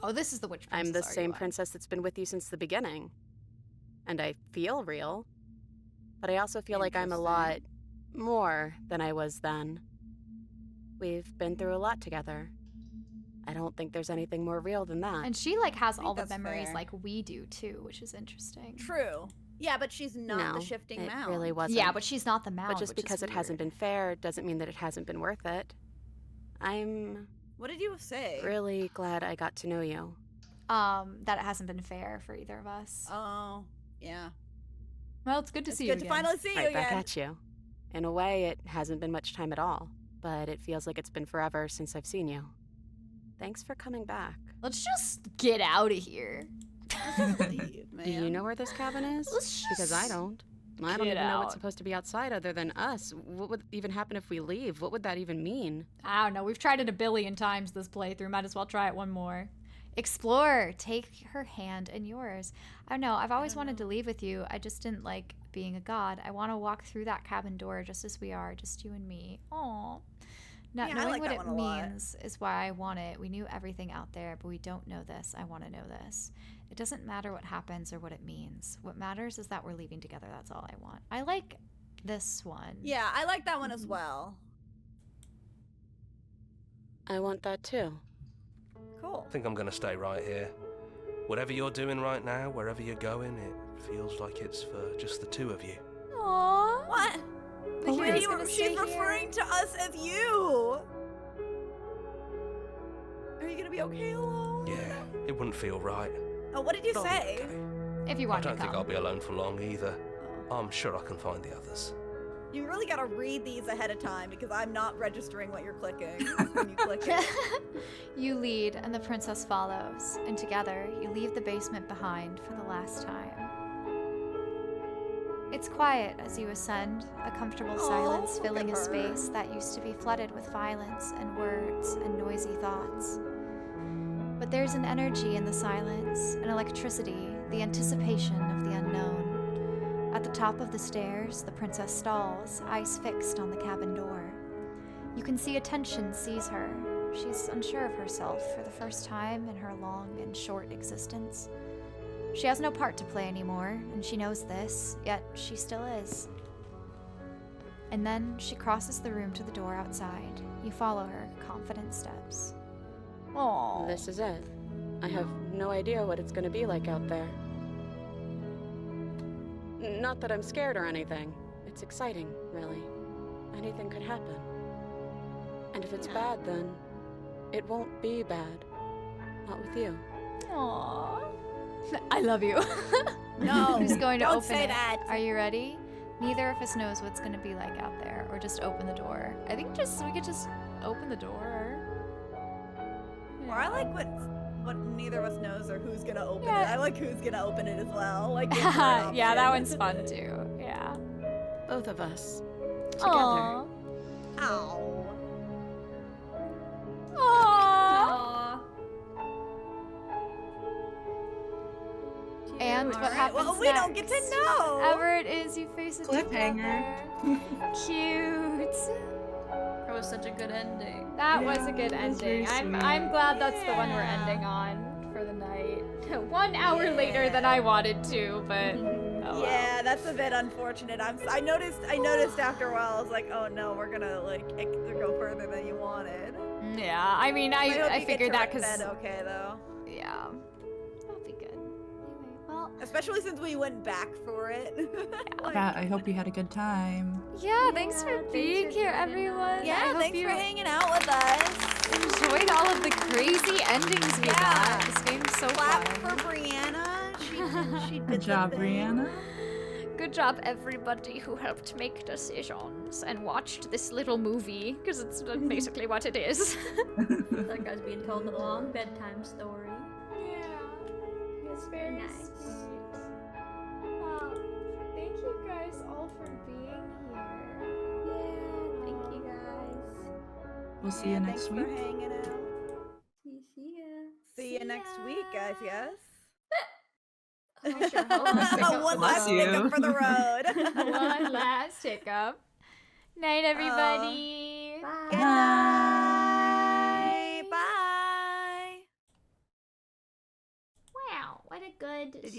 Oh, this is the which princess I'm the are same you princess that's been with you since the beginning. And I feel real. But I also feel like I'm a lot more than I was then. We've been through a lot together. I don't think there's anything more real than that. And she like has all the that's memories fair. like we do too, which is interesting. True. Yeah, but she's not No, the shifting it mound. really wasn't. Yeah, but she's not the mound. But just which is because it hasn't weird. been fair doesn't mean that it hasn't been worth it. I'm What did you say? Really glad I got to know you. That it hasn't been fair for either of us. Oh, yeah. Well, it's good to see you It's good again. to finally see you Right back again. at you. In a way, it hasn't been much time at all, but it feels like it's been forever since I've seen you. Thanks for coming back. Let's just get out of here. Leave, man. Do you know where this cabin is? Let's Because I just don't. I don't get even know out. what's supposed to be outside other than us. What would even happen if we leave? What would that even mean? I don't know. We've tried it a billion times this playthrough. Might as well try it one more. Explore. Take her hand in yours. I don't know. I've always wanted to leave with you. I just didn't like being a god. I want to walk through that cabin door just as we are, just you and me. Aww. Not Yeah, I knowing like what that it one a lot. means is why I want it. We knew everything out there, but we don't know this. I want to know this. It doesn't matter what happens or what it means. What matters is that we're leaving together. That's all I want. I like this one. Yeah, I like that one as well. I want that too. Cool. I think I'm gonna stay right here. Whatever you're doing right now, wherever you're going, it feels like it's for just the two of you. Aww. What? The hero's gonna She's stay referring to us as you. Are you gonna be okay alone? Yeah, it wouldn't feel right. Oh, what did you I'll be say? okay. If you I want to don't think come. I'll be alone for long either. I'm sure I can find the others. You really gotta read these ahead of time because I'm not registering what you're clicking when you click it. You lead, and the princess follows, and together you leave the basement behind for the last time. It's quiet as you ascend, a comfortable silence look filling at a her. space that used to be flooded with violence and words and noisy thoughts. But there's an energy in the silence, an electricity, the anticipation of the unknown. At the top of the stairs, the princess stalls, eyes fixed on the cabin door. You can see a tension seize her. She's unsure of herself for the first time in her long and short existence. She has no part to play anymore, and she knows this, yet she still is. And then she crosses the room to the door outside. You follow her confident steps. Aww. This is it. I have no idea what it's gonna be like out there. Not that I'm scared or anything. It's exciting, really. Anything could happen. And if it's bad, then it won't be bad. Not with you. Aww. I love you. No, Who's going to don't open say it? that. Are you ready? Neither of us knows what's going to be like out there, or just open the door. I think we could just open the door. Or I like what neither of us knows or who's gonna open Yeah. it. I like who's gonna open it as well. Like Yeah, that one's fun too. Yeah. Both of us. Together. Aww. Ow. Aww. And what Alright, happens well, we don't get to next? know. Whatever it is, you face it Cliffhanger. together. Cute. That was such a good ending. That Yeah, was a good that was very ending. sweet. I'm glad that's the one we're Yeah. ending on for the night. 1 hour later than I wanted to, but oh well. Yeah, that's a bit unfortunate. I noticed after a while. I was like, oh no, we're gonna go further than you wanted. Yeah, I mean, hope I you get figured to that because bed okay though. yeah, that'll be good. Anyway, well, Especially since we went back for it. Like- Yeah, I hope you had a good time. yeah, thanks for thanks being for here, joining everyone. Yeah, I hope thanks you for hanging out with us. enjoyed all of the crazy endings we got. This game's so Clap fun. for Brianna. She Good did job, the thing. Brianna. Good job, everybody who helped make decisions and watched this little movie, because it's basically what it is. Like I was being told a long bedtime story. Yeah, it's very nice. sweet. Well, thank you guys all for being here. Yeah, thank you guys. We'll see you Yeah, next thanks week. for hanging out. See ya. See you next week, guys. Yes. I sure hope not. One Bless last you. pickup for the road. One last hiccup. Night, everybody. Bye. Good night. Bye. Wow, what a good